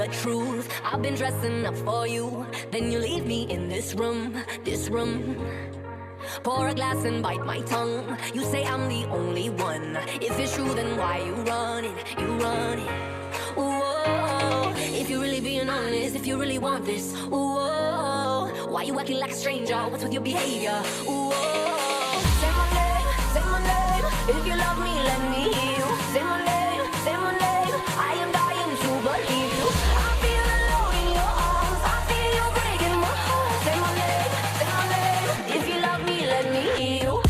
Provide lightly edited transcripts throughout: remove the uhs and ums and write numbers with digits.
the truth. I've been dressing up for you, then you leave me in this room. Pour a glass and bite my tongue. You say I'm the only one. If it's true, then why you run it? Whoa. If you're really being honest, if you really want this, whoa. Why you acting like a stranger? What's with your behavior? Whoa. Say my name. If you love me, let me hear you. Say my name. I am dying to believe you. I feel alone in your arms. I feel you breaking my heart. Say my name. If you love me, let me hear you.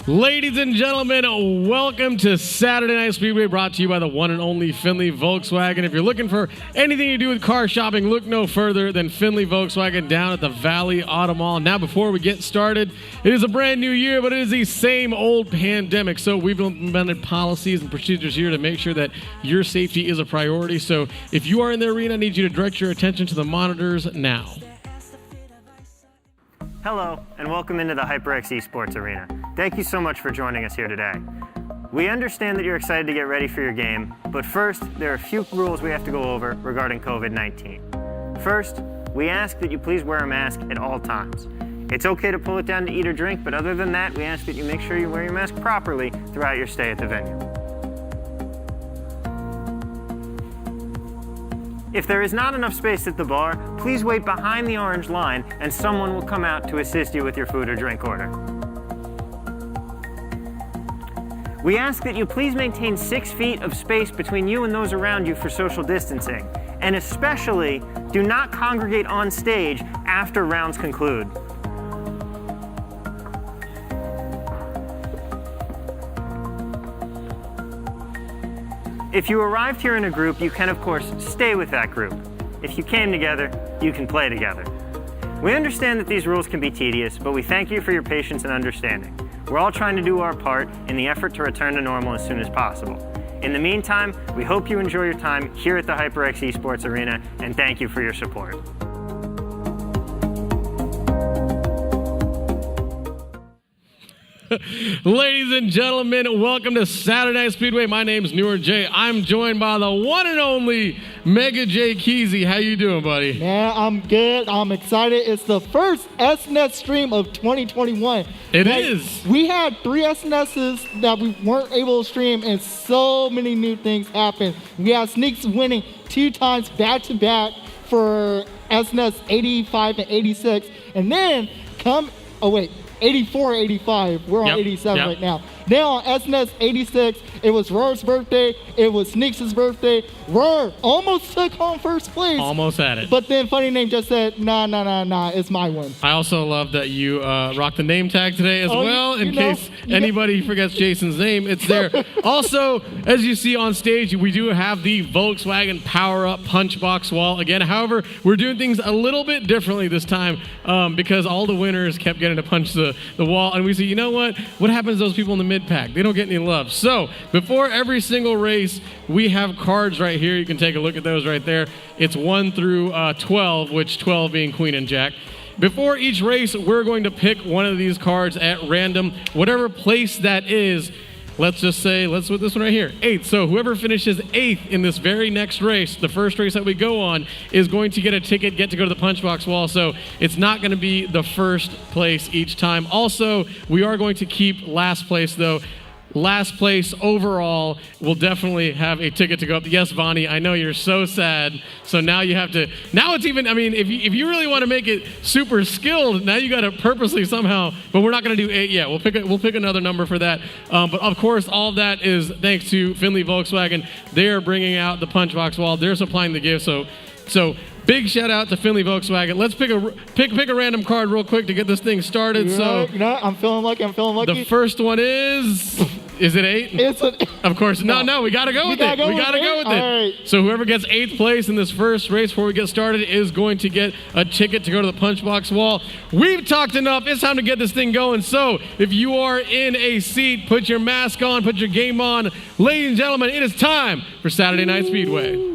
Ladies and gentlemen, welcome to Saturday Night Speedway, brought to you by the one and only Findlay Volkswagen. If you're looking for anything to do with car shopping, look no further than Findlay Volkswagen down at the Valley Auto Mall. Now, before we get started, it is a brand new year, but it is the same old pandemic. So we've implemented policies and procedures here to make sure that your safety is a priority. So if you are in the arena, I need you to direct your attention to the monitors now. Hello, and welcome into the HyperX Esports Arena. Thank you so much for joining us here today. We understand that you're excited to get ready for your game, but first, there are a few rules we have to go over regarding COVID-19. First, we ask that you please wear a mask at all times. It's okay to pull it down to eat or drink, but other than that, we ask that you make sure you wear your mask properly throughout your stay at the venue. If there is not enough space at the bar, please wait behind the orange line and someone will come out to assist you with your food or drink order. We ask that you please maintain 6 feet of space between you and those around you for social distancing, and especially do not congregate on stage after rounds conclude. If you arrived here in a group, you can of course stay with that group. If you came together, you can play together. We understand that these rules can be tedious, but we thank you for your patience and understanding. We're all trying to do our part in the effort to return to normal as soon as possible. In the meantime, we hope you enjoy your time here at the HyperX Esports Arena, and thank you for your support. Ladies and gentlemen, welcome to Saturday Night Speedway. My name's Newer Jay. I'm joined by the one and only Mega J Keezy. How you doing, buddy? Man, I'm good. I'm excited. It's the first SNES stream of 2021. It is. We had 3 SNESs that we weren't able to stream, and so many new things happened. We had Sneaks winning 2 times back-to-back for SNES 85 and 86. And then 84, 85. We're on 87 right now. Now on SNES 86, it was Roar's birthday. It was Sneaks' birthday. Roar almost took home first place. Almost had it. But then Funny Name just said, nah, it's my one. I also love that you rocked the name tag today as well, in case anybody forgets Jason's name. It's there. Also, as you see on stage, we do have the Volkswagen Power-Up Punch Box wall again. However, we're doing things a little bit differently this time because all the winners kept getting to punch the wall, and we said, you know what? What happens to those people in the mid-pack? They don't get any love. So before every single race, we have cards right here. You can take a look at those right there. It's 1 through 12, which 12 being Queen and Jack. Before each race, we're going to pick one of these cards at random, whatever place that is. Let's just say, let's put this one right here, 8th. So whoever finishes 8th in this very next race, the first race that we go on, is going to get a ticket, get to go to the punchbox wall. So it's not going to be the first place each time. Also, we are going to keep last place, though. last place overall will definitely have a ticket to go up. Yes, Vonnie, I know you're so sad. So now you have to, now it's even, I mean, if you really want to make it super skilled, now you got to purposely somehow, but we're not going to do 8 yet. We'll pick another number for that. But of course, all of that is thanks to Findlay Volkswagen. They are bringing out the punch box wall. They're supplying the gift. So big shout out to Findlay Volkswagen. Let's pick a random card real quick to get this thing started. I'm feeling lucky. The first one is it 8? It's of course. No, we gotta go with it. We gotta go with it. Right. So whoever gets 8th place in this first race before we get started is going to get a ticket to go to the punch box wall. We've talked enough. It's time to get this thing going. So if you are in a seat, put your mask on, put your game on. Ladies and gentlemen, it is time for Saturday Night Speedway.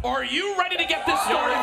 Are you ready to get this started?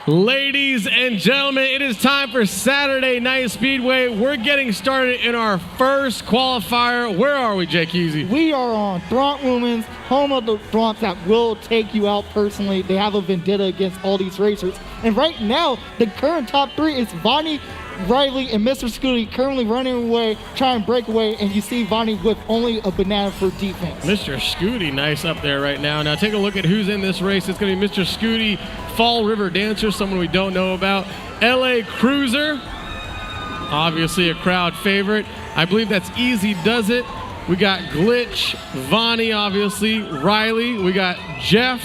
Ladies and gentlemen, it is time for Saturday Night Speedway. We're getting started in our first qualifier. Where are we, Jake Easy? We are on Thront Women's, home of the Thronts that will take you out personally. They have a vendetta against all these racers. And right now, the current top 3 is Vonnie, Riley, and Mr. Scooty currently running away, trying to break away, and you see Vonnie with only a banana for defense. Mr. Scooty, nice up there right now. Now take a look at who's in this race. It's going to be Mr. Scooty, Fall River Dancer, someone we don't know about. LA Cruiser, obviously a crowd favorite. I believe that's Easy Does It. We got Glitch, Vonnie, obviously, Riley. We got Jeff,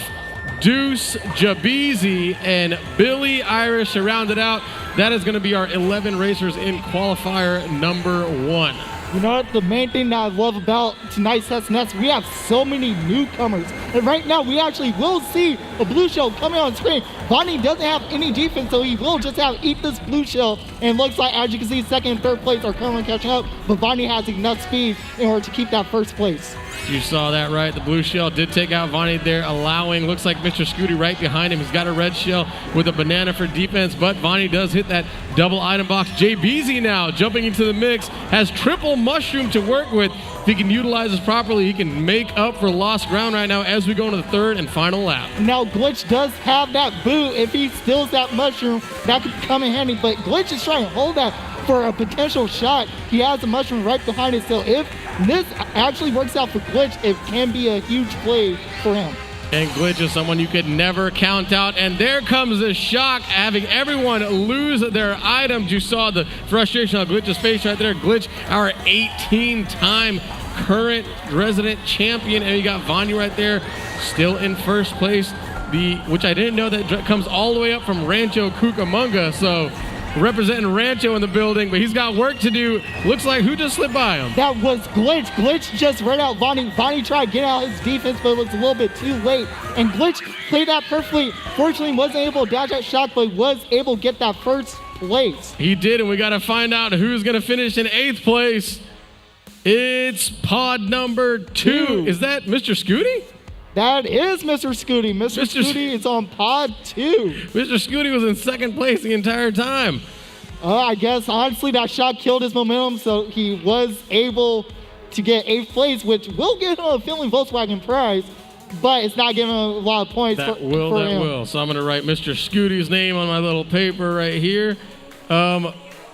Deuce, Jabeezy, and Billy Irish to round it out. That is going to be our 11 racers in qualifier number 1. You know what? The main thing that I love about tonight's SNS, we have so many newcomers. And right now, we actually will see a blue shell coming on screen. Vonnie doesn't have any defense, so he will just have eat this blue shell. And it looks like, as you can see, second and third place are currently catching up. But Vonnie has enough speed in order to keep that first place. You saw that, right? The blue shell did take out Vonnie there, allowing, looks like Mr. Scooty right behind him. He's got a red shell with a banana for defense, but Vonnie does hit that double item box. JBZ now jumping into the mix, has triple mushroom to work with. If he can utilize this properly, he can make up for lost ground right now as we go into the third and final lap. Now, Glitch does have that boot. If he steals that mushroom, that could come in handy, but Glitch is trying to hold that for a potential shot. He has the mushroom right behind it, so if this actually works out for Glitch, it can be a huge play for him. And Glitch is someone you could never count out. And there comes the shock, having everyone lose their items. You saw the frustration on Glitch's face right there. Glitch, our 18-time current resident champion. And you got Vonnie right there, still in first place. Which I didn't know that comes all the way up from Rancho Cucamonga. So representing Rancho in the building, but he's got work to do. Looks like who just slipped by him? That was Glitch. Glitch just ran out Vonnie. Vonnie tried to get out his defense, but it was a little bit too late. And Glitch played that perfectly. Fortunately, wasn't able to dodge that shot, but was able to get that first place. He did, and we got to find out who's going to finish in 8th place. It's pod number 2. Is that Mr. Scooty? That is Mr. Scooty. Mr. Scooty is on pod 2. Mr. Scooty was in second place the entire time. I guess, honestly, that shot killed his momentum, so he was able to get 8th place, which will give him a Findlay Volkswagen prize, but it's not giving him a lot of points That for him. So I'm going to write Mr. Scooty's name on my little paper right here.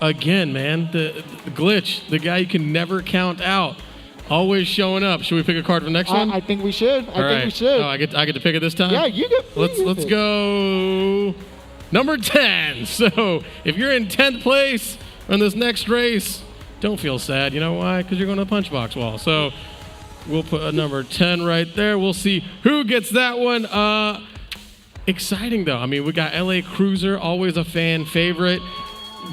Again, man, the glitch, the guy you can never count out, always showing up. Should we pick a card for the next one? I think we should. I think we should. Oh, I get to pick it this time? Yeah, you get. Let's go number 10. So if you're in 10th place on this next race, don't feel sad. You know why? Because you're going to the punch box wall. So we'll put a number 10 right there. We'll see who gets that one. Exciting, though. I mean, we got LA Cruiser, always a fan favorite.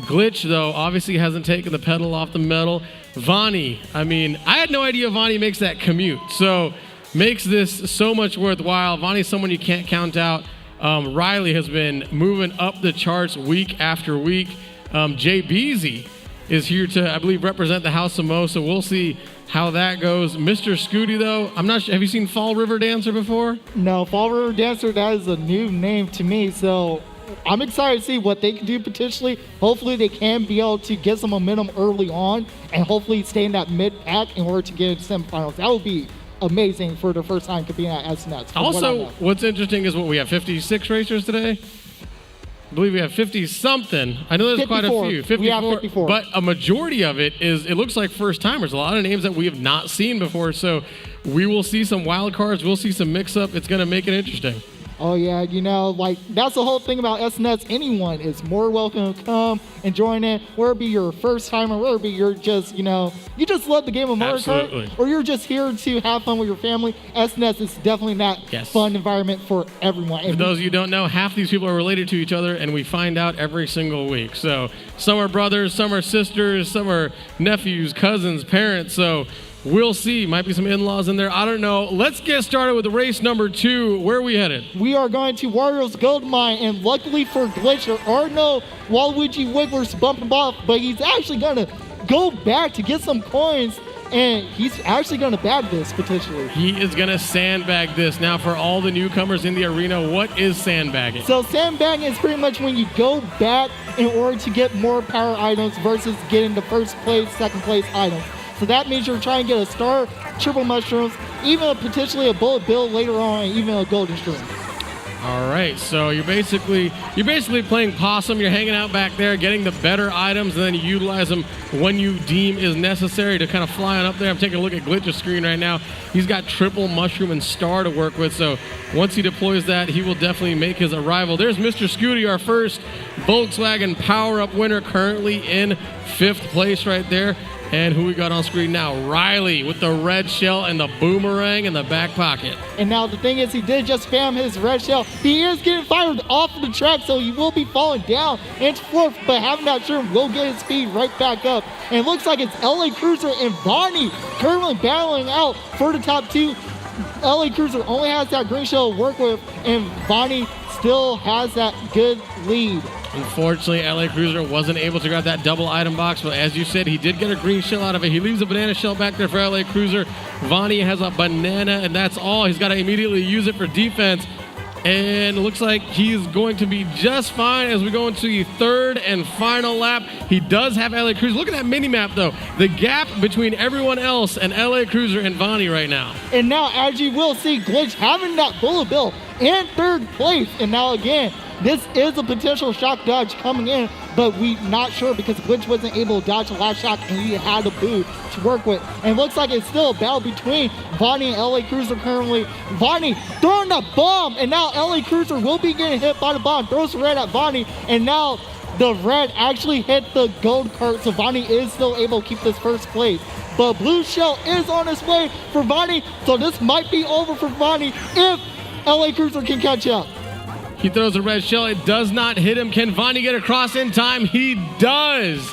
Glitch, though, obviously hasn't taken the pedal off the metal. Vonnie, I mean, I had no idea Vonnie makes that commute. So makes this so much worthwhile. Vonnie's someone you can't count out. Riley has been moving up the charts week after week. Jay Beasy is here to, I believe, represent the House of Mo, so we'll see how that goes. Mr. Scooty, though, I'm not sure. Have you seen Fall River Dancer before? No, Fall River Dancer, that is a new name to me, so I'm excited to see what they can do potentially. Hopefully they can be able to get some momentum early on and hopefully stay in that mid-pack in order to get into semifinals. That would be amazing for the first time competing at SNES. Also, what's interesting is what we have 56 racers today. I believe we have 50-something. I know there's 54. Quite a few. 54, we have 54. But a majority of it is, it looks like first-timers. A lot of names that we have not seen before. So we will see some wild cards. We'll see some mix-up. It's going to make it interesting. Oh, yeah, you know, like, that's the whole thing about SNES. Anyone is more welcome to come and join in, whether it be your first time or whether it be you're just, you know, you just love the game of Mario Kart, or you're just here to have fun with your family. SNES is definitely that fun environment for everyone. For those of you who don't know, half these people are related to each other, and we find out every single week. So some are brothers, some are sisters, some are nephews, cousins, parents. So we'll see. Might be some in-laws in there. I don't know. Let's get started with the race number 2. Where are we headed? We are going to Wario's Gold Mine, and luckily for Glitch, there are no Waluigi Wigglers bumping off, but he's actually going to go back to get some coins, and he's actually going to bag this potentially. He is going to sandbag this. Now, for all the newcomers in the arena, what is sandbagging? So sandbagging is pretty much when you go back in order to get more power items versus getting the first place, second place items. So that means you're trying to get a star, triple mushrooms, even potentially a bullet bill later on, and even a golden string. All right, so you're basically playing possum. You're hanging out back there, getting the better items, and then you utilize them when you deem is necessary to kind of fly on up there. I'm taking a look at Glitch's screen right now. He's got triple mushroom and star to work with, so once he deploys that, he will definitely make his arrival. There's Mr. Scooty, our first Volkswagen power-up winner, currently in 5th place right there. And who we got on screen now? Riley with the red shell and the boomerang in the back pocket. And now the thing is, he did just spam his red shell. He is getting fired off of the track, so he will be falling down into 4th, but having that trim will get his speed right back up. And it looks like it's LA Cruiser and Vonnie currently battling out for the top 2. LA Cruiser only has that green shell to work with, and Vonnie still has that good lead. Unfortunately, LA Cruiser wasn't able to grab that double item box, but as you said, he did get a green shell out of it. He leaves a banana shell back there for LA Cruiser. Vonnie has a banana, and that's all. He's got to immediately use it for defense. And it looks like he's going to be just fine as we go into the 3rd and final lap. He does have LA Cruiser. Look at that mini-map, though. The gap between everyone else and LA Cruiser and Vonnie right now. And now, as you will see, Glitch having that bullet bill in 3rd place. And now, again, this is a potential shock dodge coming in, but we're not sure because Glitch wasn't able to dodge the last shock and he had a boo to work with. And it looks like it's still a battle between Vonnie and LA Cruiser currently. Vonnie throwing the bomb, and now LA Cruiser will be getting hit by the bomb. Throws the red at Vonnie, and now the red actually hit the gold cart, so Vonnie is still able to keep this 1st place. But blue shell is on its way for Vonnie, so this might be over for Vonnie if LA Cruiser can catch up. He throws a red shell. It does not hit him. Can Vonnie get across in time? He does.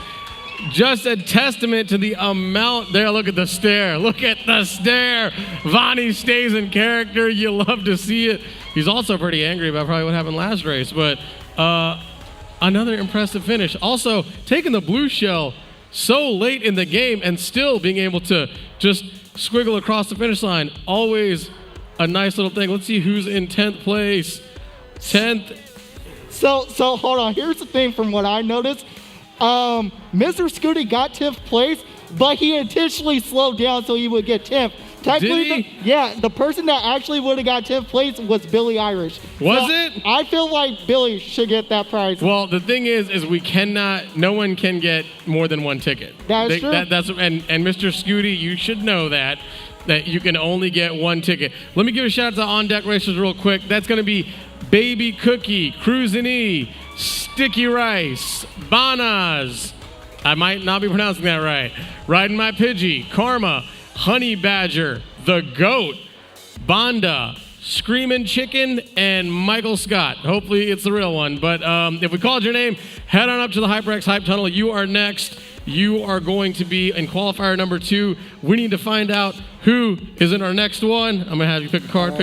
Just a testament to the amount there. Look at the stare. Look at the stare. Vonnie stays in character. You love to see it. He's also pretty angry about probably what happened last race, but another impressive finish. Also, taking the blue shell so late in the game and still being able to just squiggle across the finish line. Always a nice little thing. Let's see who's in 10th place. 10th. So hold on. Here's the thing from what I noticed. Mr. Scooty got 10th place, but he intentionally slowed down so he would get 10th. Did he? The person that actually would have got 10th place was Billy Irish. Was it? I feel like Billy should get that prize. Well, the thing is we cannot, no one can get more than one ticket. That's true. And Mr. Scooty, you should know that you can only get one ticket. Let me give a shout out to On Deck Racers real quick. That's going to be Baby Cookie, Cruisin' E, Sticky Rice, Banas. I might not be pronouncing that right. Riding My Pidgey, Karma, Honey Badger, The Goat, Bonda, Screamin' Chicken, and Michael Scott. Hopefully it's the real one. But if we called your name, head on up to the HyperX Hype Tunnel. You are next. You are going to be in qualifier number 2. We need to find out who is in our next one. I'm going to have you pick a card.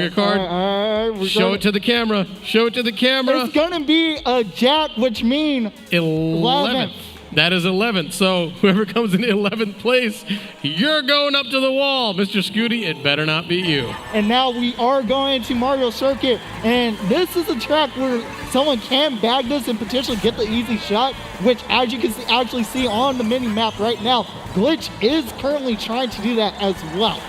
Show it to the camera. Show it to the camera. It's going to be a Jack, which means 11th. That is 11th. So whoever comes in 11th place, you're going up to the wall. Mr. Scooty, it better not be you. And now we are going to Mario Circuit. And this is a track where someone can bag this and potentially get the easy shot, which as you can actually see on the mini map right now, Glitch is currently trying to do that as well.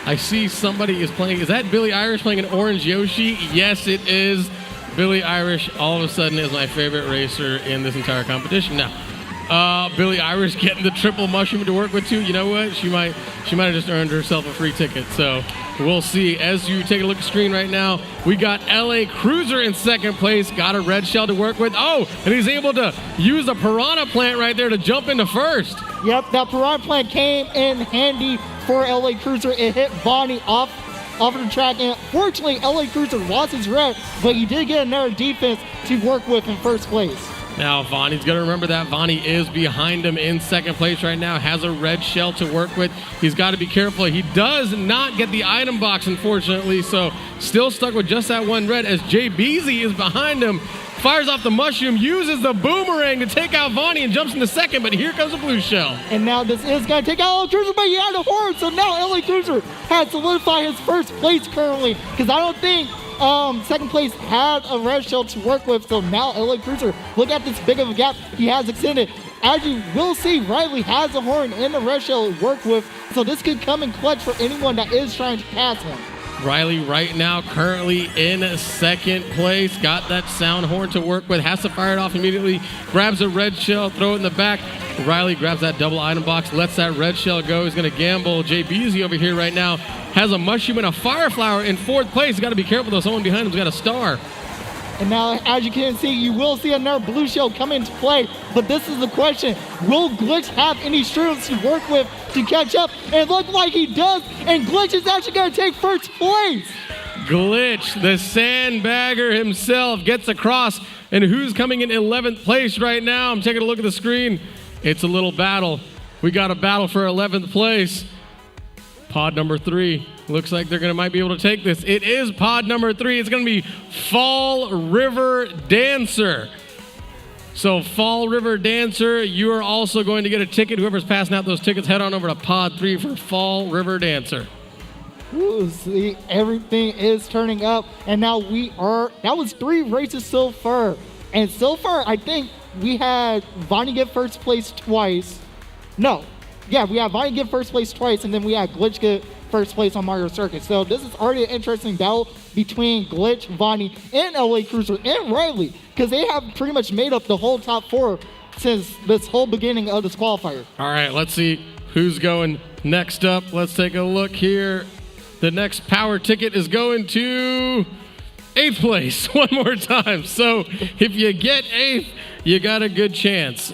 I see somebody is playing. Is that Billy Irish playing an orange Yoshi? Yes, it is. Billy Irish all of a sudden is my favorite racer in this entire competition. Now, Billy Irish getting the triple mushroom to work with too. You know what? She might have just earned herself a free ticket. So we'll see. As you take a look at the screen right now, we got LA Cruiser in 2nd place. Got a red shell to work with. Oh, and he's able to use the piranha plant right there to jump into 1st. Yep, that piranha plant came in handy for LA Cruiser. It hit Bonnie off of the track, and fortunately LA Cruiser lost his red, but he did get another defense to work with in 1st place. Now, Vonnie's going to remember that. Vonnie is behind him in 2nd place right now, has a red shell to work with. He's got to be careful. He does not get the item box, unfortunately, so still stuck with just that one red as Jay Beasy is behind him. Fires off the mushroom, uses the boomerang to take out Vonnie and jumps into 2nd, but here comes a blue shell. And now this is going to take out LA Cruiser, but he had a horn, so now LA Cruiser has solidified his 1st place currently, because I don't think 2nd place had a red shell to work with, so now LA Cruiser, look at this big of a gap he has extended. As you will see, Riley has a horn and a red shell to work with, so this could come in clutch for anyone that is trying to pass him. Riley right now currently in 2nd place. Got that sound horn to work with. Has to fire it off immediately. Grabs a red shell, throw it in the back. Riley grabs that double item box, lets that red shell go. He's going to gamble. Jay Beasy over here right now has a mushroom and a fire flower in 4th place. He's got to be careful though. Someone behind him's got a star. And now, as you can see, you will see another blue shell come into play. But this is the question. Will Glitch have any shrooms to work with to catch up? And it looks like he does. And Glitch is actually going to take 1st place. Glitch, the sandbagger himself, gets across. And who's coming in 11th place right now? I'm taking a look at the screen. It's a little battle. We got a battle for 11th place. Pod number 3. Looks like they're might be able to take this. It is pod number 3. It's going to be Fall River Dancer. So Fall River Dancer, you are also going to get a ticket. Whoever's passing out those tickets, head on over to pod 3 for Fall River Dancer. Ooh, see, everything is turning up. And now that was 3 races so far. And so far, I think we had Vonnie get 1st place twice. No. Yeah, we have Vonnie get 1st place twice, and then we had Glitch get 1st place on Mario Circuit. So this is already an interesting battle between Glitch, Vonnie, and LA Cruiser, and Riley, because they have pretty much made up the whole top 4 since this whole beginning of this qualifier. All right, let's see who's going next up. Let's take a look here. The next power ticket is going to 8th place one more time. So if you get 8th, you got a good chance.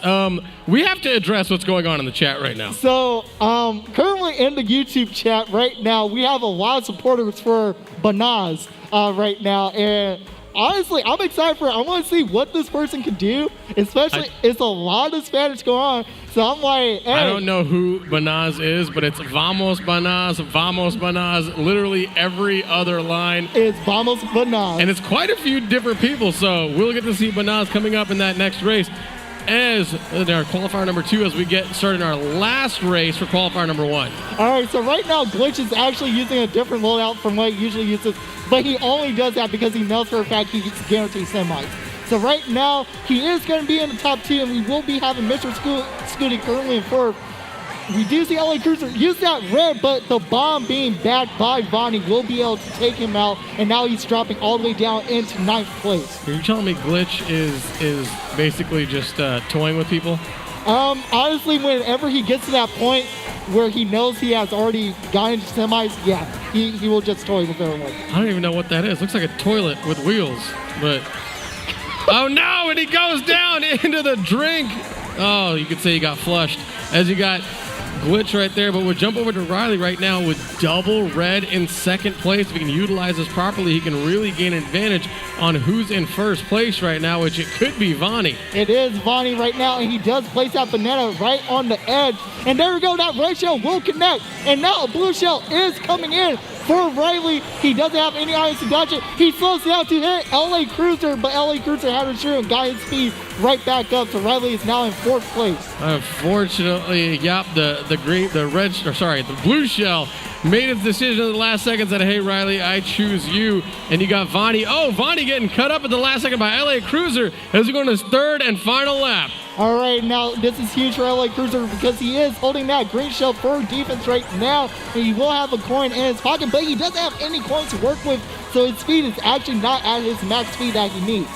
We have to address what's going on in the chat right now. So currently in the YouTube chat right now, we have a lot of supporters for Banaz right now. And honestly, I'm excited for it. I want to see what this person can do, especially it's a lot of Spanish going on. So I'm like, hey. I don't know who Banaz is, but it's Vamos Banaz. Literally every other line. It's Vamos Banaz. And it's quite a few different people, so we'll get to see Banaz coming up in that next race. as in our qualifier number 2 as we get started our last race for qualifier number 1. All right, so right now Glitch is actually using a different loadout from what he usually uses, but he only does that because he knows for a fact he gets guaranteed semis. So right now, he is going to be in the top 2, and we will be having Mr. Scooty currently in 4th. We do see LA Cruiser use that red, but the bomb being backed by Vonnie will be able to take him out, and now he's dropping all the way down into 9th place. Are you telling me Glitch is basically just toying with people? Honestly, whenever he gets to that point where he knows he has already gotten into semis, yeah, he will just toy with everyone. I don't even know what that is. Looks like a toilet with wheels, but... Oh no, and he goes down into the drink. Oh, you could say he got flushed as you got Glitch right there, but we'll jump over to Riley right now with double red in 2nd place. If he can utilize this properly, he can really gain advantage on who's in 1st place right now, which it could be Vonnie. It is Vonnie right now, and he does place that banana right on the edge. And there we go, that red shell will connect. And now a blue shell is coming in for Riley. He doesn't have any items to dodge it. He slows down to hit LA Cruiser, but LA Cruiser had a shoot and got his speed right back up. So Riley is now in 4th place. Unfortunately, yep, the blue shell made its decision in the last seconds that, hey, Riley, I choose you. And you got Vonnie. Oh, Vonnie getting cut up at the last second by LA Cruiser as he goes on his 3rd and final lap. All right, now this is huge for LA Cruiser because he is holding that green shell for defense right now. And he will have a coin in his pocket, but he doesn't have any coins to work with, so his speed is actually not at his max speed that he needs.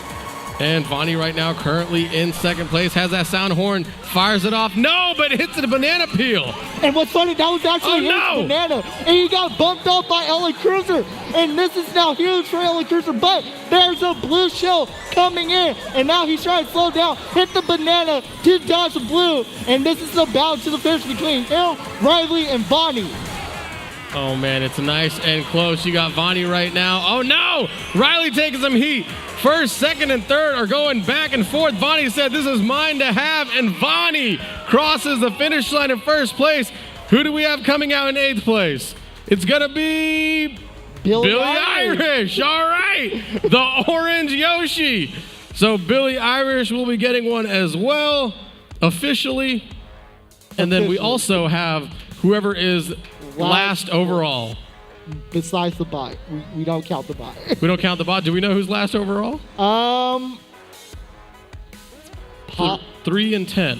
And Vonnie right now currently in 2nd place, has that sound horn, fires it off. No, but hits the banana peel. And what's funny, that was actually his banana. And he got bumped off by LA Cruiser. And this is now huge for LA Cruiser, but there's a blue shell coming in. And now he's trying to slow down, hit the banana to dodge the blue. And this is the battle to the finish between him, Riley, and Vonnie. Oh man, it's nice and close. You got Vonnie right now. Oh no! Riley taking some heat. 1st, 2nd, and 3rd are going back and forth. Vonnie said, this is mine to have, and Vonnie crosses the finish line in 1st place. Who do we have coming out in 8th place? It's gonna be Billy Irish. All right, the orange Yoshi. So Billy Irish will be getting one as well, officially. And then we also have whoever is last overall. Besides the bot. We don't count the bot. We don't count the bot. Do we know who's last overall? 3 and 10.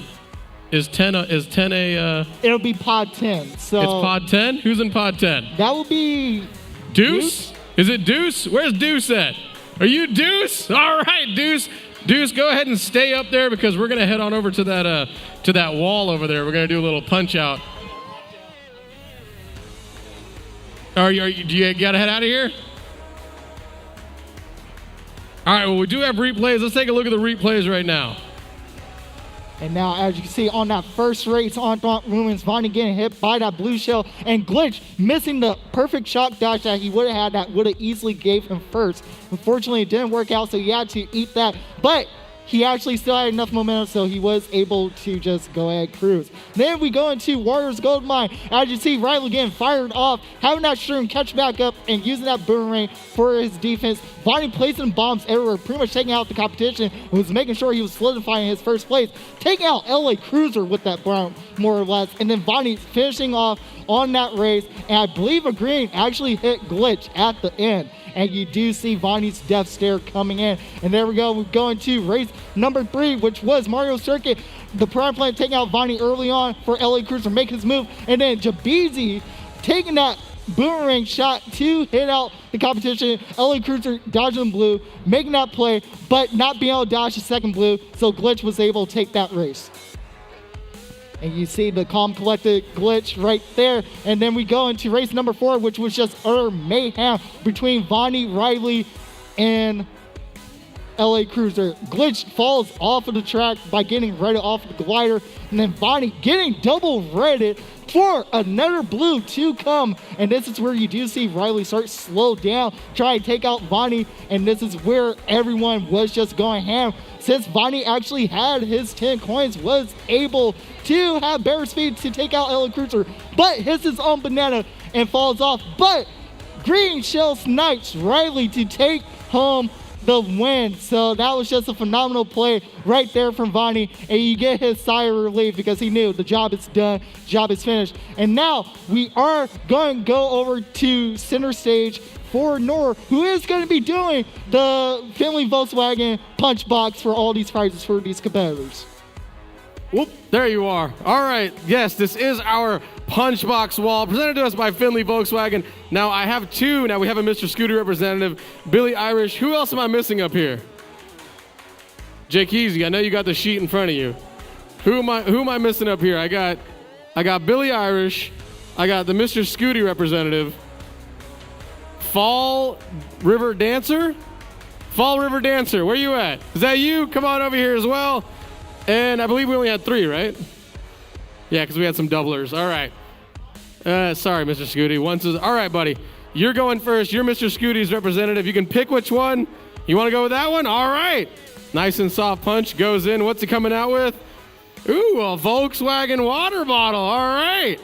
Is 10 a It'll be pod 10. So it's pod 10? Who's in pod 10? That will be Deuce? Is it Deuce? Where's Deuce at? Are you Deuce? All right, Deuce. Deuce, go ahead and stay up there because we're gonna head on over to that wall over there. We're gonna do a little punch out. Do you gotta head out of here? All right, well, we do have replays. Let's take a look at the replays right now. And now, as you can see, on that first race on Ruins, Vonnie getting hit by that blue shell, and Glitch missing the perfect shock dodge that he would have had that would have easily gave him 1st. Unfortunately, it didn't work out, so he had to eat that. But he actually still had enough momentum, so he was able to just go ahead and cruise. Then we go into Warriors Gold Mine. As you see, Riley getting fired off, having that shroom catch back up, and using that boomerang for his defense. Vonnie placing bombs everywhere, pretty much taking out the competition, and was making sure he was solidifying his 1st place, taking out LA Cruiser with that bomb, more or less, and then Vonnie finishing off on that race, and I believe a green actually hit Glitch at the end. And you do see Vonnie's death stare coming in. And there we go. We're going to race number 3, which was Mario Circuit. The Prime Plant taking out Vonnie early on for LA Cruiser making his move. And then Jabeezy taking that boomerang shot to hit out the competition. LA Cruiser dodging blue, making that play, but not being able to dodge the 2nd blue. So Glitch was able to take that race. And you see the calm, collected Glitch right there. And then we go into race number 4, which was just utter mayhem between Vonnie, Riley, and LA Cruiser. Glitch falls off of the track by getting redded off of the glider. And then Vonnie getting double redded for another blue to come. And this is where you do see Riley start slow down, try to take out Vonnie. And this is where everyone was just going ham. Since Vonnie actually had his 10 coins, was able to have better speed to take out LA Cruiser, but hits his own banana and falls off. But green shell snipes Riley to take home the win. So that was just a phenomenal play right there from Vonnie. And you get his sigh of relief because he knew the job is done, job is finished. And now we are going to go over to center stage for Noor, who is going to be doing the Findlay Volkswagen punch box for all these prizes for these competitors. Whoop, there you are. All right, yes, this is our punch box wall presented to us by Findlay Volkswagen. Now I have two. Now we have a Mr. Scooty representative, Billy Irish. Who else am I missing up here? Jake Easy, I know you got the sheet in front of you. Who am I missing up here? I got Billy Irish. I got the Mr. Scooty representative. Fall River Dancer? Fall River Dancer, where you at? Is that you? Come on over here as well. And I believe we only had 3, right? Yeah, because we had some doublers. All right. Sorry, Mr. Scooty. All right, buddy. You're going first. You're Mr. Scooty's representative. You can pick which one. You want to go with that one? All right. Nice and soft punch. Goes in. What's he coming out with? Ooh, a Volkswagen water bottle. All right.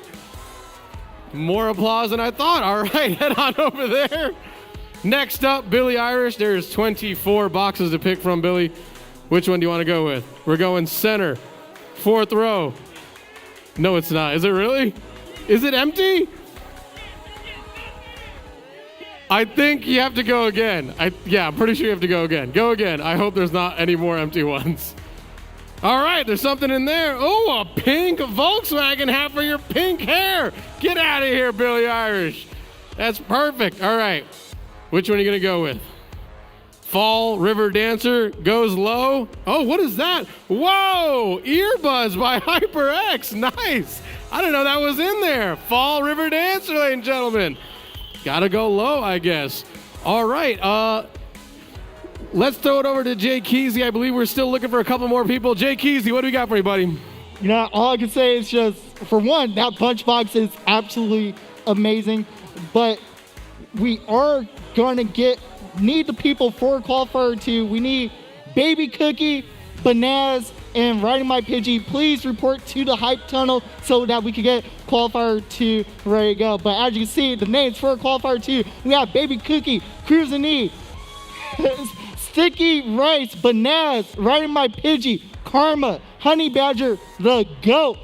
More applause than I thought. All right. Head on over there. Next up, Billy Irish. There's 24 boxes to pick from, Billy. Which one do you want to go with? We're going center, 4th row. No, it's not. Is it really? Is it empty? I think you have to go again. I'm pretty sure you have to go again. Go again. I hope there's not any more empty ones. All right, there's something in there. Oh, a pink Volkswagen hat for your pink hair. Get out of here, Billy Irish. That's perfect. All right, which one are you going to go with? Fall River Dancer goes low. Oh, what is that? Whoa! Earbuds by HyperX. Nice. I didn't know that was in there. Fall River Dancer, ladies and gentlemen. Gotta go low, I guess. All right. Let's throw it over to Jay Keesey. I believe we're still looking for a couple more people. Jay Keesey, what do we got for you, buddy? You know, all I can say is just, for one, that punch box is absolutely amazing. But we are going to need the people for Qualifier 2. We need Baby Cookie, Banaz, and Riding My Pidgey. Please report to the Hype Tunnel so that we can get Qualifier 2 ready to go. But as you can see, the names for Qualifier 2, we have Baby Cookie, Cruising E, Sticky Rice, Banaz, Riding My Pidgey, Karma, Honey Badger, The Goat,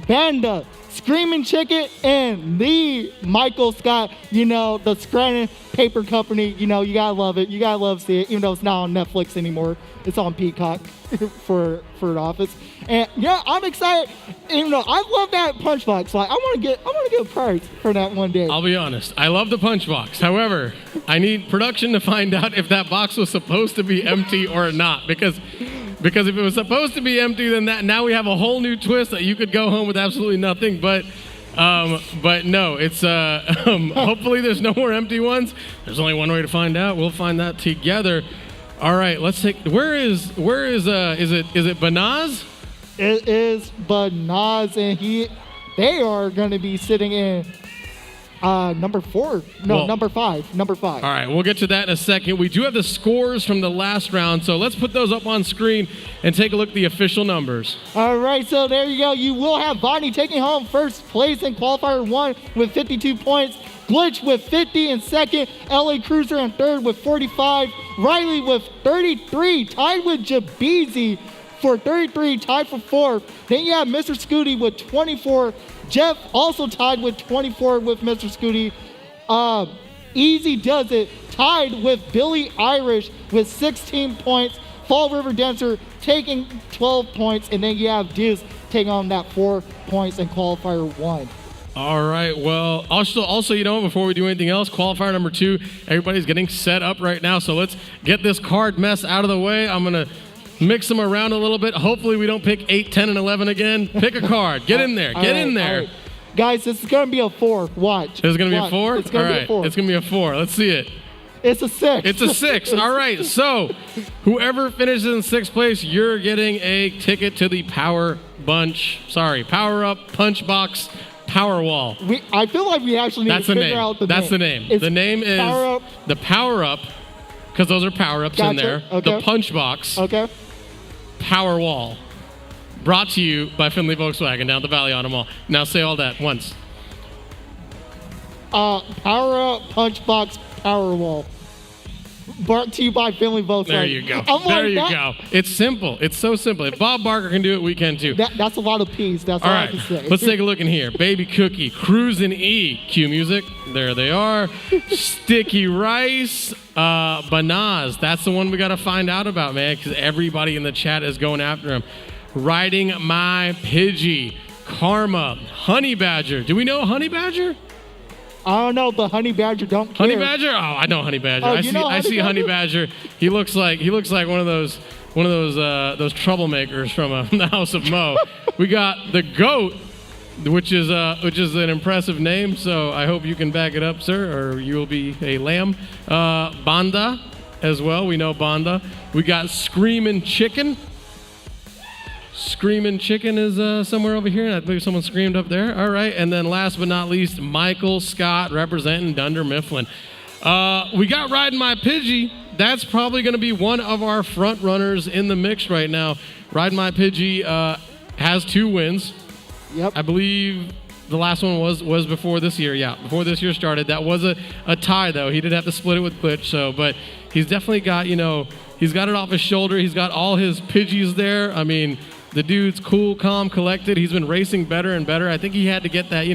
Banda, Screaming Chicken, and the Michael Scott, you know, the Scranton Paper Company. You know, you gotta love it. You gotta love to see it, even though it's not on Netflix anymore. It's on Peacock for the office. And yeah, I'm excited. And, you know, I love that punch box. Like, I want to get a prize for that one day. I'll be honest. I love the punch box. However, I need production to find out if that box was supposed to be empty or not. Because if it was supposed to be empty, then now we have a whole new twist that you could go home with absolutely nothing. But no, it's hopefully there's no more empty ones. There's only one way to find out. We'll find that together. All right, let's take. Where is is it Banaz? It is Banaz, and they are going to be sitting in number 4. No, number 5. Number 5. All right, we'll get to that in a second. We do have the scores from the last round, so let's put those up on screen and take a look at the official numbers. All right, so there you go. You will have Vonnie taking home first place in Qualifier 1 with 52 points. Glitch with 50 in second. LA Cruiser in third with 45. Riley with 33, tied with Jabeezy for 33, tied for fourth. Then you have Mr. Scooty with 24. Jeff also tied with 24 with Mr. Scooty. Easy Does It tied with Billy Irish with 16 points. Fall River Dancer taking 12 points. And then you have Deuce taking on that 4 points in Qualifier 1. All right, well, also, you know, before we do anything else, Qualifier number 2, everybody's getting set up right now. So let's get this card mess out of the way. I'm going to mix them around a little bit. Hopefully we don't pick 8, 10, and 11 again. Pick a card. Get in there. Get in there. Right. Guys, this is going to be a 4. Watch. It's going to be a 4? It's going to be a 4. It's going to be a 4. Let's see it. It's a 6. It's a 6. All right. So whoever finishes in 6th place, you're getting a ticket to the Power Up Punch Box Power Wall. I feel like we actually need to figure out the name. That's the name. The name is the Power Up, because those are power-ups in there. Okay. The Punch Box. Okay. Power Wall. Brought to you by Findlay Volkswagen down at the Valley Auto Mall. Now say all that once. Power Up Punch Box Power Wall. brought to you by Findlay Volkswagen. There you go. There you go. It's simple. It's so simple. If Bob Barker can do it, we can too. That's a lot of P's. That's all I can say. Let's take a look in here. Baby Cookie, Cruisin' E, cue music. There they are. Sticky Rice, Banaz. That's the one we got to find out about, man, because everybody in the chat is going after him. Riding My Pidgey, Karma, Honey Badger. Do we know Honey Badger? I don't know, but Honey Badger don't care. Honey Badger? Oh, I know Honey Badger. Oh, I see Honey Badger. He looks like one of those troublemakers from the House of Mo. We got the Goat, which is an impressive name. So I hope you can back it up, sir, or you will be a lamb. Banda, as well. We know Banda. We got Screamin' Chicken. Screamin' Chicken is somewhere over here, and I believe someone screamed up there. All right, and then last but not least, Michael Scott representing Dunder Mifflin. We got Riding My Pidgey. That's probably going to be one of our front runners in the mix right now. Riding My Pidgey has 2 wins. Yep. I believe the last one was before this year. Yeah, before this year started. That was a tie, though. He did have to split it with Glitch, but he's definitely got, he's got it off his shoulder. He's got all his Pidgeys there. I mean, the dude's cool, calm, collected. He's been racing better and better. I think he had to get that,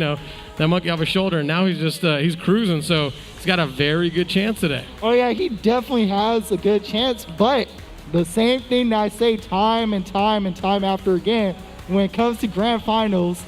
that monkey off his shoulder, and now he's just he's cruising. So he's got a very good chance today. Oh yeah, he definitely has a good chance. But the same thing that I say time and time and time after again, when it comes to grand finals,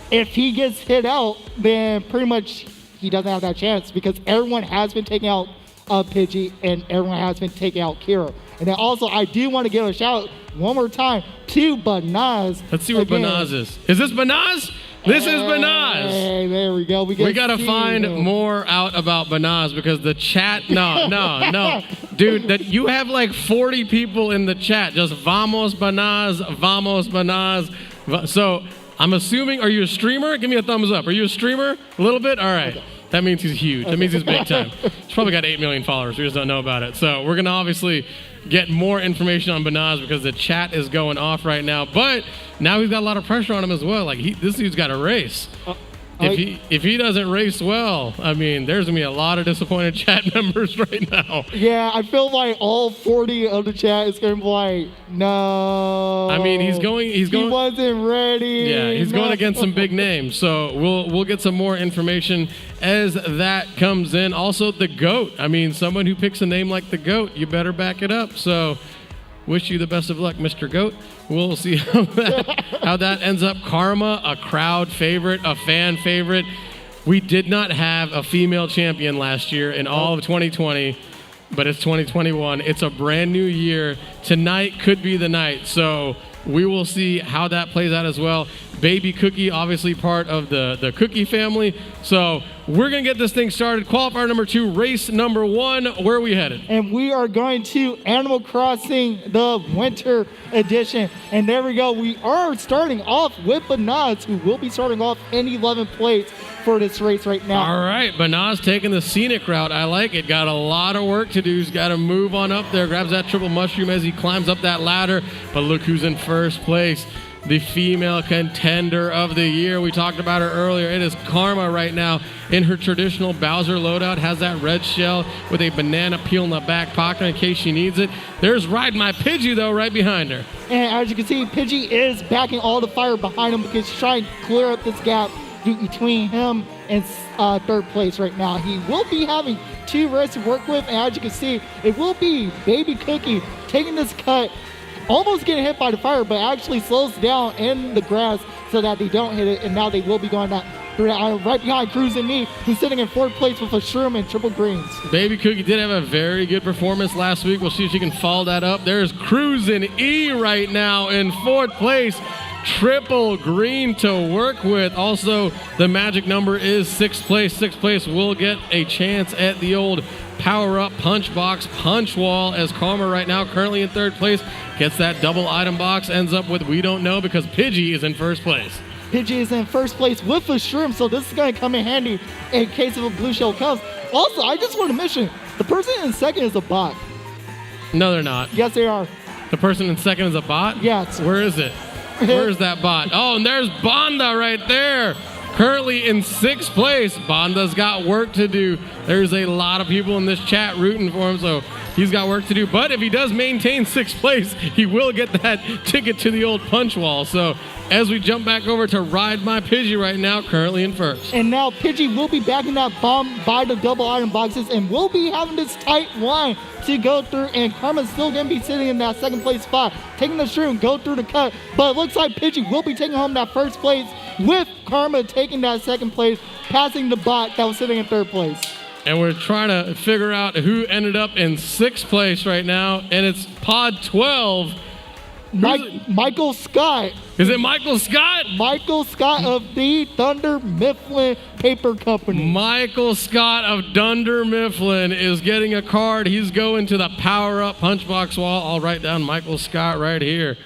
if he gets hit out, then pretty much he doesn't have that chance because everyone has been taking out Pidgey and everyone has been taking out Kira. And then also, I do want to give a shout out one more time to Banaz. Let's see what Banaz is. Is this Banaz? This is Banaz. Hey, there we go. We got to find more out about Banaz because the chat, no. Dude, that you have like 40 people in the chat. Just vamos Banaz, vamos Banaz. So I'm assuming, are you a streamer? Give me a thumbs up. Are you a streamer? A little bit? All right. That means he's huge. That means he's big time. He's probably got 8 million followers. We just don't know about it. So we're going to obviously get more information on Banaz because the chat is going off right now. But now he's got a lot of pressure on him as well. Like this dude's got to race. If he doesn't race well, I mean, there's going to be a lot of disappointed chat members right now. Yeah, I feel like all 40 of the chat is going to be like, no. I mean, he's going. He wasn't ready. Yeah, he's going against some big names. So we'll get some more information as that comes in. Also, the GOAT. I mean, someone who picks a name like the GOAT, you better back it up. So wish you the best of luck, Mr. GOAT. We'll see how that ends up. Karma, a crowd favorite, a fan favorite. We did not have a female champion last year in all of 2020, but it's 2021. It's a brand new year. Tonight could be the night. So we will see how that plays out as well. Baby Cookie, obviously part of the Cookie family. So we're going to get this thing started. Qualifier number 2, race number 1. Where are we headed? And we are going to Animal Crossing, the winter edition. And there we go. We are starting off with Banaz, who will be starting off in 11th place for this race right now. All right, Banaz taking the scenic route. I like it. Got a lot of work to do. He's got to move on up there. Grabs that triple mushroom as he climbs up that ladder. But look who's in first place. The female contender of the year. We talked about her earlier. It is Karma right now in her traditional Bowser loadout. Has that red shell with a banana peel in the back pocket in case she needs it. There's Riding My Pidgey, though, right behind her. And as you can see, Pidgey is backing all the fire behind him because he's trying to clear up this gap between him and third place right now. He will be having 2 races to work with, and as you can see, it will be Baby Cookie taking this cut, almost getting hit by the fire, but actually slows down in the grass so that they don't hit it, and now they will be going right behind Cruisin' Me, who's sitting in 4th place with a shroom and triple greens. Baby Cookie did have a very good performance last week. We'll see if she can follow that up. There's Cruisin' E right now in 4th place. Triple green to work with. Also, the magic number is 6th place. 6th place will get a chance at the old power-up punch box punch wall as Karma right now currently in 3rd place gets that double item box, ends up with we don't know because Pidgey is in 1st place. Pidgey is in 1st place with a shroom, so this is going to come in handy in case of a blue shell comes. Also, I just want to mention, the person in 2nd is a bot. No, they're not. Yes, they are. The person in 2nd is a bot? Yes. Where is it? Where's that bot? Oh, and there's Banda right there. Currently in 6th place. Banda's got work to do. There's a lot of people in this chat rooting for him, so he's got work to do. But if he does maintain 6th place, he will get that ticket to the old punch wall. So as we jump back over to Ride My Pidgey right now, currently in first. And now Pidgey will be back in that bomb by the double item boxes and will be having this tight line to go through. And Karma's still going to be sitting in that 2nd place spot, taking the shroom, go through the cut. But it looks like Pidgey will be taking home that 1st place with Karma taking that 2nd place, passing the bot that was sitting in 3rd place. And we're trying to figure out who ended up in 6th place right now. And it's Pod 12. Michael Scott. Is it Michael Scott? Michael Scott of the Thunder Mifflin Paper Company. Michael Scott of Dunder Mifflin is getting a card. He's going to the power-up punchbox wall. I'll write down Michael Scott right here.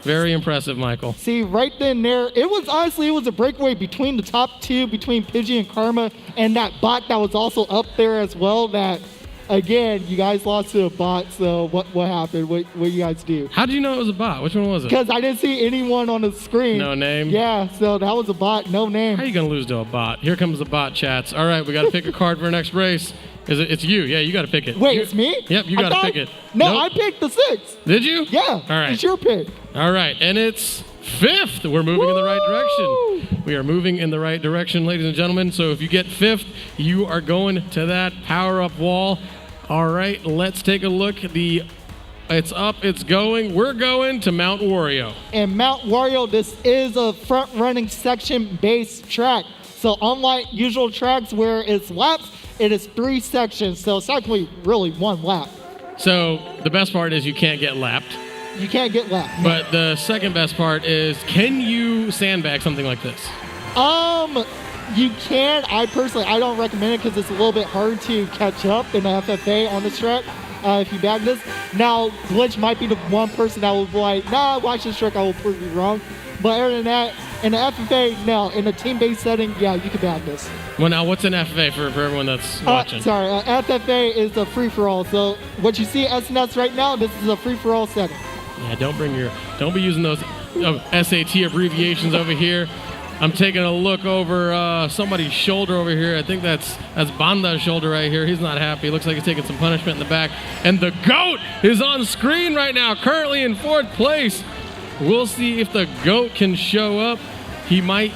Very impressive, Michael. See, right then there, it was a breakaway between the top 2, between Pidgey and Karma, and that bot that was also up there as well. That, again, you guys lost to a bot, so what happened? What you guys do? How did you know it was a bot? Which one was it? Because I didn't see anyone on the screen. No name? Yeah, so that was a bot, no name. How are you going to lose to a bot? Here comes the bot chats. All right, we got to pick a card for our next race. It's you. Yeah, you got to pick it. Wait, it's me? Yep, you got to pick it. No, Nope. I picked the 6. Did you? Yeah. All right. It's your pick. All right, and it's 5th. We're moving in the right direction. We are moving in the right direction, ladies and gentlemen. So if you get 5th, you are going to that power-up wall. All right, let's take a look. It's up, it's going. We're going to Mount Wario. And Mount Wario, this is a front-running section-based track. So unlike usual tracks where it's laps, it is 3 sections. So it's actually really 1 lap. So the best part is you can't get lapped. You can't get lapped. But the second best part is, can you sandbag something like this? You can. I don't recommend it because it's a little bit hard to catch up in the FFA on this track if you bag this. Now, Glitch might be the one person that will be like, nah, watch this track, I will prove you wrong. But other than that, in the FFA, no, in a team-based setting, yeah, you can bag this. Well, now, what's an FFA for everyone that's watching? FFA is a free-for-all. So what you see at SNS right now, this is a free-for-all setting. Yeah, don't be using those SAT abbreviations over here. I'm taking a look over somebody's shoulder over here. I think that's Banda's shoulder right here. He's not happy. Looks like he's taking some punishment in the back. And the GOAT is on screen right now, currently in 4th place. We'll see if the GOAT can show up. He might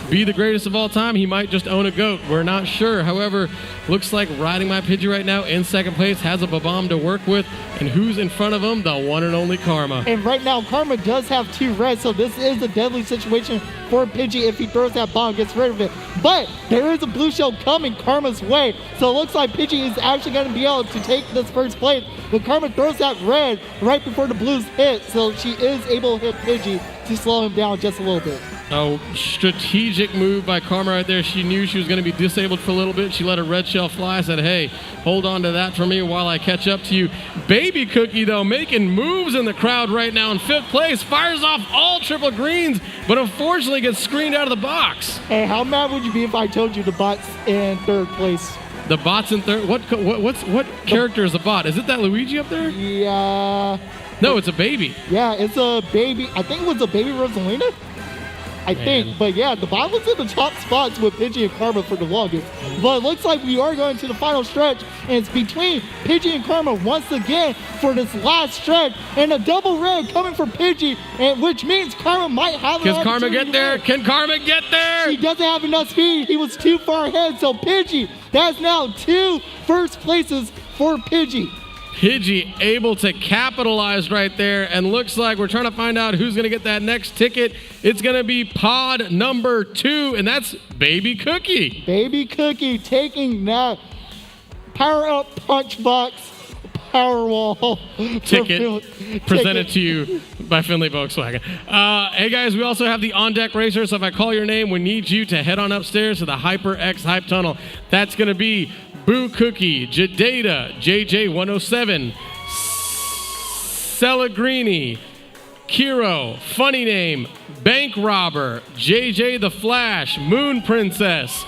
be the greatest of all time. He might just own a GOAT. We're not sure. However, looks like Riding My Pidgey right now in 2nd place has a Babam to work with. And who's in front of him? The one and only Karma. And right now, Karma does have 2 reds, so this is a deadly situation for Pidgey if he throws that bomb, gets rid of it. But there is a blue shell coming Karma's way, so it looks like Pidgey is actually going to be able to take this 1st place. But Karma throws that red right before the blues hit, so she is able to hit Pidgey to slow him down just a little bit. A strategic move by Karma right there. She knew she was going to be disabled for a little bit. She let a red shell fly. Said, hey, hold on to that for me while I catch up to you. Baby Cookie, though, making moves in the crowd right now in 5th place. Fires off all triple greens, but unfortunately gets screened out of the box. Hey, how mad would you be if I told you the bot's in 3rd place? The bot's in 3rd? What character is the bot? Is it that Luigi up there? Yeah. No, it's a baby. Yeah, it's a baby. I think it was a baby Rosalina. I think. But yeah, the bot was in the top spots with Pidgey and Karma for the longest. But it looks like we are going to the final stretch, and it's between Pidgey and Karma once again for this last stretch. And a double red coming from Pidgey, and which means Karma might have an Can Karma get there? Can Karma get there? He doesn't have enough speed. He was too far ahead. So Pidgey, that's now 2 first places for Pidgey. Pidgey able to capitalize right there, and looks like we're trying to find out who's going to get that next ticket. It's going to be pod number 2, and that's Baby Cookie. Baby Cookie taking that power-up punch box power wall ticket presented to you by Findlay Volkswagen. Hey guys, we also have the on-deck racer, so if I call your name, we need you to head on upstairs to the HyperX Hype Tunnel. That's going to be Boo Cookie, Jadata, JJ107, Celagrini, Kiro, Funny Name, Bank Robber, JJ the Flash, Moon Princess,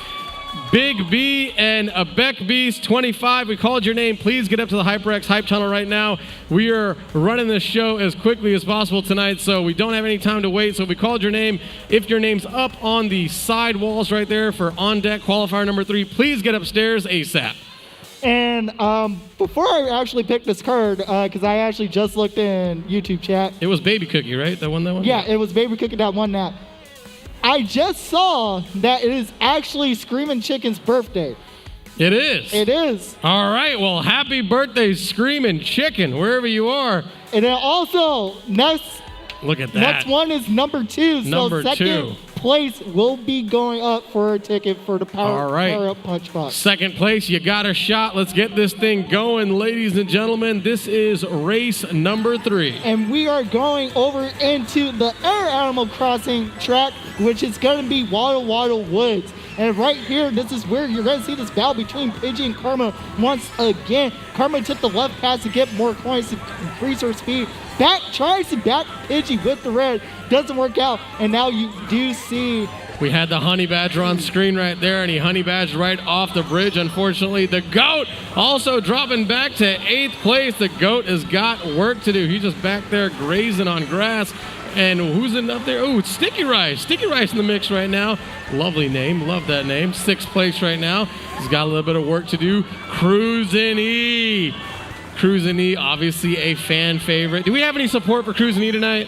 Big B, and a Beck Beast 25. We called your name. Please get up to the HyperX Hype Tunnel right now. We are running this show as quickly as possible tonight, so we don't have any time to wait. So we called your name. If your name's up on the side walls right there for on deck qualifier number 3, please get upstairs ASAP. And before I actually picked this card, because I actually just looked in YouTube chat. It was Baby Cookie, right? That one? Yeah, it was Baby Cookie that won that. I just saw that it is actually Screamin' Chicken's birthday. It is. It is. All right. Well, happy birthday, Screamin' Chicken, wherever you are. And then also, Look at that. next one is number 2. Number so second 2. place will be going up for a ticket for the Power Up Punch Box. Second place, you got a shot. Let's get this thing going, ladies and gentlemen. This is race number 3. And we are going over into the Air Animal Crossing track, which is going to be Waddle Waddle Woods. And right here, this is where you're going to see this battle between Pidgey and Karma once again. Karma took the left pass to get more coins to increase her speed. Tries to back Pidgey with the red. Doesn't work out. And now you do see... We had the Honey Badger on screen right there, and he Honey Badged right off the bridge, unfortunately. The GOAT also dropping back to 8th place. The GOAT has got work to do. He's just back there grazing on grass. And who's in up there? Oh, it's Sticky Rice. Sticky Rice in the mix right now. Lovely name. Love that name. 6th place right now. He's got a little bit of work to do. Cruisin' E. Cruisin' E, obviously a fan favorite. Do we have any support for Cruisin' E tonight?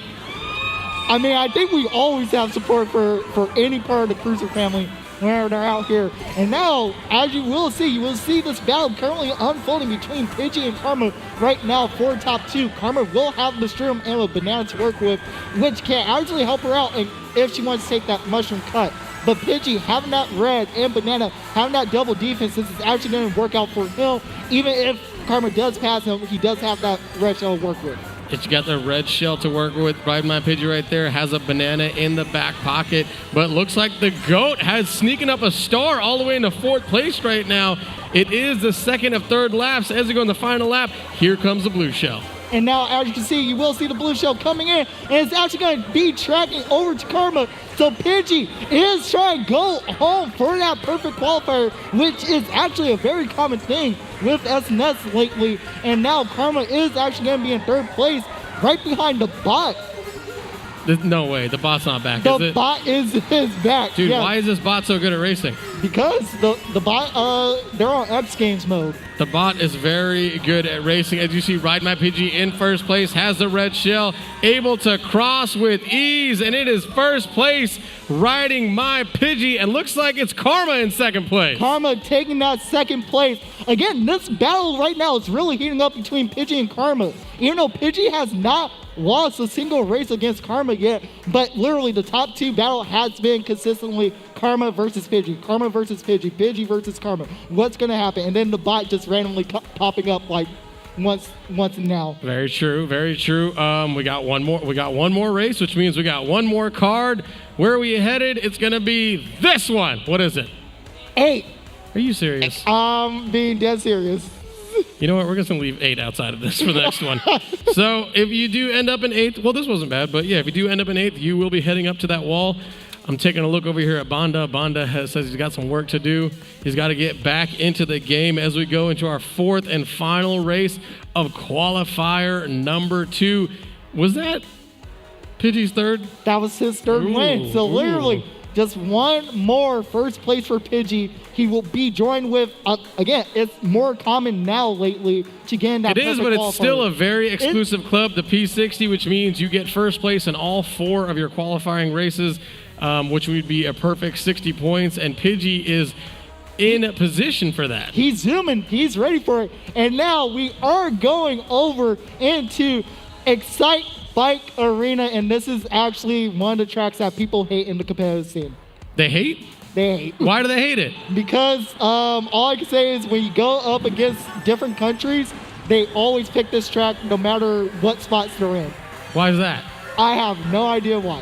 I mean, I think we always have support for any part of the Cruiser family whenever they're out here. And now, as you will see this battle currently unfolding between Pidgey and Karma right now for top 2. Karma will have the Shroom and a Banana to work with, which can actually help her out if she wants to take that mushroom cut. But Pidgey having that red and Banana, having that double defense, this is actually going to work out for him. Even if Karma does pass him, he does have that red shell to work with. It's got the red shell to work with. Ride My Pidgey right there has a banana in the back pocket. But looks like the GOAT has sneaking up a star all the way into 4th place right now. It is the 2nd of 3rd laps. As we go in the final lap, here comes the blue shell. And now, as you can see, you will see the blue shell coming in, and it's actually going to be tracking over to Karma. So Pidgey is trying to go home for that perfect qualifier, which is actually a very common thing with SNS lately. And now Karma is actually going to be in 3rd place, right behind the bot. No way, the bot's not back, The is it? bot is back. Dude, yeah. why is this bot so good at racing? Because the bot, they're on X Games mode. The bot is very good at racing. As you see, Ride My Pidgey in 1st place, has the red shell, able to cross with ease, and it is 1st place, Riding My Pidgey, and looks like it's Karma in 2nd place. Karma taking that 2nd place. Again, this battle right now is really heating up between Pidgey and Karma. Even though Pidgey has not lost a single race against Karma yet, but literally the top 2 battle has been consistently Karma versus Pidgey, Karma versus Pidgey, Pidgey versus Karma. What's going to happen? And then the bot just randomly popping up like once now. Very true, very true. We got one more race, which means we got one more card. Where are we headed? It's going to be this one. What is it? 8. Are you serious? I'm being dead serious. You know what? We're just going to leave 8 outside of this for the next one. So if you do end up in 8th, well, this wasn't bad, but yeah, if you do end up in 8th, you will be heading up to that wall. I'm taking a look over here at Banda. Banda says he's got some work to do. He's got to get back into the game as we go into our 4th and final race of qualifier number 2. Was that Pidgey's 3rd? That was his 3rd win. So literally, just one more 1st place for Pidgey. He will be joined with, again, it's more common now lately to get in that It is, but qualifier. it's still a very exclusive club, the P60, which means you get 1st place in all 4 of your qualifying races, which would be a perfect 60 points, and Pidgey is in position for that. He's zooming. He's ready for it. And now we are going over into Excite Bike Arena, and this is actually one of the tracks that people hate in the competitive scene. They hate? They hate. Why do they hate it? Because all I can say is when you go up against different countries, they always pick this track no matter what spots they're in. Why is that? I have no idea why.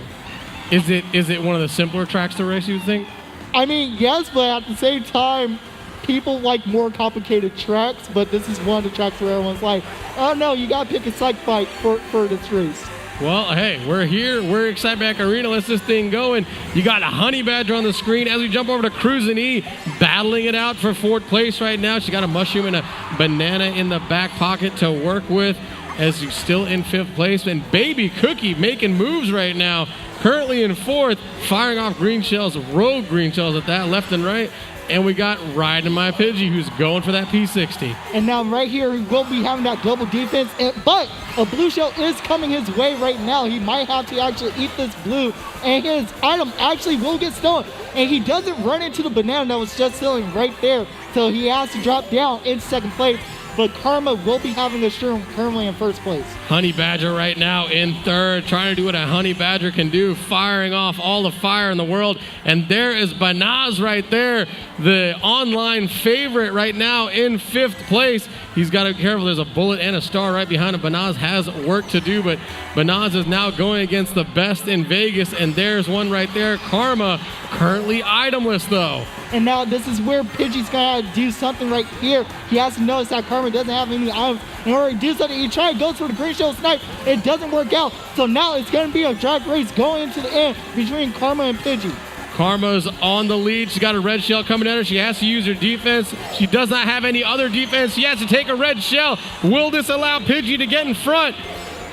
Is it one of the simpler tracks to race, you would think? I mean, yes, but at the same time, people like more complicated tracks, but this is one of the tracks where everyone's like, oh no, you gotta pick a psych bike for this race. Well, hey, we're here. We're Excite Back Arena. Let's this thing going. You got a Honey Badger on the screen as we jump over to Cruisin' E, battling it out for 4th place right now. She got a mushroom and a banana in the back pocket to work with as she's still in 5th place. And Baby Cookie making moves right now. Currently in 4th, firing off green shells, rogue green shells at that, left and right. And we got Riding My Pidgey, who's going for that P60. And now right here, he will be having that double defense, but a blue shell is coming his way right now. He might have to actually eat this blue, and his item actually will get stolen. And he doesn't run into the banana that was just sitting right there, so he has to drop down in second place. But Karma will be having a shroom currently in first place. Honey Badger right now in third, trying to do what a Honey Badger can do, firing off all the fire in the world. And there is Banaz right there, the online favorite right now in fifth place. He's got to be careful. There's a bullet and a star right behind him. Banaz has work to do, but Banaz is now going against the best in Vegas, and there's one right there. Karma, currently itemless though. And now this is where Pidgey's got to do something right here. He has to notice that Karma doesn't have any items. In order to do something, he tries to go for the green shell snipe. It doesn't work out. So now it's going to be a drag race going into the end between Karma and Pidgey. Karma's on the lead. She's got a red shell coming at her. She has to use her defense. She does not have any other defense. She has to take a red shell. Will this allow Pidgey to get in front?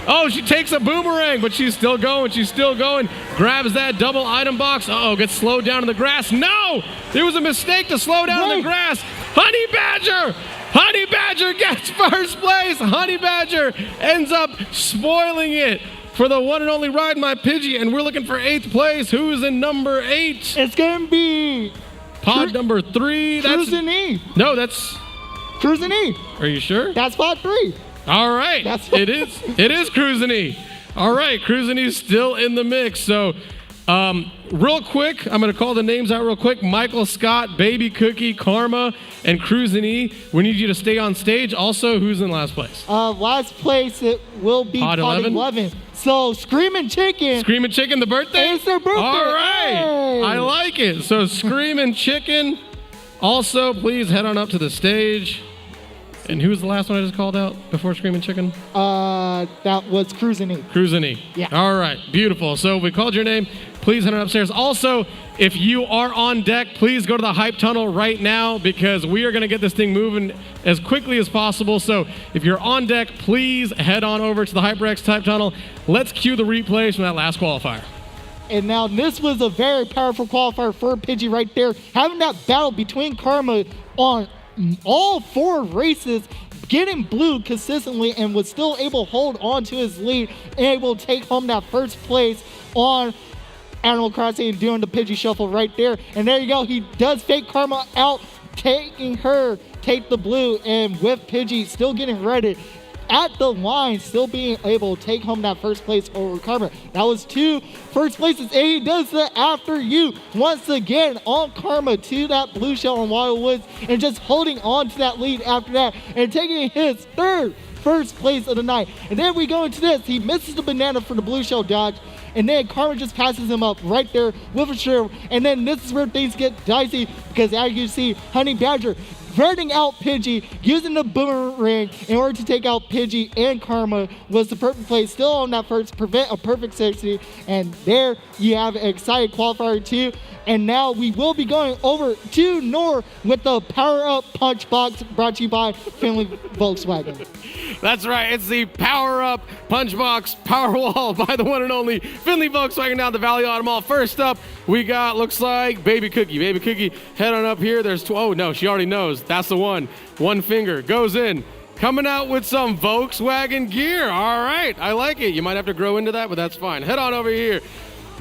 Oh, she takes a boomerang, but she's still going. She's still going. Grabs that double item box. Uh-oh, gets slowed down in the grass. No! There was a mistake to slow down in the grass. Honey Badger! Honey Badger gets first place. Honey Badger ends up spoiling it for the one and only Ride My Pidgey, and we're looking for 8th place. Who's in number 8? It's going to be Pod number 3. Cruisin' E. No, that's... Cruisin' E. Are you sure? That's Pod 3. All right. It is Cruisin' E. All right, Cruisin' E's still in the mix. So, real quick, I'm going to call the names out real quick. Michael Scott, Baby Cookie, Karma, and Cruisin' E. We need you to stay on stage. Also, who's in last place? Last place, it will be Pod 11. So, Screamin' Chicken. Screamin' Chicken, the birthday? It's their birthday. All right. Hey. I like it. So, Screamin' Chicken. Also, please head on up to the stage. And who was the last one I just called out before Screamin' Chicken? That was Cruisin' E. Cruisin' E. Yeah. All right. Beautiful. So we called your name. Please head on upstairs. Also, if you are on deck, please go to the hype tunnel right now because we are going to get this thing moving as quickly as possible. So if you're on deck, please head on over to the HyperX hype tunnel. Let's cue the replays from that last qualifier. And now this was a very powerful qualifier for Pidgey right there. Having that battle between Karma on all 4 races, getting blue consistently, and was still able to hold on to his lead and able to take home that first place on Animal Crossing and doing the Pidgey shuffle right there. And there you go, he does fake Karma out, taking her take the blue, and with Pidgey still getting ready at the line, still being able to take home that first place over Karma. That was 2 first places, and he does that after you once again on Karma to that blue shell in Wildwoods, and just holding on to that lead after that and taking his 3rd first place of the night. And then we go into this. He misses the banana for the blue shell dodge, and then Karma just passes him up right there with a shrimp. And then this is where things get dicey because as you see, Honey Badger running out Pidgey, using the boomerang in order to take out Pidgey and Karma was the perfect play. Still on that first, prevent a perfect 60. And there you have an excited qualifier 2. And now we will be going over to Nor with the Power Up Punch Box brought to you by Findlay Volkswagen. That's right. It's the Power Up Punch Box Power Wall by the one and only Findlay Volkswagen down the Valley Auto Mall. First up, we got, looks like Baby Cookie. Baby Cookie, head on up here. There's, oh no, she already knows. That's the one. One finger goes in. Coming out with some Volkswagen gear. All right. I like it. You might have to grow into that, but that's fine. Head on over here.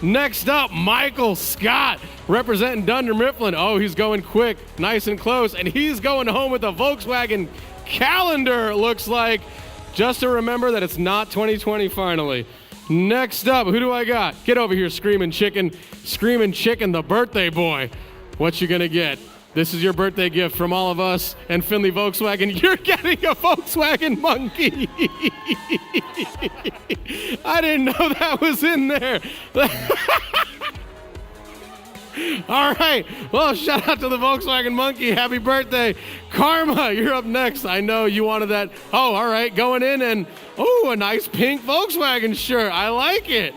Next up, Michael Scott, representing Dunder Mifflin. Oh, he's going quick, nice and close, and he's going home with a Volkswagen calendar, it looks like. Just to remember that it's not 2020 finally. Next up, who do I got? Get over here, Screamin' Chicken. Screamin' Chicken, the birthday boy. What you gonna get? This is your birthday gift from all of us and Findlay Volkswagen. You're getting a Volkswagen monkey. I didn't know that was in there. All right. Well, shout out to the Volkswagen monkey. Happy birthday. Karma, you're up next. I know you wanted that. Oh, all right. Going in and, oh, a nice pink Volkswagen shirt. I like it.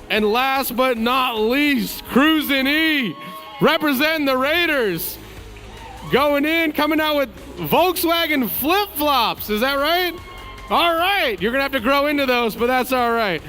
And last but not least, Cruisin' E, representing the Raiders. Going in, coming out with Volkswagen flip-flops. Is that right? All right. You're going to have to grow into those, but that's all right.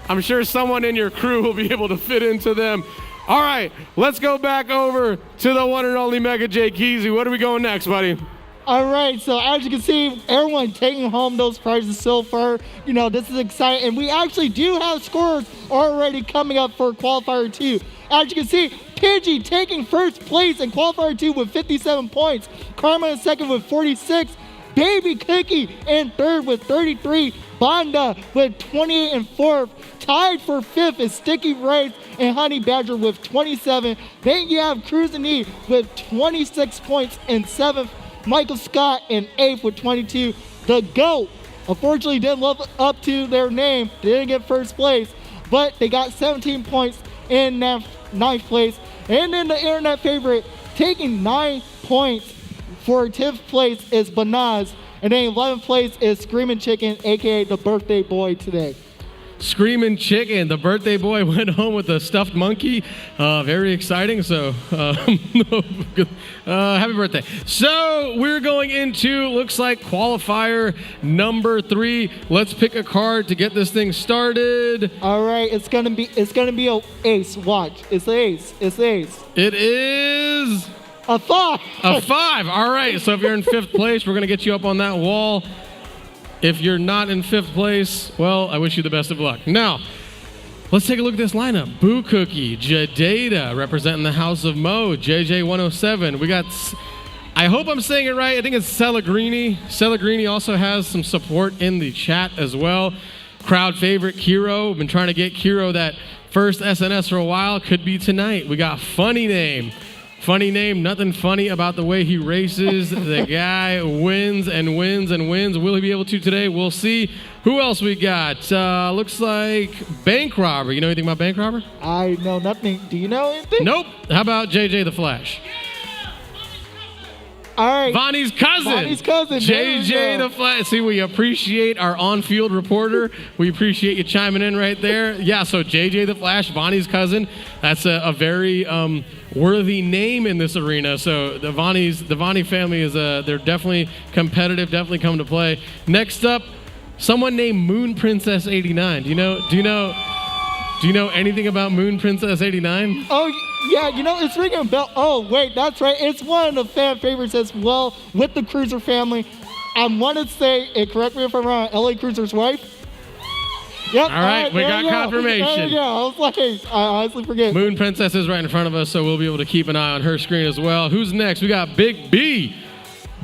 I'm sure someone in your crew will be able to fit into them. All right, let's go back over to the one and only Mega J Keezy. What are we going next, buddy? All right, so as you can see, everyone taking home those prizes so far. You know, this is exciting. And we actually do have scores already coming up for Qualifier 2. As you can see, Pidgey taking first place in Qualifier 2 with 57 points. Karma in second with 46. Baby Cookie in third with 33. Bonda with 28 and fourth. Tied for fifth is Sticky Rice and Honey Badger with 27. Then you have Cruisin' E with 26 points in seventh. Michael Scott in 8th with 22. The GOAT, unfortunately, didn't live up to their name. They didn't get first place, but they got 17 points in ninth place. And then the internet favorite, taking 9 points for 10th place is Banaz. And then 11th place is Screamin' Chicken, aka the birthday boy today. Screamin' Chicken, the birthday boy, went home with a stuffed monkey. Very exciting. So, happy birthday. So, we're going into, looks like qualifier number 3. Let's pick a card to get this thing started. All right, it's gonna be a ace. Watch, it's ace. It's ace. It is a 5. A 5. All right. So, if you're in 5th place, we're gonna get you up on that wall. If you're not in 5th place, well, I wish you the best of luck. Now, let's take a look at this lineup. Boo Cookie, Jadata, representing the House of Mo, JJ107. We got, I hope I'm saying it right, I think it's Celagrini. Celagrini also has some support in the chat as well. Crowd favorite, Kiro. We've been trying to get Kiro that first SNS for a while. Could be tonight. We got Funny Name. Funny name, nothing funny about the way he races. The guy wins and wins and wins. Will he be able to today? We'll see. Who else we got? Looks like Bank Robber. You know anything about Bank Robber? I know nothing. Do you know anything? Nope. How about JJ the Flash? All right. Vonnie's cousin. Vonnie's cousin. JJ the Flash. See, we appreciate our on-field reporter. We appreciate you chiming in right there. Yeah, so JJ the Flash, Vonnie's cousin. That's a very worthy name in this arena. So the Vonnie family is they're definitely competitive, definitely come to play. Next up, someone named Moon Princess 89. Do you know anything about Moon Princess 89? Oh, yeah, you know, it's ringing a bell. Oh, wait, that's right. It's one of the fan favorites as well with the Cruiser family. I want to say, and correct me if I'm wrong, LA Cruiser's wife? Yep. All right, we got confirmation. Yeah, I was like, I honestly forget. Moon Princess is right in front of us, so we'll be able to keep an eye on her screen as well. Who's next? We got Big B.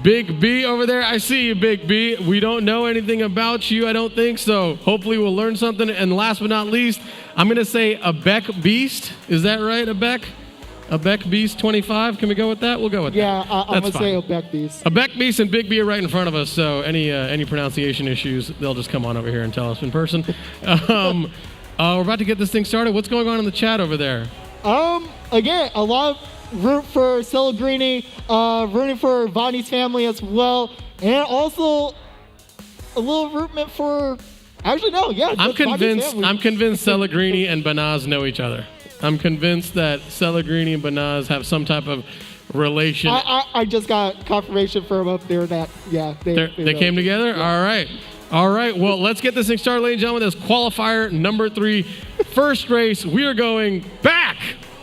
Big B over there. I see you, Big B. We don't know anything about you, I don't think, so hopefully we'll learn something. And last but not least, I'm going to say a Beck Beast. Is that right, a Beck? A Beck Beast 25? Can we go with that? We'll go with that. Yeah, I'm going to say a Beck Beast. A Beck Beast and Big B are right in front of us, so any pronunciation issues, they'll just come on over here and tell us in person. We're about to get this thing started. What's going on in the chat over there? Again, a lot of root for Celagrini, rooting for Vonnie's family as well, and also a little rootment for. Actually, no, yeah. I'm convinced Celagrini and Banaz know each other. I'm convinced that Celagrini and Banaz have some type of relation. I just got confirmation from up there that they came together. Yeah. All right. Well, let's get this thing started, ladies and gentlemen. This qualifier number 3, first race. We are going back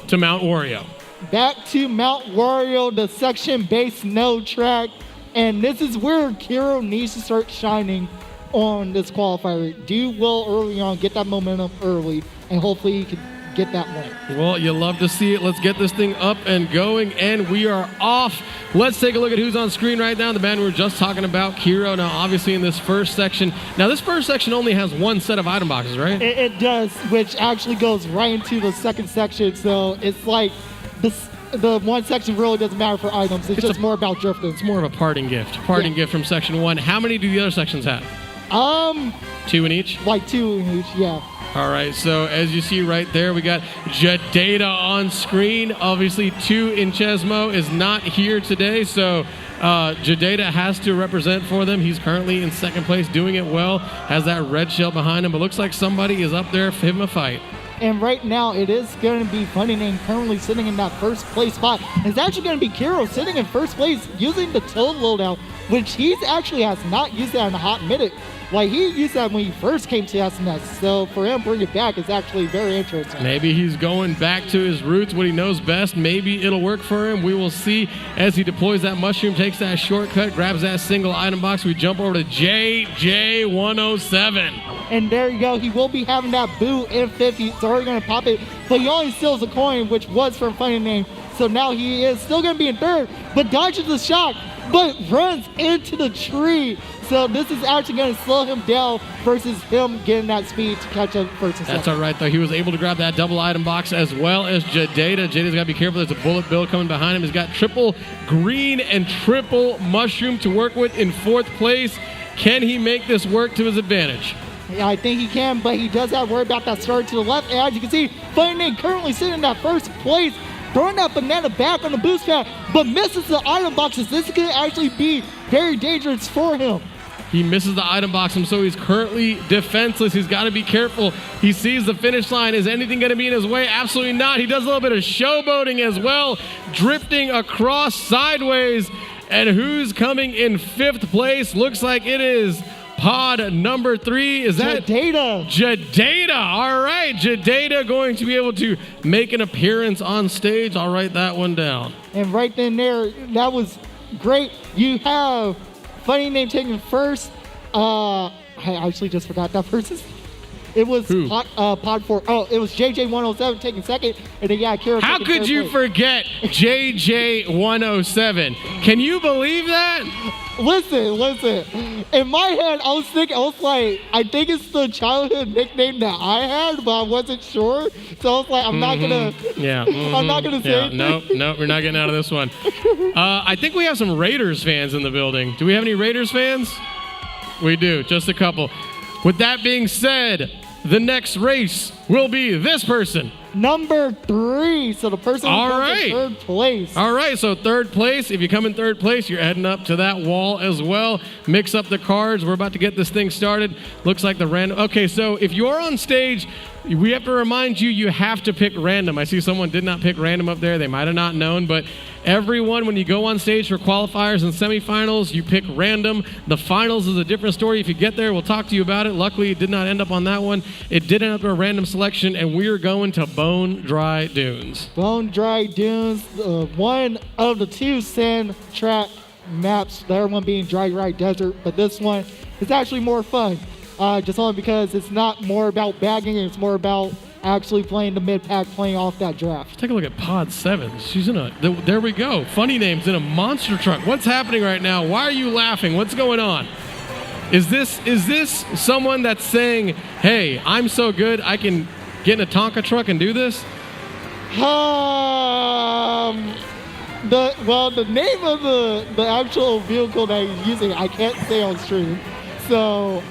to Mount Wario. Back to Mount Wario, the section-based no track, and this is where Kiro needs to start shining on this qualifier. Do well early on, get that momentum early, and hopefully he can get that win. Well, you love to see it. Let's get this thing up and going, and we are off. Let's take a look at who's on screen right now. The man we were just talking about, Kiro. Now, obviously, in this first section. Now, this first section only has one set of item boxes, right? It does, which actually goes right into the second section. So it's like the one section really doesn't matter for items. It's just more about drifting. It's more of a parting gift. Gift from section 1. How many do the other sections have? 2 in each? Like 2 in each, yeah. All right, so as you see right there, we got Jadata on screen. Obviously, 2 in Chesmo is not here today, so Jadata has to represent for them. He's currently in second place, doing it well. Has that red shell behind him, but looks like somebody is up there for him a fight. And right now, it is going to be Funny Name currently sitting in that first place spot. It's actually going to be Kiro sitting in first place using the Toad loadout, which he actually has not used that in a hot minute. Like, he used that when he first came to SNS. So for him, bringing it back is actually very interesting. Maybe he's going back to his roots, what he knows best. Maybe it'll work for him. We will see as he deploys that mushroom, takes that shortcut, grabs that single item box. We jump over to JJ107. And there you go. He will be having that boot in fifth. He's already going to pop it. But he only steals a coin, which was from Funny Name. So now he is still going to be in third, but dodges the shot, but runs into the tree. So this is actually going to slow him down versus him getting that speed to catch up first and second. That's all right, though. He was able to grab that double item box as well as Jadeda. Jada's got to be careful. There's a bullet bill coming behind him. He's got triple green and triple mushroom to work with in fourth place. Can he make this work to his advantage? Yeah, I think he can, but he does have to worry about that start to the left. And as you can see, Funny Name currently sitting in that first place, throwing that banana back on the boost pad, but misses the item boxes. This could actually be very dangerous for him. He misses the item box, so he's currently defenseless. He's got to be careful. He sees the finish line. Is anything going to be in his way? Absolutely not. He does a little bit of showboating as well, drifting across sideways. And who's coming in fifth place? Looks like it is pod number 3. Is that Jadeda? Jadeda. All right. Jadeda going to be able to make an appearance on stage. I'll write that one down. And right then there, that was great. You have Funny Name taking first. I actually just forgot that person's. It was pod 4. Oh, it was JJ107 taking second. And then, Kira. How could you forget JJ107? Can you believe that? Listen. In my head, I was like, I think it's the childhood nickname that I had, but I wasn't sure. So I was like, I'm not gonna. Yeah. I'm not gonna say anything. Nope. We're not getting out of this one. I think we have some Raiders fans in the building. Do we have any Raiders fans? We do. Just a couple. With that being said, the next race will be this person. Number 3. So the person who comes in third place. All right, so third place. If you come in third place, you're heading up to that wall as well. Mix up the cards. We're about to get this thing started. Looks like the random. Okay, so if you're on stage, we have to remind you, you have to pick random. I see someone did not pick random up there. They might have not known, but everyone, when you go on stage for qualifiers and semifinals, you pick random. The finals is a different story. If you get there, we'll talk to you about it. Luckily, it did not end up on that one. It did end up a random selection, and we are going to Bone Dry Dunes. Bone Dry Dunes, one of the 2 sand track maps, the other one being Dry Desert, but this one is actually more fun. Just only because it's not more about bagging, it's more about actually playing the mid-pack, playing off that draft. Take a look at pod 7. She's in there we go. Funny Name's in a monster truck. What's happening right now? Why are you laughing? What's going on? Is this someone that's saying, hey, I'm so good, I can get in a Tonka truck and do this? The name of the actual vehicle that he's using, I can't say on stream. So,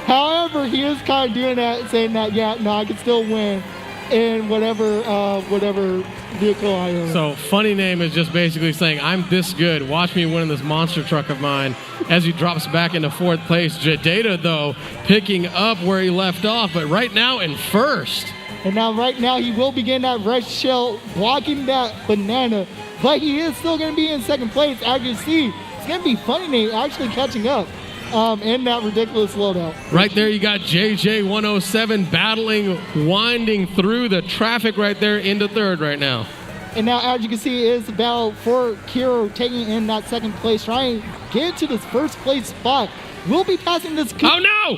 however, he is kind of doing that, saying that, I can still win in whatever vehicle I am. So, Funny Name is just basically saying, I'm this good. Watch me win in this monster truck of mine as he drops back into fourth place. Jadeda, though, picking up where he left off, but right now in first. And right now, he will be getting that red shell, blocking that banana, but he is still going to be in second place. As you see, it's going to be Funny Name actually catching up. In that ridiculous loadout. Right there, you got JJ107 battling, winding through the traffic right there into third right now. And now, as you can see, it is a battle for Kiro taking in that second place, trying to get to this first place spot. We'll be passing this. Oh, no!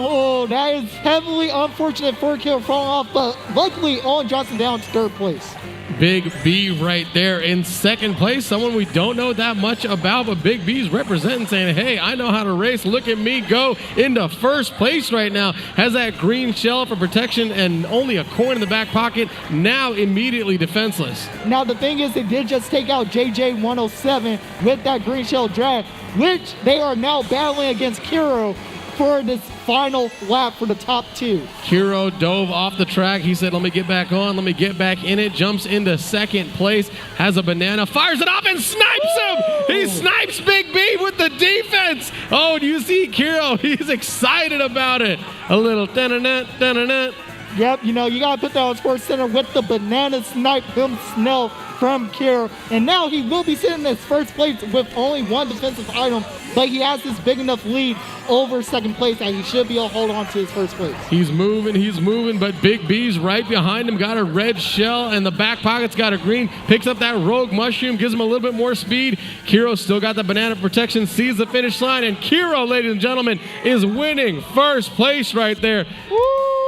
Oh, that is heavily unfortunate for Kiro falling off, but luckily, Owen Johnson down to third place. Big B right there in second place. Someone we don't know that much about, but Big B's representing, saying, hey, I know how to race. Look at me go into first place right now. Has that green shell for protection and only a coin in the back pocket. Now immediately defenseless. Now the thing is, they did just take out JJ107 with that green shell drag, which they are now battling against Kiro for this final lap for the top 2. Kiro dove off the track. He said, let me get back on. Let me get back in it. Jumps into second place. Has a banana. Fires it off and snipes him. He snipes Big B with the defense. Oh, do you see Kiro? He's excited about it. A little da-na-na. Yep, you got to put that on Sports Center with the banana snipe himself. from Kiro. And now he will be sitting in first place with only one defensive item, but he has this big enough lead over second place that he should be able to hold on to his first place. He's moving, but Big B's right behind him, got a red shell, and the back pocket's got a green, picks up that rogue mushroom, gives him a little bit more speed. Kiro still got the banana protection, sees the finish line, and Kiro, ladies and gentlemen, is winning first place right there. Woo!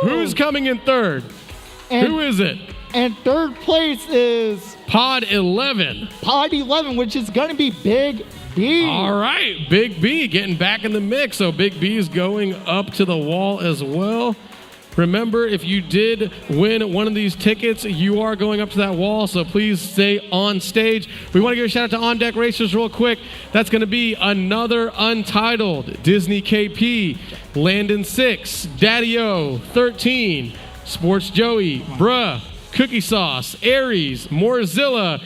Who's coming in third? Who is it? And third place is Pod 11. Pod 11, which is going to be Big B. All right, Big B getting back in the mix. So Big B is going up to the wall as well. Remember, if you did win one of these tickets, you are going up to that wall, so please stay on stage. We want to give a shout out to On Deck Racers real quick. That's going to be another Untitled, Disney KP, Landon 6, Daddy-O, 13, Sports Joey, Bruh, Cookie Sauce, Aries, Morzilla,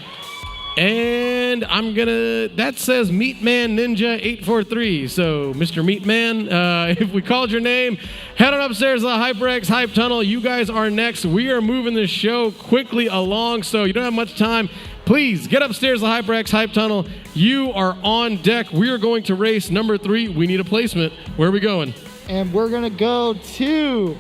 and that says Meatman Ninja 843. So, Mr. Meatman, if we called your name, head on upstairs to the HyperX Hype Tunnel. You guys are next. We are moving the show quickly along, so you don't have much time. Please get upstairs to the HyperX Hype Tunnel. You are on deck. We are going to race number 3. We need a placement. Where are we going? And we're going to go to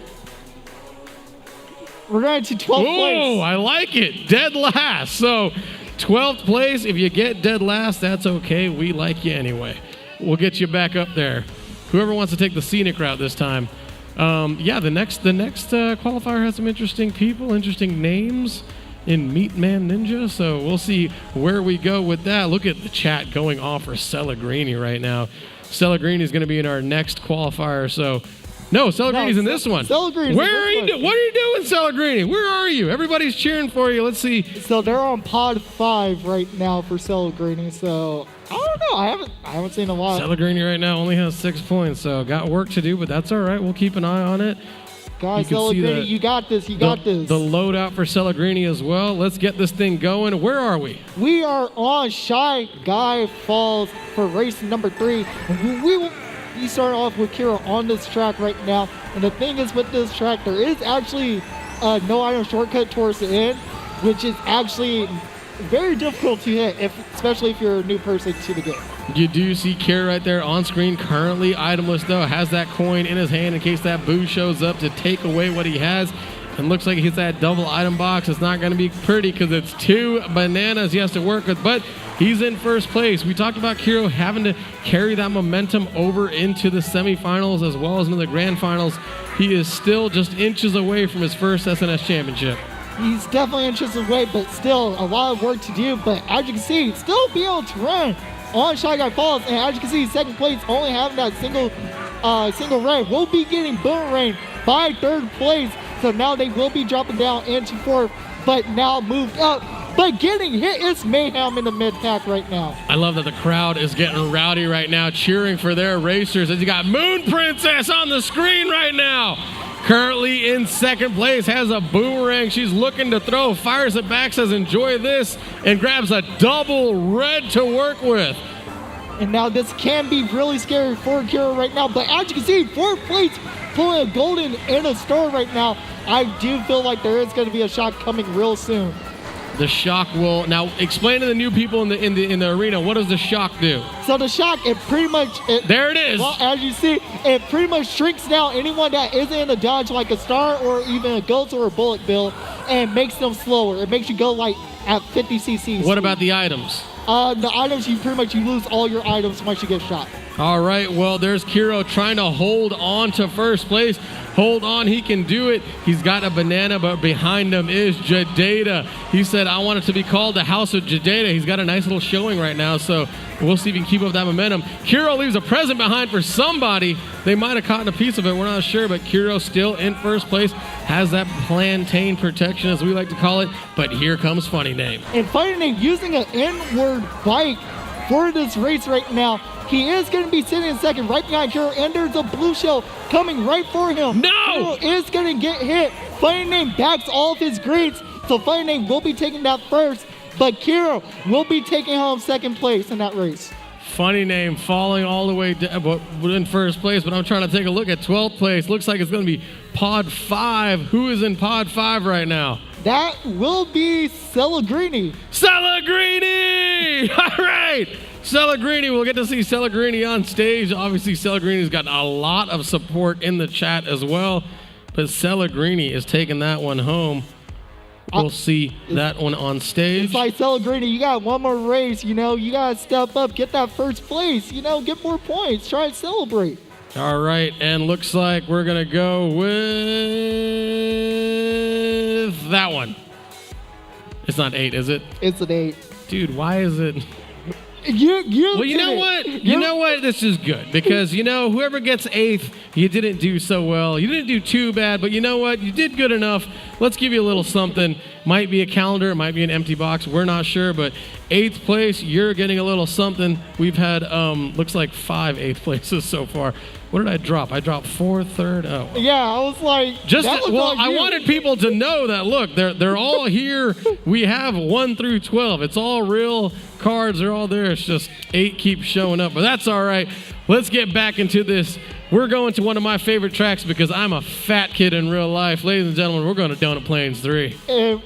12th place. Oh, I like it. Dead last. So, 12th place. If you get dead last, that's okay. We like you anyway. We'll get you back up there. Whoever wants to take the scenic route this time. Yeah, the next qualifier has some interesting people, interesting names in Meatman Ninja. So we'll see where we go with that. Look at the chat going off for Cellegrini right now. Cellegrini is going to be in our next qualifier. So. No, Cellegrini's in this one. Cellegrini's Where are you? What are you doing, Cellegrini? Where are you? Everybody's cheering for you. Let's see. So they're on pod 5 right now for Cellegrini. So I don't know. I haven't seen a lot. Cellegrini right now only has 6 points, so got work to do, but that's all right. We'll keep an eye on it. Guys, Cellegrini, you got this. You got this. The loadout for Cellegrini as well. Let's get this thing going. Where are we? We are on Shy Guy Falls for race number 3. We start off with Kiro on this track right now. And the thing is with this track, there is actually no item shortcut towards the end, which is actually very difficult to hit, especially if you're a new person to the game. You do see Kiro right there on screen, currently itemless though, has that coin in his hand in case that boo shows up to take away what he has. And looks like he hits that double item box. It's not going to be pretty because it's 2 bananas he has to work with, but he's in first place. We talked about Kiro having to carry that momentum over into the semifinals as well as into the grand finals. He is still just inches away from his first SNS championship. He's definitely inches away, but still a lot of work to do. But as you can see, still be able to run on Shy Guy Falls. And as you can see, second place only having that single red. Will be getting boomerang by third place. So now they will be dropping down into 4th, but now moved up. But getting hit is mayhem in the mid-pack right now. I love that the crowd is getting rowdy right now, cheering for their racers. As you got Moon Princess on the screen right now. Currently in second place, has a boomerang. She's looking to throw, fires it back, says enjoy this, and grabs a double red to work with. And now this can be really scary for Kiro right now. But as you can see, 4th place pulling a golden and a star right now. I do feel like there is going to be a shock coming real soon. The shock will now explain to the new people in the arena. What does the shock do? So the shock, it pretty much there it is. Well, as you see, it pretty much shrinks down anyone that isn't in a dodge like a star or even a ghost or a bullet bill, and makes them slower. It makes you go like at 50 cc's. What about the items? The items, you lose all your items once you get shot. All right, well, there's Kiro trying to hold on to first place. Hold on, he can do it. He's got a banana, but behind him is Jadeda. He said, I want it to be called the House of Jadeda. He's got a nice little showing right now, so we'll see if he can keep up that momentum. Kiro leaves a present behind for somebody. They might have caught a piece of it, we're not sure, but Kiro still in first place, has that plantain protection, as we like to call it, but here comes Funny Name. And Funny Name using an inward bike for this race right now. He is going to be sitting in second right behind Kiro, and there's a blue shell coming right for him. No! Kiro is going to get hit. Funny Name backs all of his greens, so Funny Name will be taking that first, but Kiro will be taking home second place in that race. Funny Name falling all the way in first place, but I'm trying to take a look at 12th place. Looks like it's going to be Pod 5. Who is in Pod 5 right now? that will be Cellegrini. Cellegrini! All right. Cellegrini, we'll get to see Cellegrini on stage. Obviously, Cellegrini's got a lot of support in the chat as well. But Cellegrini is taking that one home. We'll see that one on stage. It's like Cellegrini, you got one more race, you know, you got to step up, get that first place, you know, get more points, try and celebrate. All right, and looks like we're going to go with that one. It's not 8, is it? It's an 8. Dude, why is it? Well, you know what? You know what? This is good because, you know, whoever gets 8th, you didn't do so well. You didn't do too bad, but you know what? You did good enough. Let's give you a little something. Might be a calendar. It might be an empty box. We're not sure, but 8th place, you're getting a little something. We've had, looks like 5 8th places so far. What did I drop? I dropped 4th, 3rd. Oh. Yeah, I was like, I wanted people to know that, look, they're all here. We have 1 through 12. It's all real cards. They're all there. It's just 8 keep showing up, but that's all right. Let's get back into this. We're going to one of my favorite tracks because I'm a fat kid in real life. Ladies and gentlemen, we're going to Donut Plains 3. And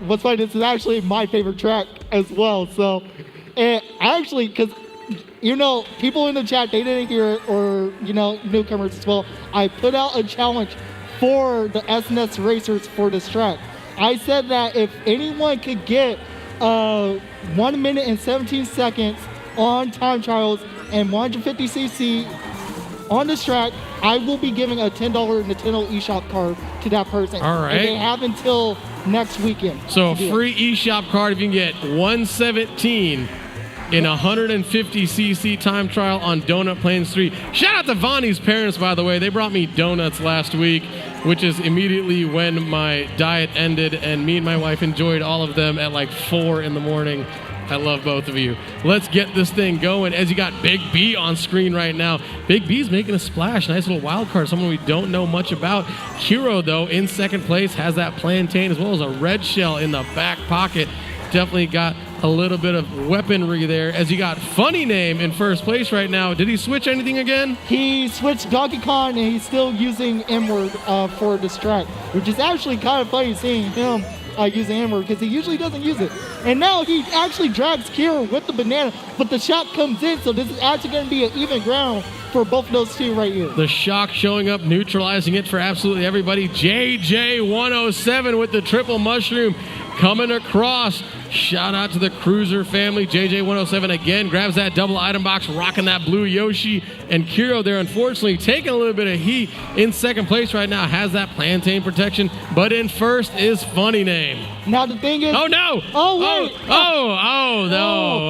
what's funny, this is actually my favorite track as well. So, and actually, because, you know, people in the chat, they didn't hear it, or, you know, newcomers as well. I put out a challenge for the SNS racers for this track. I said that if anyone could get 1 minute and 17 seconds on time trials and 150cc on this track, I will be giving a $10 Nintendo eShop card to that person. All right. And they have until next weekend. So a free eShop card if you can get 117 in 150cc time trial on Donut Plains 3. Shout out to Vonnie's parents, by the way. They brought me donuts last week, which is immediately when my diet ended, and me and my wife enjoyed all of them at like 4 in the morning. I love both of you. Let's get this thing going as you got Big B on screen right now. Big B's making a splash. Nice little wild card, someone we don't know much about. Hero, though, in second place, has that plantain as well as a red shell in the back pocket. Definitely got a little bit of weaponry there as you got Funny Name in first place right now. Did he switch anything again? He switched Donkey Kong, and he's still using N-word for this track, which is actually kind of funny seeing him using N-word because he usually doesn't use it. And now he actually drags Kira with the banana, but the shot comes in, so this is actually going to be an even ground for both of those two right here. The shock showing up, neutralizing it for absolutely everybody. JJ107 with the triple mushroom coming across. Shout out to the Cruiser family. JJ107 again grabs that double item box, rocking that blue Yoshi. And Kiro there, unfortunately, taking a little bit of heat in second place right now, has that plantain protection. But in first is Funny Name. Now the thing is... Oh, no! Oh, wait! Oh, no!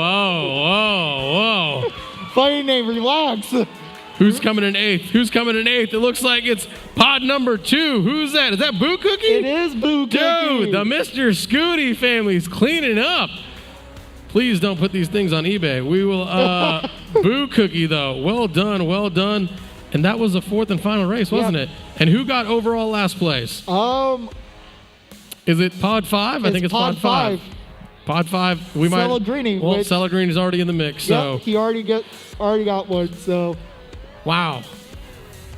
Oh. Funny Name, relax. Who's coming in 8th? Who's coming in 8th? It looks like it's pod number 2. Who's that? Is that Boo Cookie? It is Boo Cookie. Dude, the Mr. Scooty family's cleaning up. Please don't put these things on eBay. We will, Boo Cookie, though. Well done, well done. And that was the 4th and final race, wasn't it? And who got overall last place? Is it pod 5? I think it's pod 5. Pod 5. We might. Cellegrini. Well, Cellegrini's already in the mix, so. Yep, he already got one, so. Wow.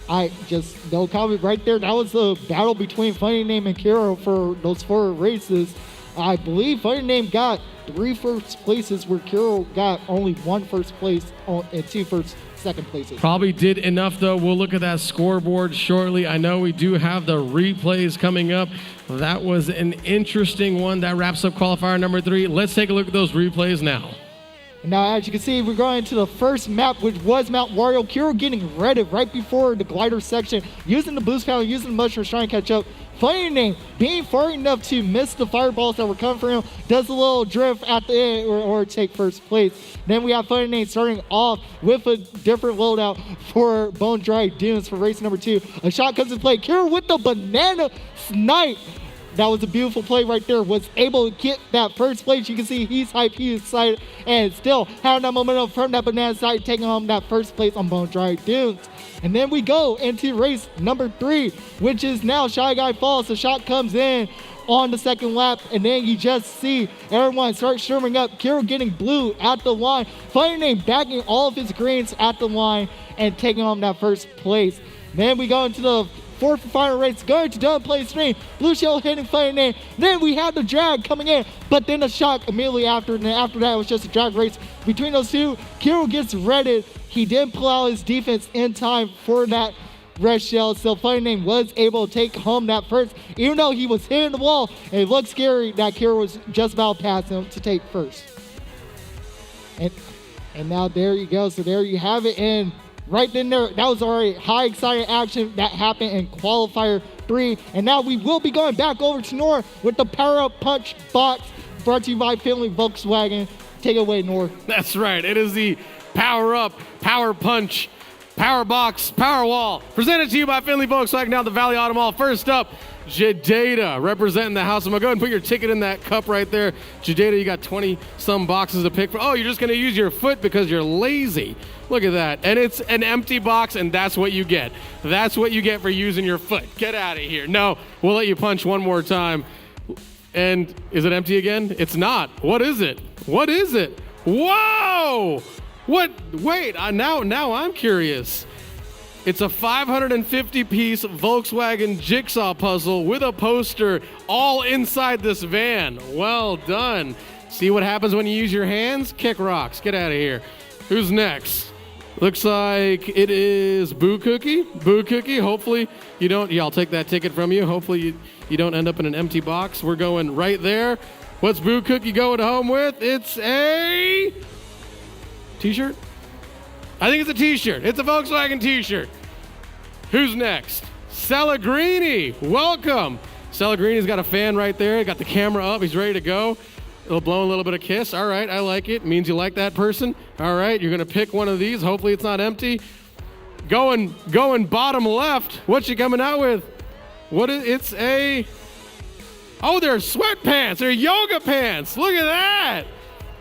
I just, no comment right there. That was the battle between Funny Name and Kiro for those 4 races. I believe Funny Name got 3 first places where Kiro got only 1 first place and 2 second places. Probably did enough, though. We'll look at that scoreboard shortly. I know we do have the replays coming up. That was an interesting one. That wraps up qualifier number 3. Let's take a look at those replays now. Now, as you can see, we're going to the first map, which was Mount Wario. Kiro getting redded right before the glider section, using the boost panel, using the mushrooms, trying to catch up. Funny Name, being far enough to miss the fireballs that were coming for him, does a little drift at the end or take first place. Then we have Funny Name starting off with a different loadout for Bone Dry Dunes for race number 2. A shot comes in play. Kiro with the banana snipe. That was a beautiful play right there. Was able to get that first place. You can see he's hyped, he's excited, and still having that momentum from that banana side, taking home that first place on Bone Dry Dunes. And then we go into race number 3, which is now Shy Guy Falls. The shot comes in on the second lap, and then you just see everyone start storming up. Kiro getting blue at the line. Funny Name backing all of his greens at the line. and taking home that first place. Then we go into the fourth and final race, going to double place 3. Blue Shell hitting Fighting Name. Then we have the drag coming in, but then the shock immediately after. And then after that, it was just a drag race between those two. Kiro gets redded. He did pull out his defense in time for that red shell, so Fighting Name was able to take home that first, even though he was hitting the wall. And it looked scary that Kiro was just about past him to take first. And now there you go. So there you have it. And right then there, that was already high exciting action that happened in Qualifier 3. And now we will be going back over to Nor with the Power Up Punch box brought to you by Findlay Volkswagen. Take it away, Nor. That's right. It is the Power Up, Power Punch, Power Box, Power Wall. Presented to you by Findlay Volkswagen down at the Valley Auto Mall. First up, Jadeda representing the house. I'm going to go ahead and put your ticket in that cup right there. Jadeda, you got 20-some boxes to pick from. Oh, you're just going to use your foot because you're lazy. Look at that. And it's an empty box, and that's what you get. That's what you get for using your foot. Get out of here. No, we'll let you punch one more time. And is it empty again? It's not. What is it? What is it? Whoa! What? Wait, now I'm curious. It's a 550-piece Volkswagen jigsaw puzzle with a poster all inside this van. Well done. See what happens when you use your hands? Kick rocks. Get out of here. Who's next? Looks like it is Boo Cookie. Boo Cookie, hopefully you don't... Yeah, I'll take that ticket from you. Hopefully you don't end up in an empty box. We're going right there. What's Boo Cookie going home with? It's a... T-shirt? I think it's a T-shirt. It's a Volkswagen T-shirt. Who's next? Cellegrini. Welcome. Cellegrini's got a fan right there. Got the camera up. He's ready to go. It'll blow a little bit of kiss. All right, I like it. Means you like that person. All right, you're going to pick one of these. Hopefully it's not empty. Going bottom left. What's she coming out with? What is it's a... Oh, they're sweatpants. They're yoga pants. Look at that.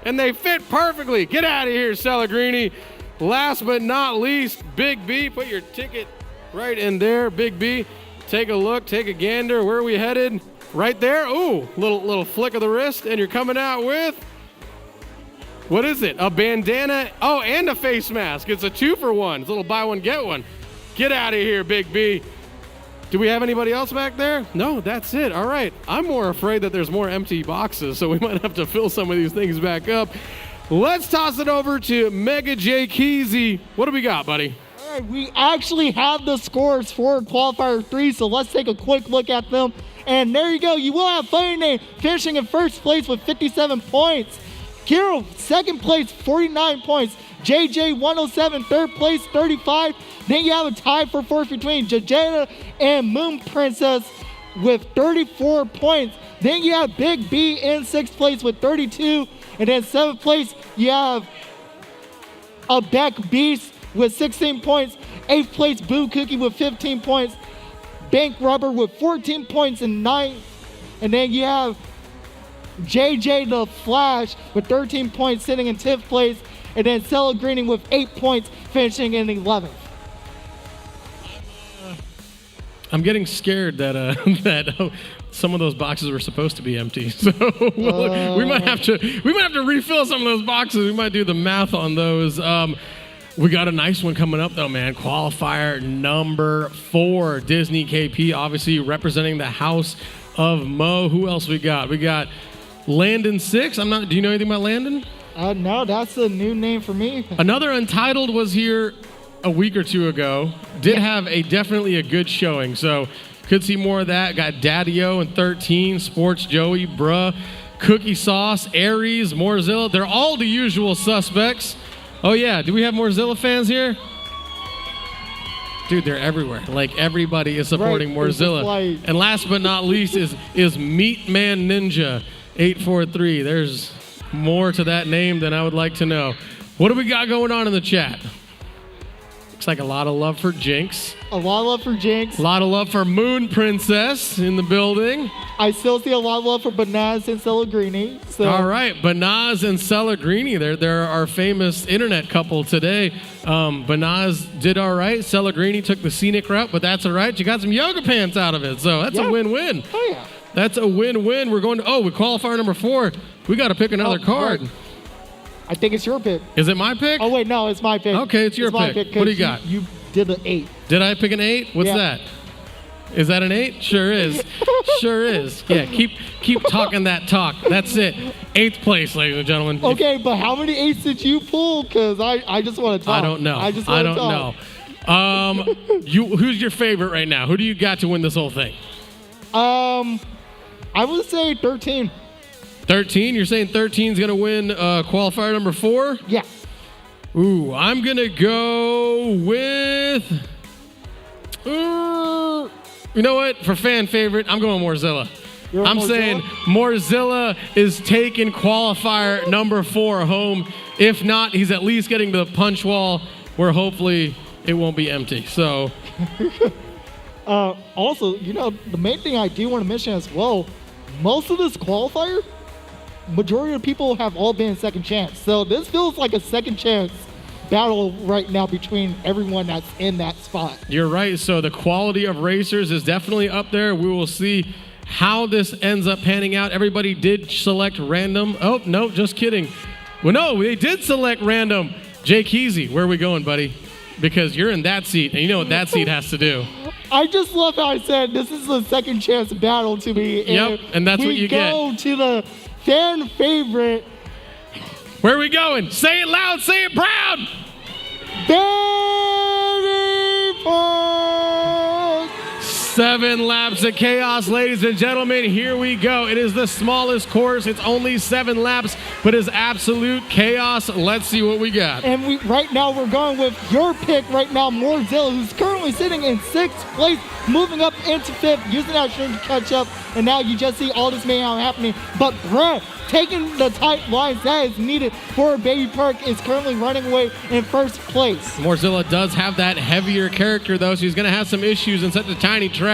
And they fit perfectly. Get out of here, Cellegrini. Last but not least, Big B. Put your ticket right in there, Big B. Take a look, take a gander. Where are we headed? Right there. Ooh, little flick of the wrist, and you're coming out with, what is it? A bandana. Oh, and a face mask. It's a 2-for-1. It's a little buy one, get one. Get out of here, Big B. Do we have anybody else back there? No, that's it. All right. I'm more afraid that there's more empty boxes, so we might have to fill some of these things back up. Let's toss it over to Mega J Keezy. What do we got, buddy? All right, we actually have the scores for Qualifier 3, so let's take a quick look at them. And there you go. You will have Fighting Name finishing in first place with 57 points. Kiro, second place, 49 points. JJ, 107, third place, 35. Then you have a tie for fourth between Jajeda and Moon Princess with 34 points. Then you have Big B in sixth place with 32. And then seventh place, you have a Beck Beast with 16 points. Eighth place, Boo Cookie with 15 points. Bank Rubber with 14 points in ninth. And then you have JJ the Flash with 13 points sitting in 10th place. And then Cellegrini with 8 points finishing in 11th. I'm getting scared that some of those boxes were supposed to be empty. So we might have to refill some of those boxes. We might do the math on those. We got a nice one coming up though, man. Qualifier number 4, Disney KP, obviously representing the House of Mo. Who else we got? We got Landon 6. Do you know anything about Landon? No, that's a new name for me. Another Untitled was here a week or two ago. Did have definitely a good showing, so could see more of that. Got Daddy-O and 13, Sports Joey, Bruh, Cookie Sauce, Aries, Morzilla. They're all the usual suspects. Oh yeah, do we have Morzilla fans here? Dude, they're everywhere. Like everybody is supporting right, Morzilla. And last but not least is Meat Man Ninja 843. There's more to that name than I would like to know. What do we got going on in the chat? Looks like a lot of love for Jinx. A lot of love for Jinx. A lot of love for Moon Princess in the building. I still see a lot of love for Banaz and Cellegrini. So. All right, Banaz and Cellegrini. They're our famous internet couple today. Banaz did all right. Cellegrini took the scenic route, but that's all right. You got some yoga pants out of it, so that's a win-win. Oh, yeah. That's a win-win. We're going to, with qualifier number 4, we got to pick another card. I think it's your pick. Is it my pick? Oh, wait, no, it's my pick. Okay, it's your my pick. What do you got? You did an 8. Did I pick an 8? What's that? Is that an 8? Sure is. Sure is. Yeah, keep talking that talk. That's it. 8th place, ladies and gentlemen. Okay, but how many 8s did you pull? Because I just want to talk. I don't know. I just want to talk. talk. Who's your favorite right now? Who do you got to win this whole thing? I would say 13. 13? You're saying 13 is going to win qualifier number 4? Yeah. Ooh, I'm going to go with... you know what? For fan favorite, I'm going Morzilla. I'm saying Morzilla is taking qualifier number 4 home. If not, he's at least getting to the punch wall where hopefully it won't be empty. So... also, the main thing I do want to mention as well, most of this qualifier, majority of people have all been second chance. So this feels like a second chance battle right now between everyone that's in that spot. You're right. So the quality of racers is definitely up there. We will see how this ends up panning out. Everybody did select random. Oh, no, just kidding. Well, no, they did select random. Jake Keezy, where are we going, buddy? Because you're in that seat, and you know what that seat has to do. I just love how I said this is a second chance battle to me. Yep, and that's what you get. We go to the fan favorite. Where are we going? Say it loud, say it proud. Baby Park. 7 laps of chaos, ladies and gentlemen. Here we go. It is the smallest course. It's only 7 laps, but it's absolute chaos. Let's see what we got. And right now we're going with your pick right now, Morzilla, who's currently sitting in 6th place, moving up into 5th, using that string to catch up. And now you just see all this mayhem happening. But Brett, taking the tight lines that is needed for Baby Park, is currently running away in 1st place. Morzilla does have that heavier character, though, so he's going to have some issues in such a tiny track.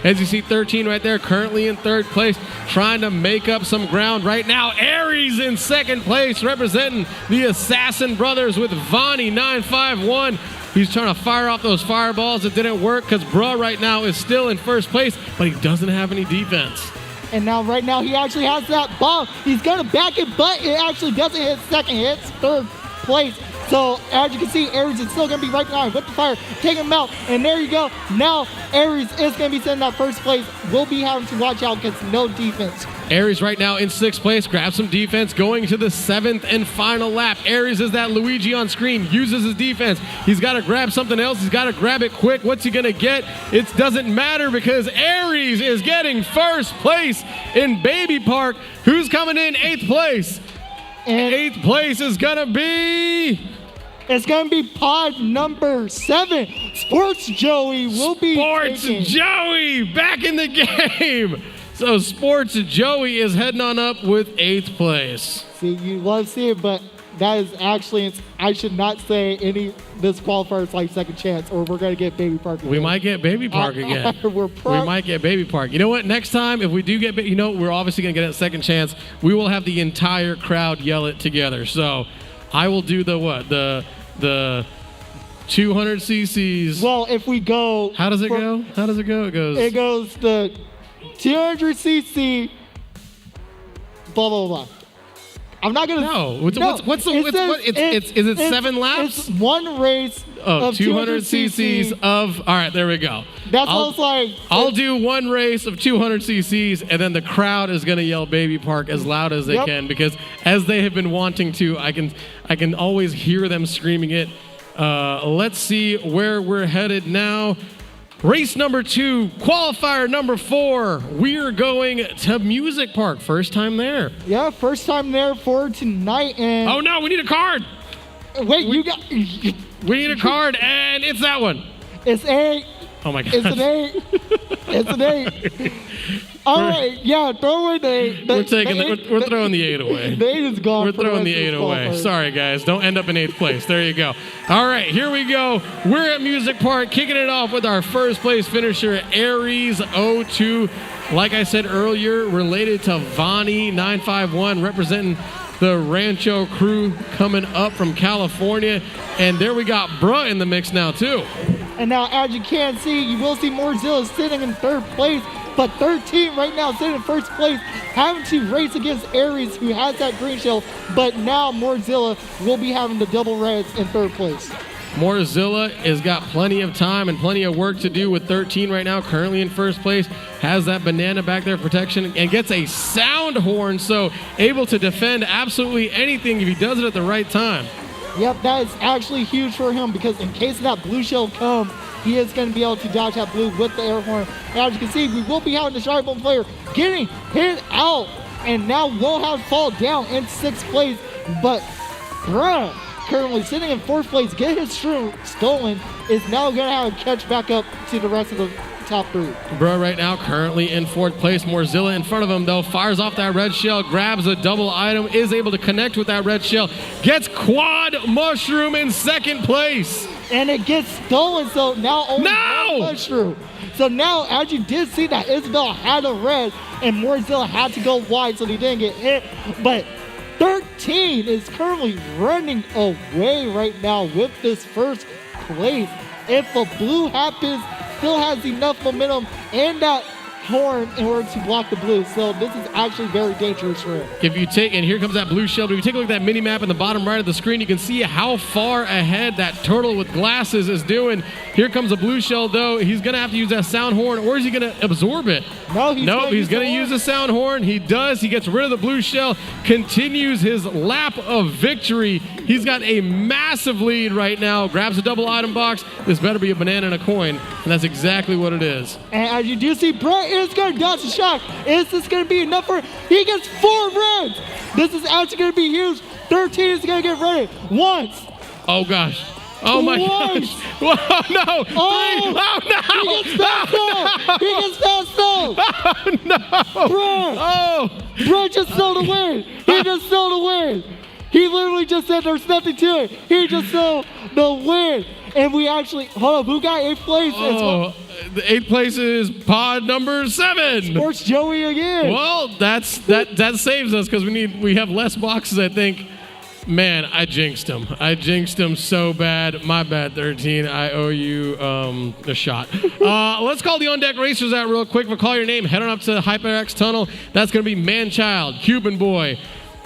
As you see, 13 right there, currently in 3rd place, trying to make up some ground right now. Aries in 2nd place, representing the Assassin Brothers with Vonnie 951. He's trying to fire off those fireballs. It didn't work because Bruh right now is still in 1st place, but he doesn't have any defense. And now, right now, he actually has that bomb. He's going to back it, but it actually doesn't hit 2nd. It hits 3rd place. So, as you can see, Aries is still going to be right behind with the fire. Take him out. And there you go. Now, Aries is going to be sitting at 1st place. We'll be having to watch out against no defense. Aries right now in 6th place, grabs some defense, going to the 7th and final lap. Aries is that Luigi on screen, uses his defense. He's got to grab something else. He's got to grab it quick. What's he going to get? It doesn't matter because Aries is getting 1st place in Baby Park. Who's coming in 8th place? And 8th place is going to be... It's going to be pod number 7. Sports Joey will be Joey back in the game. So Sports Joey is heading on up with 8th place. See, you love to see it, but that is actually, I should not say this qualifier is like second chance, or we're going to get Baby Park again. We might get Baby Park again. We might get Baby Park. You know what? Next time, if we do get, we're obviously going to get a second chance. We will have the entire crowd yell it together. So I will do the 200 cc's. Well, if we go... How does it go? It goes the 200 cc, blah, blah, blah. I'm not going to... No. Is it 7 laps? It's one race of 200 cc's of... All right, there we go. That's what it's like. I'll do one race of 200 cc's, and then the crowd is going to yell Baby Park as loud as they can, because as they have been wanting to, I can always hear them screaming it. Let's see where we're headed now. Race number 2, qualifier number 4. We are going to Music Park. First time there. Yeah, first time there for tonight. And oh no, we need a card. Wait, we need a card, and it's that one. It's 8. Oh my god. It's an 8. It's an 8. All right, yeah, throw away the 8. We're throwing the 8 away. The 8 is gone. We're throwing the 8 away. Sorry, guys. Don't end up in 8th place. There you go. All right, here we go. We're at Music Park, kicking it off with our first place finisher, Aries 02. Like I said earlier, related to Vonnie 951, representing the Rancho crew coming up from California. And there we got Bruh in the mix now, too. And now, as you can see, you will see Morzilla sitting in 3rd place, But 13 right now sitting in first place, having to race against Aries, who has that green shell. But now Morzilla will be having the double reds in third place. Morzilla has got plenty of time and plenty of work to do with 13 right now, currently in first place, has that banana back there for protection, and gets a sound horn, so able to defend absolutely anything if he does it at the right time. Yep, that is actually huge for him because in case that blue shell comes, he is going to be able to dodge that blue with the air horn. And as you can see, we will be having the Sharpbone player getting hit out, and now will have fall down in sixth place, but bruh, currently sitting in fourth place, get his shroom stolen, is now going to have to catch back up to the rest of the top three. Bro, right now, currently in fourth place. Morzilla in front of him, though, fires off that red shell, grabs a double item, is able to connect with that red shell, gets quad mushroom in second place. And it gets stolen, so now only one mushroom. So now, as you did see that Isabel had a red, and Morzilla had to go wide so he didn't get hit, but 13 is currently running away right now with this first place. If a blue happens, still has enough momentum and that horn in order to block the blue. So this is actually very dangerous for him. If you take, and here comes that blue shell, but if you take a look at that mini map in the bottom right of the screen, you can see how far ahead that turtle with glasses is doing. Here comes a blue shell, though. He's going to have to use that sound horn, or is he going to absorb it? No, he's going to use the sound horn. He does. He gets rid of the blue shell, continues his lap of victory. He's got a massive lead right now, grabs a double item box. This better be a banana and a coin, and that's exactly what it is. And as you do see, Brett is going to dodge the shock. Is this going to be enough for him? He gets 4 reds. This is actually going to be huge. 13 is going to get ready once. Oh, gosh. Oh, my gosh. Whoa, no. Oh, 3. Oh, no. He gets fast off. He gets fast off. Oh, no. Brett. Oh. Brett just stole the win. He just stole the win. He literally just said there's nothing to it. He just stole the win. And we actually, hold up, who got 8th place? Oh, the 8th place is pod number 7. Sports Joey again. Well, that saves us because we have less boxes, I think. Man, I jinxed him. I jinxed him so bad. My bad, 13. I owe you a shot. Let's call the on-deck racers out real quick. We'll call your name. Head on up to HyperX Tunnel. That's going to be Manchild, Cuban Boy,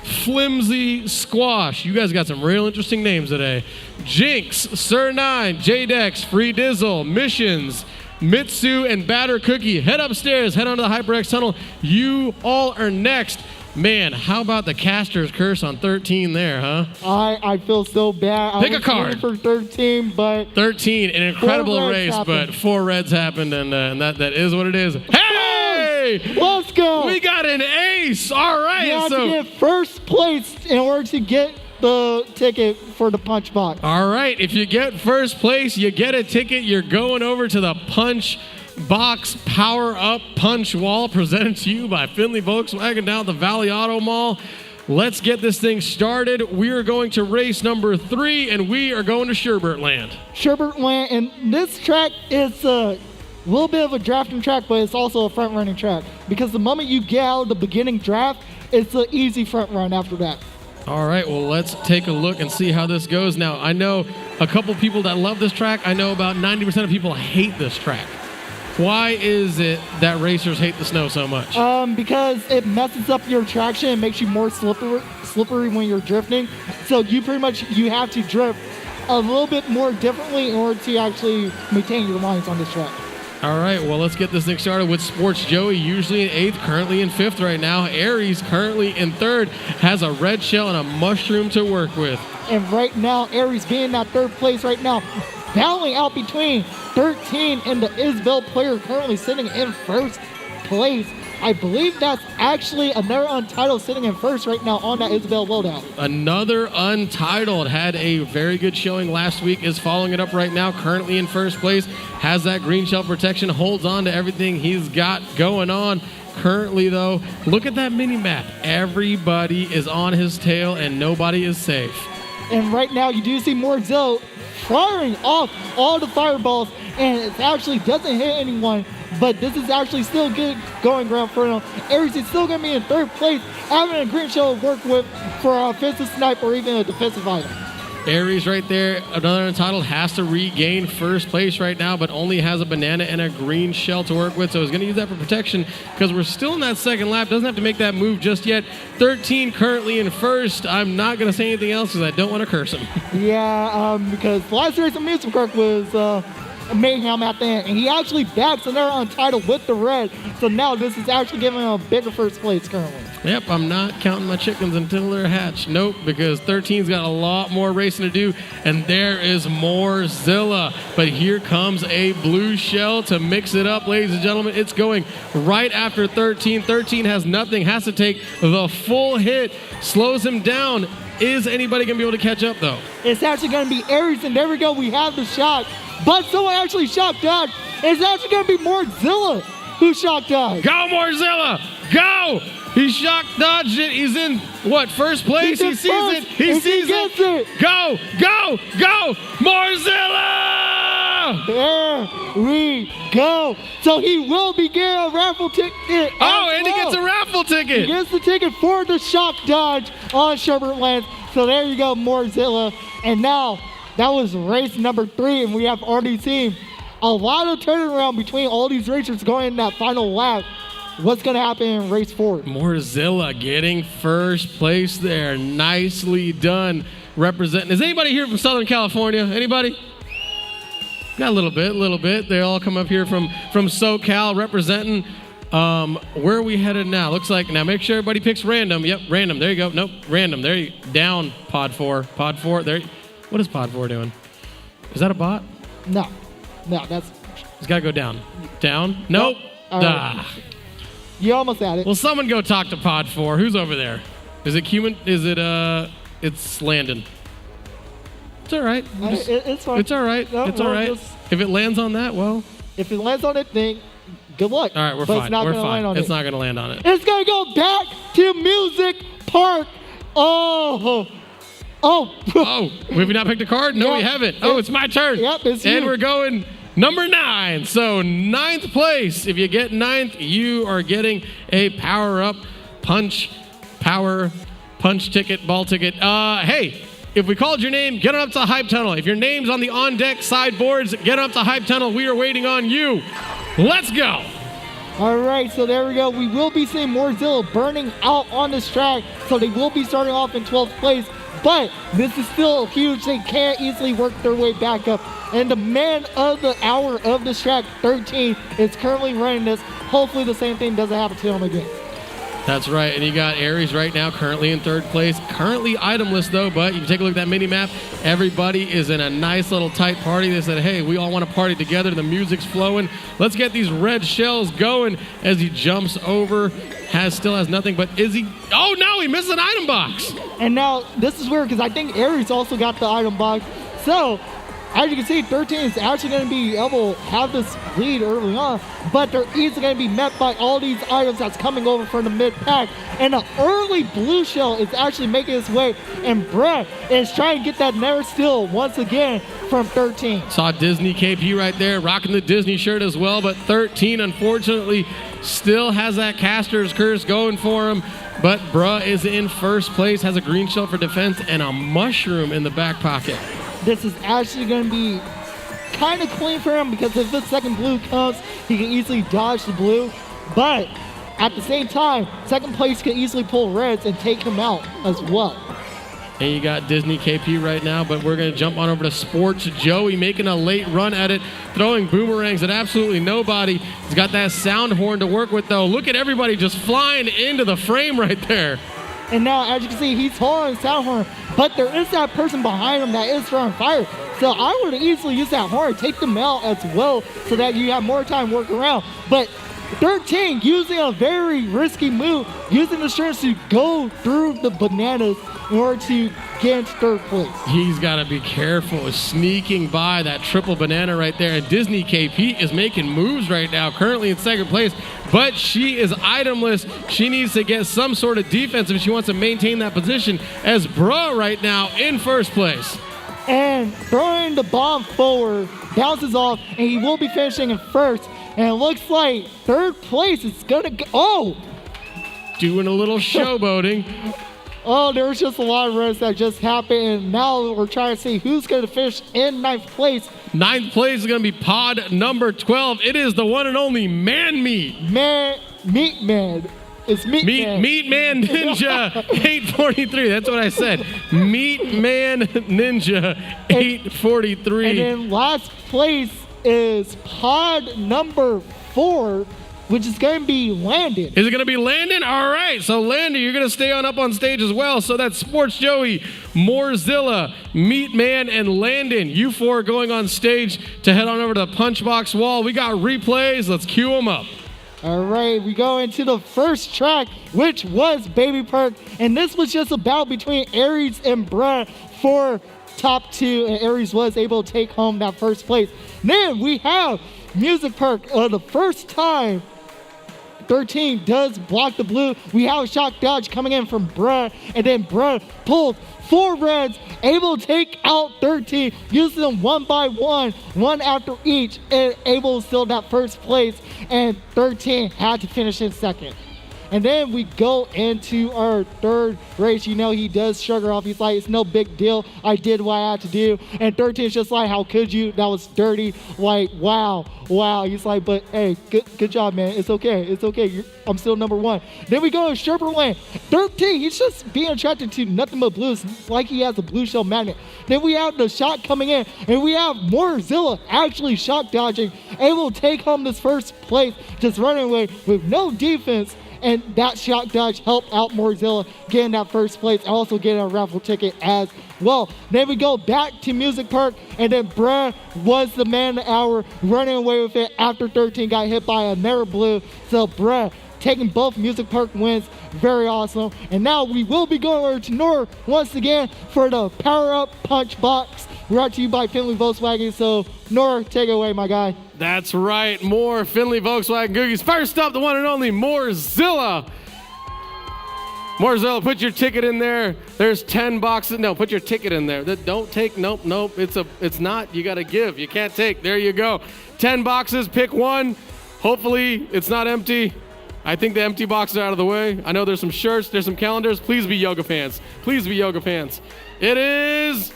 Flimsy Squash. You guys got some real interesting names today. Jinx, Sir9, J-Dex, Free Dizzle, Missions, Mitsu, and Batter Cookie. Head upstairs. Head onto the HyperX Tunnel. You all are next. Man, how about the caster's curse on 13 there, huh? I feel so bad. Pick a card. For 13, but 13, an incredible race, but 4 reds happened, and that is what it is. Hey! Let's go! We got an ace! All right. You have to get first place in order to get the ticket for the punch box. All right. If you get first place, you get a ticket. You're going over to the punch box power up punch wall presented to you by Findlay Volkswagen down at the Valley Auto Mall. Let's get this thing started. We are going to race number 3, and we are going to Sherbert Land. Sherbert Land, and this track is a little bit of a drafting track, but it's also a front running track because the moment you get out of the beginning draft, it's an easy front run after that. All right, well, let's take a look and see how this goes. Now, I know a couple people that love this track. I know about 90% of people hate this track. Why is it that racers hate the snow so much? Because it messes up your traction and makes you more slippery when you're drifting. So you have to drift a little bit more differently in order to actually maintain your lines on this track. All right, well, let's get this thing started with Sports Joey, usually in 8th, currently in 5th right now. Aries, currently in 3rd, has a red shell and a mushroom to work with. And right now, Aries being in that 3rd place right now, battling out between 13 and the Isabel player currently sitting in 1st place. I believe that's actually another Untitled sitting in 1st right now on that Isabel loadout. Another Untitled had a very good showing last week, is following it up right now, currently in 1st place, has that green shell protection, holds on to everything he's got going on. Currently, though, look at that mini-map. Everybody is on his tail and nobody is safe. And right now, you do see Morzilla firing off all the fireballs, and it actually doesn't hit anyone, but this is actually still good going ground for him. Aries is still going to be in 3rd place, having a green shell to work with for an offensive snipe or even a defensive item. Aries right there, another Untitled, has to regain first place right now, but only has a banana and a green shell to work with, so he's going to use that for protection because we're still in that second lap. Doesn't have to make that move just yet. 13 currently in first. I'm not going to say anything else because I don't want to curse him. Yeah, because last race amusement park was mayhem at the end, and he actually backs another Untitled with the red, so now this is actually giving him a bigger first place currently. Yep, I'm not counting my chickens until they're hatched. Nope, because 13's got a lot more racing to do, and there is more Zilla. But here comes a blue shell to mix it up, ladies and gentlemen. It's going right after 13. 13 has nothing, has to take the full hit, slows him down. Is anybody going to be able to catch up, though? It's actually going to be Aries, and there we go. We have the shot. But someone actually shock dodged. It's actually going to be Morzilla who shock dodged. Go, Morzilla! Go! He shock dodged it. He's in, what, first place? He sees it. He sees it. Go, go, go! Morzilla! There we go. So he will be getting a raffle ticket. Oh, and he gets a raffle ticket. He gets the ticket for the shock dodge on Sherbert Lance. So there you go, Morzilla. And now, that was race number 3, and we have already seen a lot of turnaround between all these racers going in that final lap. What's going to happen in race 4? Morzilla getting first place there. Nicely done representing. Is anybody here from Southern California? Anybody? Got a little bit. They all come up here from SoCal representing. Where are we headed now? Looks like, now make sure everybody picks random. Yep, random. There you go. Nope, random. There you down, pod 4. Pod 4. There. What is pod 4 doing? Is that a bot? No, that's... It's got to go down. Down? Nope. Right. You almost had it. Well, someone go talk to pod 4. Who's over there? Is it human? Is it, it's Landon. It's all right. It's fine. It's all right. No, it's all right. If it lands on that, well. If it lands on it, then good luck. All right, we're but fine. It's not we're gonna fine. Land on it's it. not going to land on it. It's going to go back to Music Park. Oh, have we not picked a card? No, we haven't. Oh, it's my turn. Yep, it's you. And we're going number 9. So 9th place. If you get 9th, you are getting a power-up power punch ticket, ball ticket. Hey, if we called your name, get on up to the hype tunnel. If your name's on the on-deck sideboards, get up to the hype tunnel. We are waiting on you. Let's go. All right, so there we go. We will be seeing Morzilla burning out on this track, so they will be starting off in 12th place. But this is still huge. They can't easily work their way back up. And the man of the hour of this track, 13, is currently running this. Hopefully the same thing doesn't happen to him again. That's right, and you got Aries right now currently in 3rd place. Currently itemless though, but you take a look at that mini map, everybody is in a nice little tight party. They said, hey, we all want to party together. The music's flowing. Let's get these red shells going as he jumps over. Still has nothing, but is he? Oh no, he missed an item box. And now this is weird because I think Aries also got the item box. So as you can see, 13 is actually going to be able to have this lead early on, but they're easily going to be met by all these items that's coming over from the mid-pack. And the early blue shell is actually making its way, and Brett is trying to get that never steal once again from 13. Saw Disney KP right there, rocking the Disney shirt as well, but 13, unfortunately, still has that caster's curse going for him. But Bruh is in first place, has a green shell for defense and a mushroom in the back pocket. This is actually going to be kind of clean for him because if the second blue comes, he can easily dodge the blue. But at the same time, second place can easily pull reds and take him out as well. And you got Disney KP right now, but we're going to jump on over to Sports Joey, making a late run at it, throwing boomerangs at absolutely nobody. He's got that sound horn to work with, though. Look at everybody just flying into the frame right there. And now, as you can see, he's holding sound horn, but there is that person behind him that is throwing fire. So I would easily use that horn, take them out as well, so that you have more time to work around. But 13 using a very risky move, using the strength to go through the bananas in order to get into 3rd place. He's got to be careful, sneaking by that triple banana right there. And Disney KP is making moves right now, currently in 2nd place, but she is itemless. She needs to get some sort of defense if she wants to maintain that position, as Bruh right now in 1st place. And throwing the bomb forward, bounces off, and he will be finishing in 1st. And it looks like 3rd place is gonna go. Doing a little showboating. Oh, there was just a lot of runs that just happened, and now we're trying to see who's going to finish in 9th place. 9th place is going to be pod number 12. It is the one and only Man Meat. Meat Man. It's Meat Man. Meat Man Ninja 843. That's what I said. Meat Man Ninja 843. And then last place is pod number 4, which is going to be Landon. Is it going to be Landon? All right. So, Landon, you're going to stay on up on stage as well. So, that's Sports Joey, Moorzilla, Meat Man, and Landon. You four are going on stage to head on over to the Punchbox Wall. We got replays. Let's cue them up. All right, we go into the first track, which was Baby Perk. And this was just a battle between Aries and Brad for top 2. And Aries was able to take home that first place. Then we have Music Perk. The first time 13 does block the blue. We have a shock dodge coming in from Brad. And then Brad pulled 4 reds, able to take out 13, using them one by one after each, and able to steal that first place. And 13 had to finish in second. And then we go into our third race. You know, he does shrug her off. He's like, it's no big deal. I did what I had to do. And 13 is just like, how could you? That was dirty. Like, wow. He's like, but hey, good job, man. It's okay. I'm still number 1. Then we go to Sherper Lane. 13, he's just being attracted to nothing but blues, like he has a blue shell magnet. Then we have the shot coming in, and we have Moorzilla actually shock dodging, able to take home this first place, just running away with no defense. And that shock dodge helped out Moorzilla getting that first place, also getting a raffle ticket as well. Then we go back to Music Park, and then Brad was the man of the hour, running away with it after 13 got hit by another blue. So Brad taking both Music Park wins, very awesome. And now we will be going over to Nora once again for the Power Up Punch Box, brought to you by Findlay Volkswagen. So Nora, take it away, my guy. That's right, more Findlay Volkswagen cookies. First up, the one and only Moorzilla. Moorzilla, put your ticket in there. There's 10 boxes. No, put your ticket in there. Don't take, nope. It's not, you gotta give. You can't take, there you go. 10 boxes, pick one. Hopefully it's not empty. I think the empty boxes are out of the way. I know there's some shirts, there's some calendars. Please be yoga fans. Please be yoga fans. It is...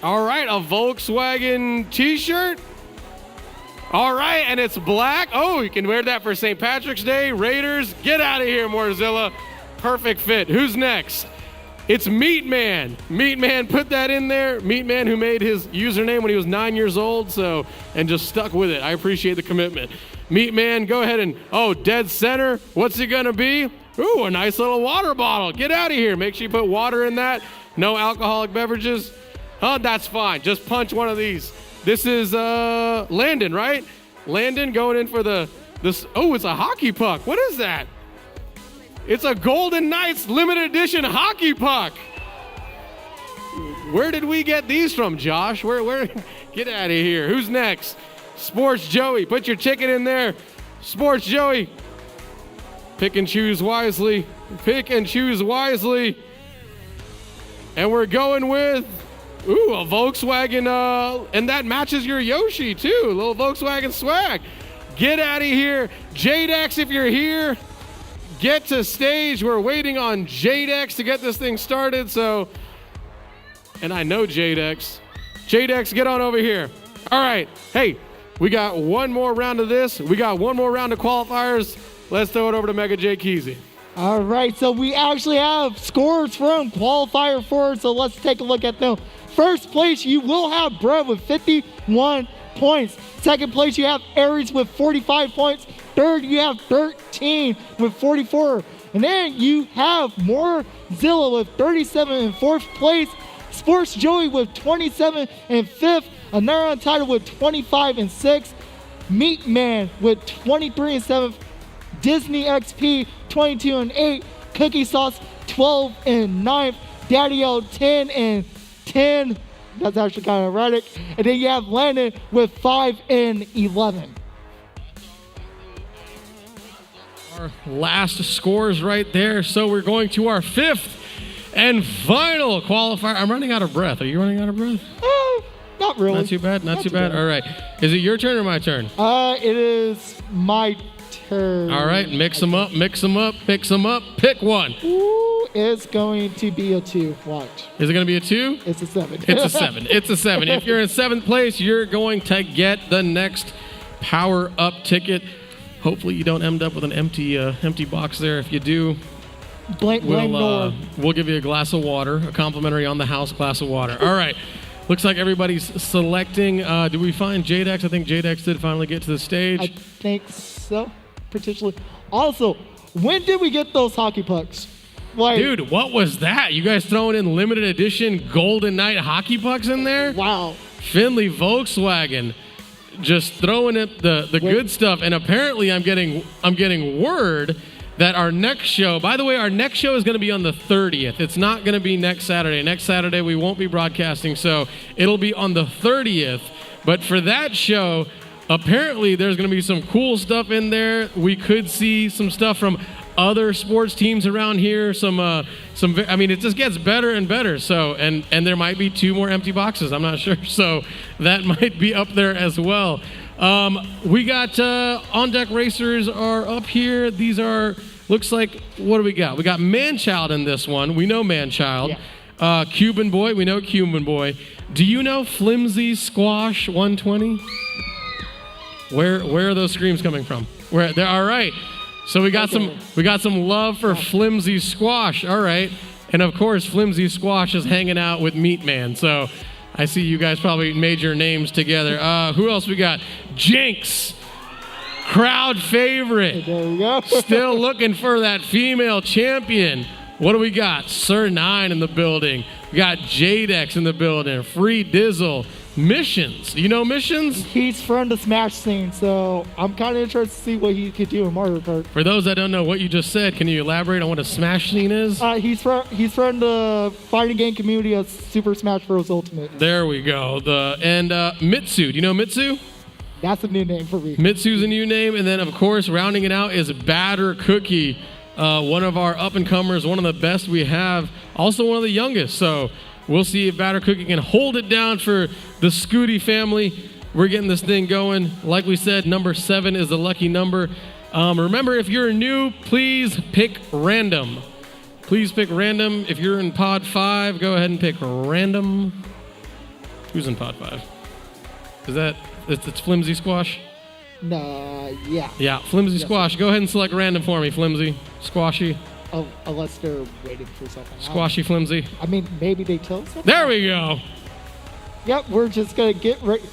All right, a Volkswagen t-shirt. All right, and it's black. Oh, you can wear that for St. Patrick's Day. Raiders, get out of here, Moorzilla. Perfect fit. Who's next? It's Meat Man. Meat Man, put that in there. Meat Man, who made his username when he was 9 years old, and just stuck with it. I appreciate the commitment. Meat Man, go ahead and, dead center. What's it gonna be? Ooh, a nice little water bottle. Get out of here. Make sure you put water in that. No alcoholic beverages. Oh, that's fine. Just punch one of these. This is Landon, right? Landon going in for this. Oh, it's a hockey puck. What is that? It's a Golden Knights limited edition hockey puck. Where did we get these from, Josh? Where? Get out of here. Who's next? Sports Joey. Put your ticket in there. Sports Joey. Pick and choose wisely. Pick and choose wisely. And we're going with... Ooh, a Volkswagen, and that matches your Yoshi, too. A little Volkswagen swag. Get out of here. Jadex, if you're here, get to stage. We're waiting on Jadex to get this thing started, and I know Jadex. Jadex, get on over here. All right. Hey, we got one more round of this. We got one more round of qualifiers. Let's throw it over to Mega J Keezy. All right, so we actually have scores from Qualifier 4, so let's take a look at them. First place, you will have Brad with 51 points. Second place, you have Aries with 45 points. Third, you have 13 with 44. And then you have Moorzilla with 37 in fourth place. Sports Joey with 27 in fifth. Another Untitled with 25 in sixth. Meat Man with 23 in seventh. Disney XP 22 and 8. Cookie Sauce 12 and 9th. Daddy O 10 and 10. That's actually kind of erratic. And then you have Landon with 5 and 11. Our last scores right there. So we're going to our fifth and final qualifier. I'm running out of breath. Are you running out of breath? Not really. Not too bad. Not too bad. All right. Is it your turn or my turn? It is my turn. All right, mix them up, mix them up, mix them up. Pick one. Ooh, it's going to be a 2. Watch. Is it going to be a 2? It's a 7. It's a 7. It's a 7. If you're in 7th place, you're going to get the next power-up ticket. Hopefully you don't end up with an empty box there. If you do, blame Nora. we'll give you a glass of water, a complimentary on-the-house glass of water. All right. Looks like everybody's selecting. Did we find J-Dex? I think J-Dex did finally get to the stage. I think so, potentially. Also, when did we get those hockey pucks? Like, dude, what was that? You guys throwing in limited edition Golden Knight hockey pucks in there? Wow. Findlay Volkswagen just throwing it the good stuff. And apparently I'm getting word that our next show, by the way, our next show is going to be on the 30th. It's not going to be next Saturday. Next Saturday we won't be broadcasting, so it'll be on the 30th. But for that show, apparently there's going to be some cool stuff in there. We could see some stuff from other sports teams around here. I mean, it just gets better and better. So, and there might be 2 more empty boxes. I'm not sure. So that might be up there as well. We got on deck racers are up here. These are, looks like, what do we got? We got Manchild in this one. We know Manchild. Yeah. Cuban Boy. We know Cuban Boy. Do you know Flimsy Squash 120? Where are those screams coming from? Where they're all right. So we got some love for Flimsy Squash. All right. And of course, Flimsy Squash is hanging out with Meat Man. So I see you guys probably made your names together. Who else we got? Jinx. Crowd favorite. There we go. Still looking for that female champion. What do we got? Sir 9 in the building. We got J-Dex in the building. Free Dizzle. Missions. Do you know Missions? He's from the Smash scene, so I'm kind of interested to see what he could do in Mario Kart. For those that don't know what you just said, can you elaborate on what a Smash scene is? He's from the fighting game community of Super Smash Bros. Ultimate. There we go. Mitsu. Do you know Mitsu? That's a new name for me. Mitsu's a new name, and then of course rounding it out is Batter Cookie, one of our up-and-comers, one of the best we have, also one of the youngest. So we'll see if Batter Cookie can hold it down for the Scooty family. We're getting this thing going. Like we said, number 7 is the lucky number. Remember, if you're new, please pick random. Please pick random. If you're in pod 5, go ahead and pick random. Who's in pod 5? Is that, it's Flimsy Squash? No, yeah. Yeah, Flimsy Squash. Go ahead and select random for me, Flimsy. Squashy. Oh, unless they're waiting for something. Squashy Flimsy. I mean, maybe they tell us something. There we go. Yep, we're just going to get ready.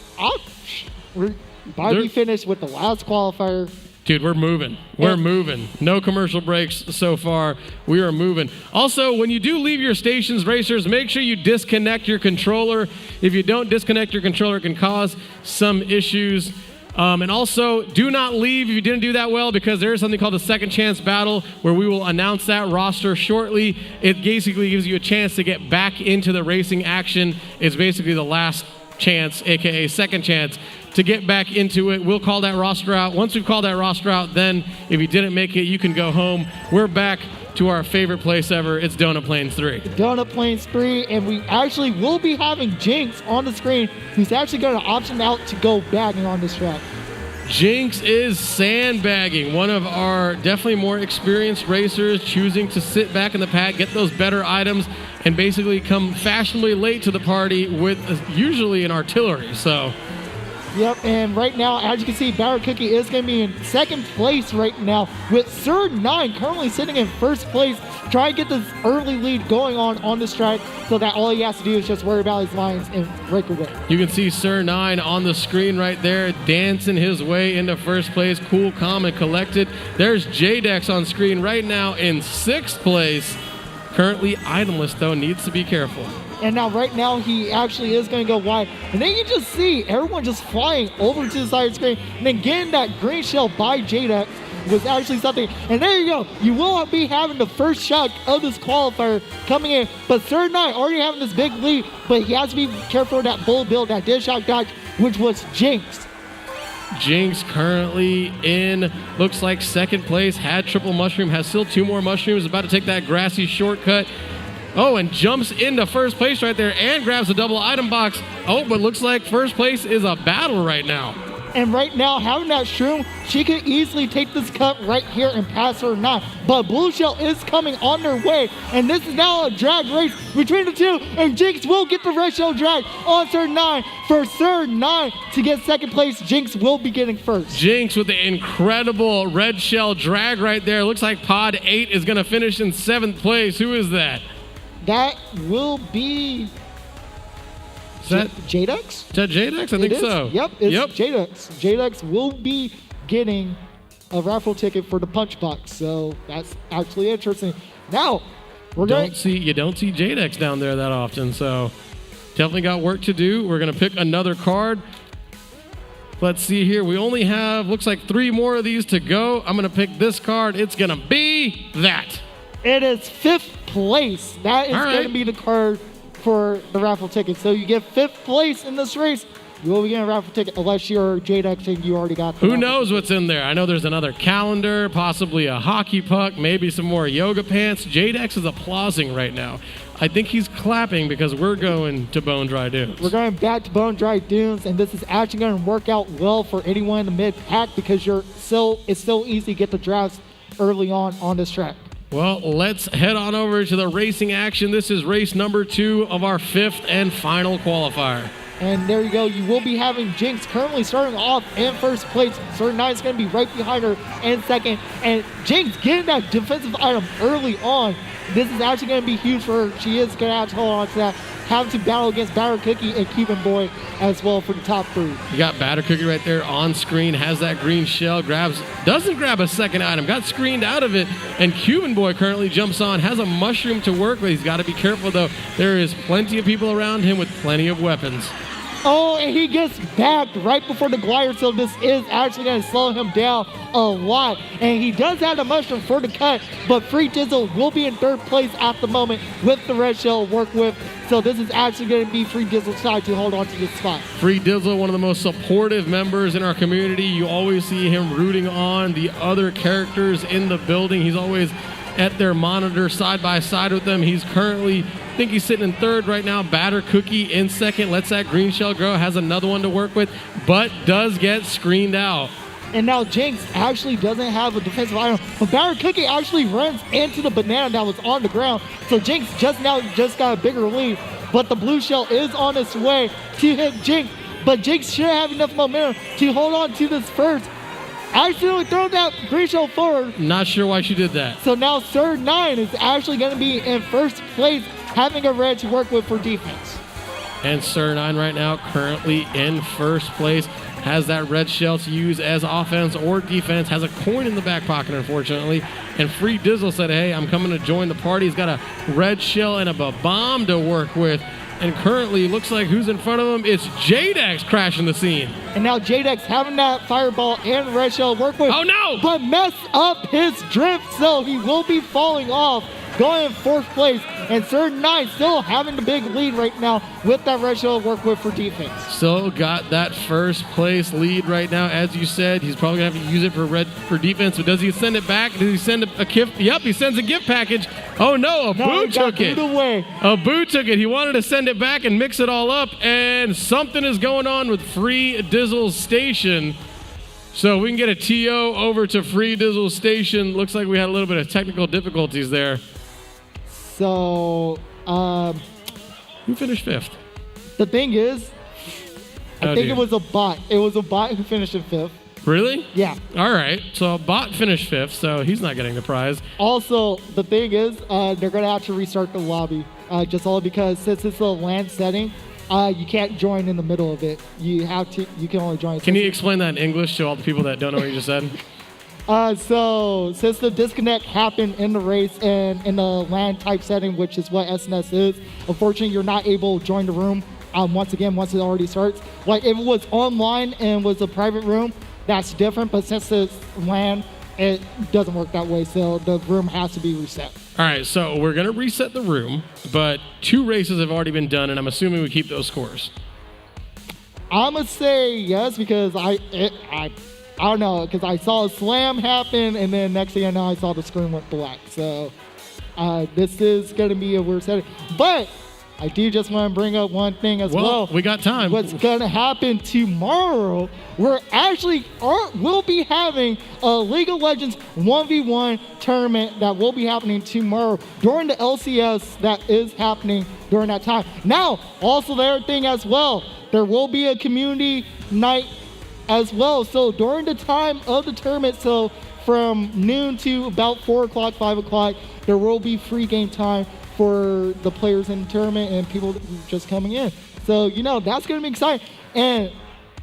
We're about to be finished with the last qualifier. Dude, we're moving. We're moving. No commercial breaks so far. We are moving. Also, when you do leave your stations, racers, make sure you disconnect your controller. If you don't disconnect your controller, it can cause some issues. And also, do not leave if you didn't do that well, because there is something called the Second Chance Battle where we will announce that roster shortly. It basically gives you a chance to get back into the racing action. It's basically the last chance, aka second chance, to get back into it. We'll call that roster out. Once we've called that roster out, then if you didn't make it, you can go home. We're back to our favorite place ever. It's Donut Plains 3. Donut Plains 3, and we actually will be having Jinx on the screen, who's actually going to option out to go bagging on this track. Jinx is sandbagging, one of our definitely more experienced racers, choosing to sit back in the pack, get those better items, and basically come fashionably late to the party with usually an artillery. So, yep, and right now, as you can see, Batter Cookie is going to be in second place right now, with Sir 9 currently sitting in first place, trying to get this early lead going on this track, so that all he has to do is just worry about his lines and break away. You can see Sir 9 on the screen right there, dancing his way into first place, cool, calm, and collected. There's J-Dex on screen right now in sixth place. Currently itemless, though, needs to be careful. And now, right now, he actually is going to go wide. And then you just see everyone just flying over to the side of the screen. And then getting that green shell by J-Dex was actually something. And there you go. You will be having the first shot of this qualifier coming in. But Sir 9 already having this big lead. But he has to be careful of that bull build, that dead shot dodge, which was Jinx. Jinx currently in, looks like second place, had triple mushroom, has still 2 more mushrooms, about to take that grassy shortcut. Oh, and jumps into first place right there and grabs a double item box. Oh, but looks like first place is a battle right now. And right now, having that shroom, she could easily take this cut right here and pass her 9. But Blue Shell is coming on their way. And this is now a drag race between the two. And Jinx will get the Red Shell drag on turn 9. For turn 9 to get second place, Jinx will be getting first. Jinx with the incredible Red Shell drag right there. Looks like Pod 8 is going to finish in 7th place. Who is that? That will be... Is that Jadex? Is that Jadex? I think so. Yep, it's Jadex. Jadex will be getting a raffle ticket for the punch box, so that's actually interesting. Now, you don't see Jadex down there that often, so definitely got work to do. We're gonna pick another card. Let's see here. We only have, looks like 3 more of these to go. I'm gonna pick this card. It's gonna be that. It is 5th place. That is going to be the card for the raffle ticket. So you get 5th place in this race, you will be getting a raffle ticket unless you're Jadex and you already got the Who knows what's in there? I know there's another calendar, possibly a hockey puck, maybe some more yoga pants. Jadex is applauding right now. I think he's clapping because we're going to Bone Dry Dunes. We're going back to Bone Dry Dunes, and this is actually going to work out well for anyone in the mid-pack because it's so easy to get the drafts early on this track. Well, let's head on over to the racing action. This is race number 2 of our 5th and final qualifier. And there you go. You will be having Jinx currently starting off in 1st place. Turn 9 is going to be right behind her in 2nd. And Jinx getting that defensive item early on. This is actually going to be huge for her. She is going to have to hold on to that. Having to battle against Batter Cookie and Cuban Boy as well for the top 3. You got Batter Cookie right there on screen, has that green shell, doesn't grab a second item, got screened out of it, and Cuban Boy currently jumps on, has a mushroom to work with. He's got to be careful though. There is plenty of people around him with plenty of weapons. Oh, and he gets backed right before the glider, so this is actually going to slow him down a lot. And he does have the mushroom for the cut, but Free Dizzle will be in 3rd place at the moment with the red shell to work with. So this is actually going to be Free Dizzle's side to hold on to this spot. Free Dizzle, one of the most supportive members in our community. You always see him rooting on the other characters in the building. He's always at their monitor side by side with them. He's currently, I think he's sitting in 3rd right now. Batter Cookie in 2nd. Lets that green shell grow. Has another one to work with, but does get screened out. And now Jinx actually doesn't have a defensive item, but Batter Cookie actually runs into the banana that was on the ground. So Jinx just got a bigger lead, but the blue shell is on its way to hit Jinx. But Jinx should have enough momentum to hold on to this first. Accidentally throw that green shell forward. Not sure why she did that. So now Sir 9 is actually going to be in 1st place, having a red to work with for defense. And Sir 9 right now currently in 1st place. Has that red shell to use as offense or defense. Has a coin in the back pocket, unfortunately. And Free Dizzle said, hey, I'm coming to join the party. He's got a red shell and a bomb to work with. And currently, looks like who's in front of him? It's Jadex crashing the scene. And now Jadex having that fireball and red shell work with. Oh, no! But mess up his drift, so he will be falling off, going in 4th place. And Sir 9 still having the big lead right now with that red shell work with for defense. Still got that 1st place lead right now. As you said, he's probably going to have to use it for defense. But does he send it back? Does he send a gift? Yep, he sends a gift package. Oh, no, Boo took it. Boo took it. He wanted to send it back and mix it all up. And something is going on with Free Dizzle's station. So we can get a TO over to Free Dizzle's station. Looks like we had a little bit of technical difficulties there. So, who finished 5th? The thing is, I think it was a bot. It was a bot who finished in 5th. Really? Yeah. All right. So a bot finished 5th, so he's not getting the prize. Also, the thing is, they're going to have to restart the lobby. Just all because since it's a LAN setting, you can't join in the middle of it. You can only join. Can you explain that in English to all the people that don't know what you just said? So since the disconnect happened in the race and in the LAN type setting, which is what SNS is, unfortunately you're not able to join the room once it already starts. Like if it was online and was a private room, that's different, but since it's LAN, it doesn't work that way, so the room has to be reset. All right, so we're gonna reset the room, but 2 races have already been done, and I'm assuming we keep those scores. I'm gonna say yes because I don't know, because I saw a slam happen, and then next thing I know, I saw the screen went black. So this is going to be a weird setting. But I do just want to bring up one thing as well. We got time. What's going to happen tomorrow, we'll be having a League of Legends 1v1 tournament that will be happening tomorrow during the LCS that is happening during that time. Now, also the other thing as well, there will be a community night as well. So during the time of the tournament, so from noon to about 4 o'clock, 5 o'clock, there will be free game time for the players in the tournament and people just coming in. So, that's going to be exciting. And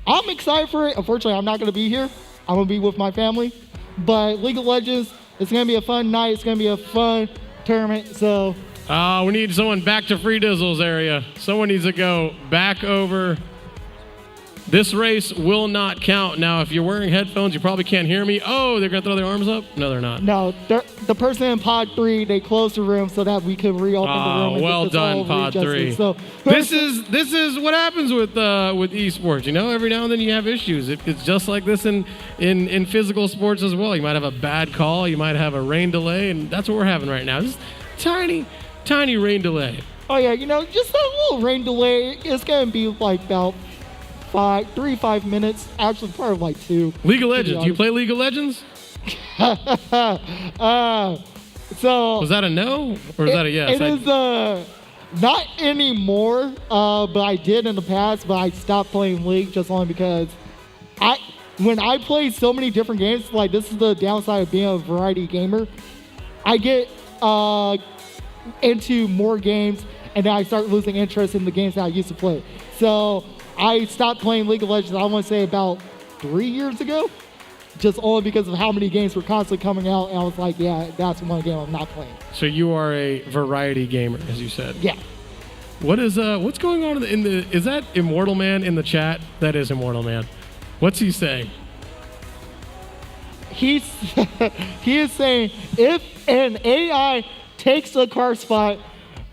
I'm excited for it. Unfortunately, I'm not going to be here. I'm going to be with my family. But League of Legends, it's going to be a fun night. It's going to be a fun tournament. So, we need someone back to Free Dizzle's area. Someone needs to go back over. This race will not count. Now, if you're wearing headphones, you probably can't hear me. Oh, they're going to throw their arms up? No, they're not. No, the person in Pod 3, they closed the room so that we could reopen the room. And well done, Pod 3. So, this is what happens with esports. Every now and then you have issues. It's just like this in physical sports as well. You might have a bad call. You might have a rain delay, and that's what we're having right now. Just tiny rain delay. Oh, yeah, just a little rain delay. It's going to be like about 5 minutes, actually probably like 2. League of Legends. Do you play League of Legends? So was that a no or is that a yes? It is not anymore, but I did in the past, but I stopped playing League just only because when I play so many different games, like this is the downside of being a variety gamer, I get into more games and then I start losing interest in the games that I used to play. So I stopped playing League of Legends, I want to say about 3 years ago, just only because of how many games were constantly coming out, and I was like, yeah, that's one game I'm not playing. So you are a variety gamer, as you said. Yeah. What's going on is that Immortal Man in the chat? That is Immortal Man. What's he saying? He is saying, if an AI takes a car spot,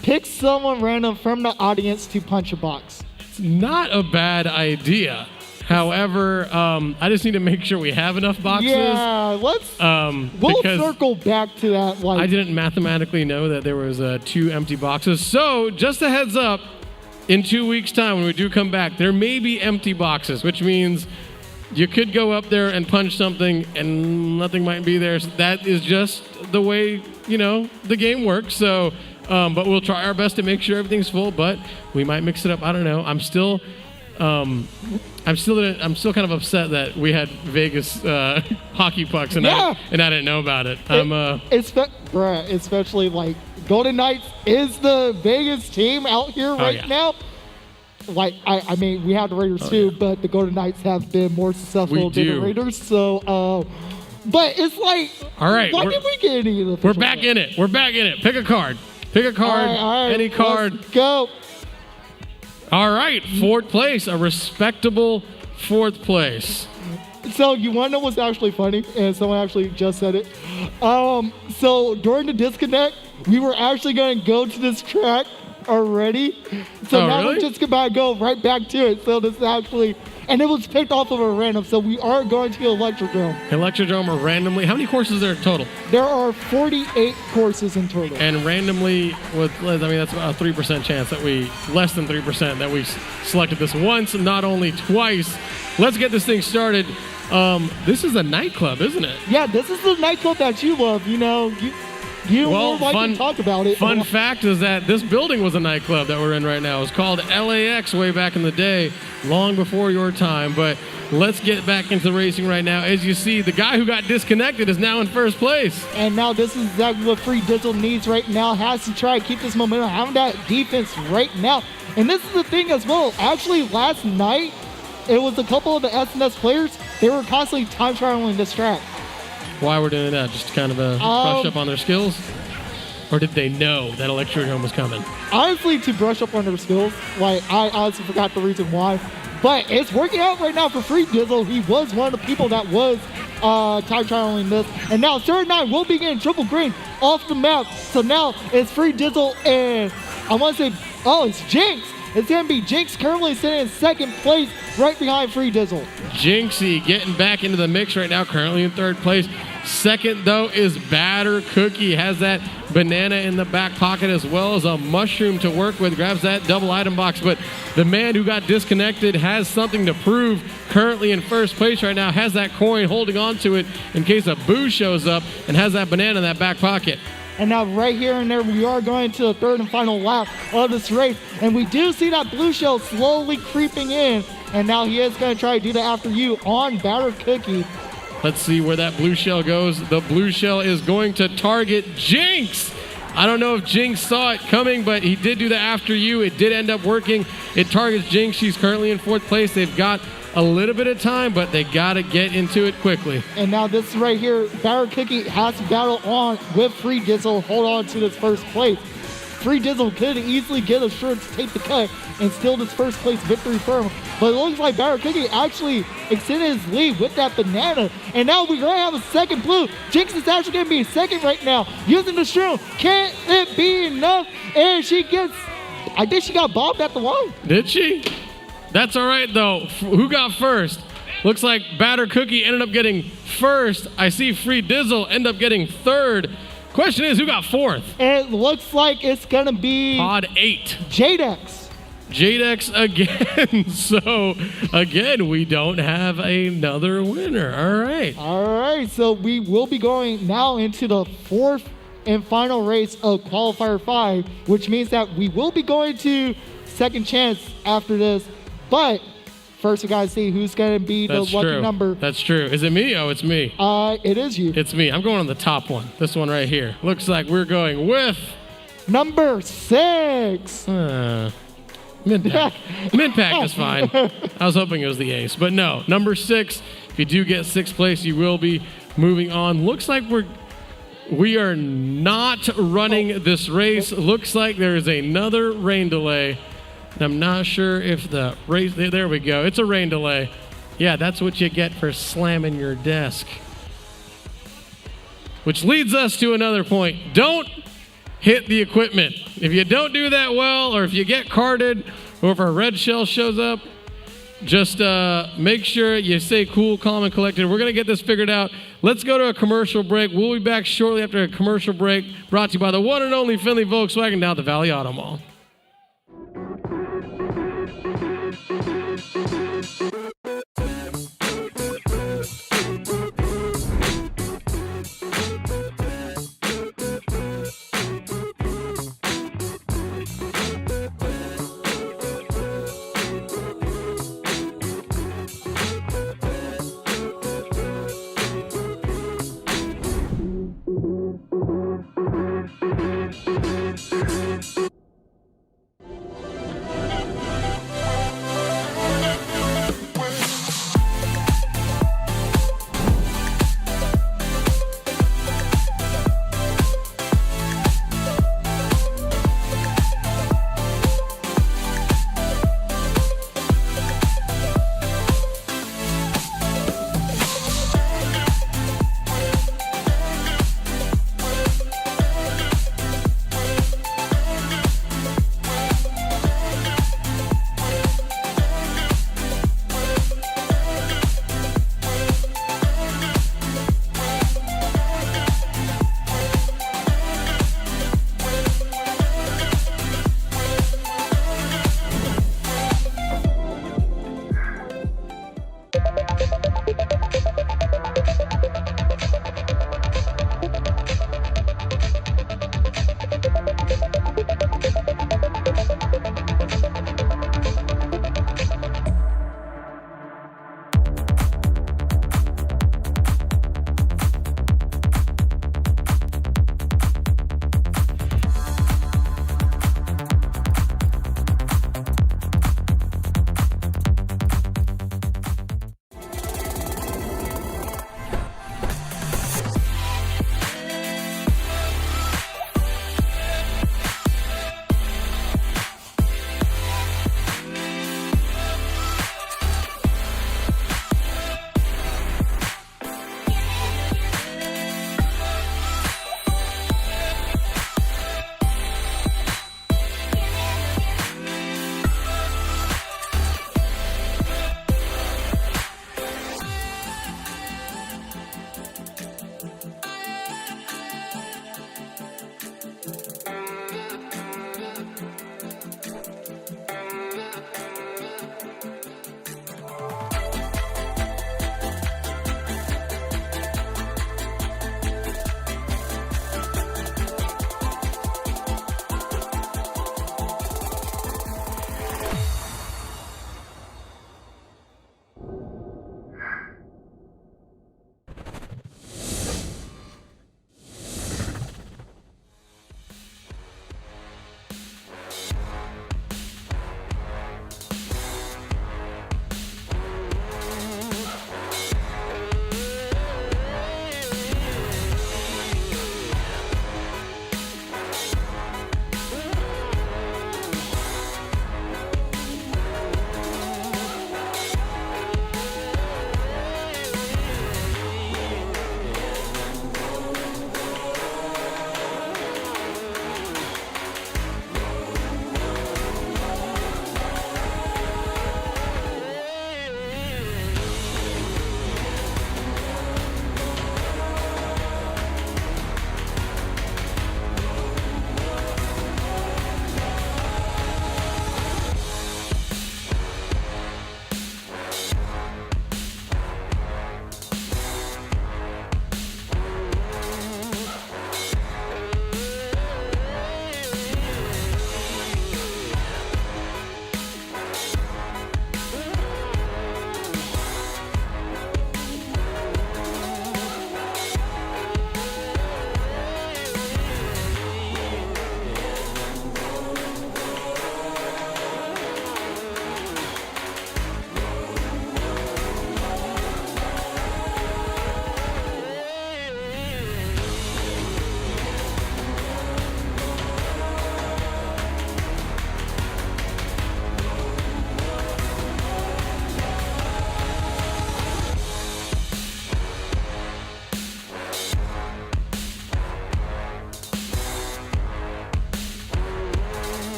pick someone random from the audience to punch a box. Not a bad idea. However, I just need to make sure we have enough boxes. Yeah, we'll circle back to that. I didn't mathematically know that there was 2 empty boxes. So just a heads up, in 2 weeks' time when we do come back, there may be empty boxes, which means you could go up there and punch something and nothing might be there. So that is just the way, the game works. So but we'll try our best to make sure everything's full, but we might mix it up. I don't know. I'm still kind of upset that we had Vegas hockey pucks and I didn't know about it. Especially like Golden Knights is the Vegas team out here right now. Like I mean, we have the Raiders too, but the Golden Knights have been more successful than the Raiders. So, but it's like, all right, why did we get any of the? We're back in it. We're back in it. Pick a card. Pick a card, all right, any card. Let's go. All right, 4th place, a respectable 4th place. So you want to know what's actually funny? And someone actually just said it. So during the disconnect, we were actually going to go to this track already. So now we're just about to go right back to it. So this is actually, and it was picked off of a random. So we are going to Electrodrome. Electrodrome are randomly, how many courses are there total? There are 48 courses in total. And randomly, that's about a 3% chance that less than 3% that we selected this once, not only twice. Let's get this thing started. This is a nightclub, isn't it? Yeah, this is the nightclub that you love. You don't like to talk about it. Fun fact is that this building was a nightclub that we're in right now. It was called LAX way back in the day, long before your time. But let's get back into racing right now. As you see, the guy who got disconnected is now in 1st place. And now this is exactly what Free Dizzle needs right now. Has to try to keep this momentum, having that defense right now. And this is the thing as well. Actually, last night, it was a couple of the SNS players. They were constantly time trialing this track. Why we're doing that? Just kind of a brush up on their skills? Or did they know that Electrodrome was coming? Honestly, to brush up on their skills. Like, I honestly forgot the reason why. But it's working out right now for Free Dizzle. He was one of the people that was time trialing this. And now Third 9 will be getting triple green off the map. So now it's Free Dizzle and I want to say, it's Jinx. It's going to be Jinx currently sitting in 2nd place right behind Free Dizzle. Jinxie getting back into the mix right now, currently in 3rd place. 2nd, though, is Batter Cookie. Has that banana in the back pocket as well as a mushroom to work with. Grabs that double item box, but the man who got disconnected has something to prove. Currently in first place right now, has that coin holding on to it in case a Boo shows up, and has that banana in that back pocket. And now right here and there, we are going to the third and final lap of this race. And we do see that blue shell slowly creeping in. And now he is going to try to do the after you on Batter Cookie. Let's see where that blue shell goes. The blue shell is going to target Jinx. I don't know if Jinx saw it coming, but he did do the after you. It did end up working. It targets Jinx. She's currently in fourth place. They've got a little bit of time, but they got to get into it quickly. And now this right here, Batter Cookie has to battle on with Free Dizzle, hold on to this first place. Free Dizzle could easily get a short to take the cut and steal this first place victory firm. But it looks like Batter Cookie actually extended his lead with that banana. And now we're going to have a second blue. Jinx is actually going to be second right now using the shroom. Can it be enough? And she gets, I think she got bobbed at the line. Did she? That's all right, though. Who got first? Looks like Batter Cookie ended up getting first. I see Free Dizzle end up getting third. Question is, who got fourth? It looks like it's going to be Pod 8. Jadex. Jadex again. So, again, we don't have another winner. All right. All right, so we will be going now into the fourth and final race of Qualifier 5, which means that we will be going to second chance after this. But first, we got to see who's going to be the lucky number. That's true. Is it me? Oh, it's me. It is you. It's me. I'm going on the top one. This one right here. Looks like we're going with number 6. Mid-pack. Mid-pack is fine. I was hoping it was the ace, but no. Number 6. If you do get 6th place, you will be moving on. Looks like we are not running this race. Looks like there is another rain delay. I'm not sure if the race, there we go. It's a rain delay. Yeah, that's what you get for slamming your desk. Which leads us to another point. Don't hit the equipment. If you don't do that well, or if you get carded, or if a red shell shows up, just make sure you stay cool, calm, and collected. We're going to get this figured out. Let's go to a commercial break. We'll be back shortly after a commercial break, brought to you by the one and only Findlay Volkswagen down at the Valley Auto Mall.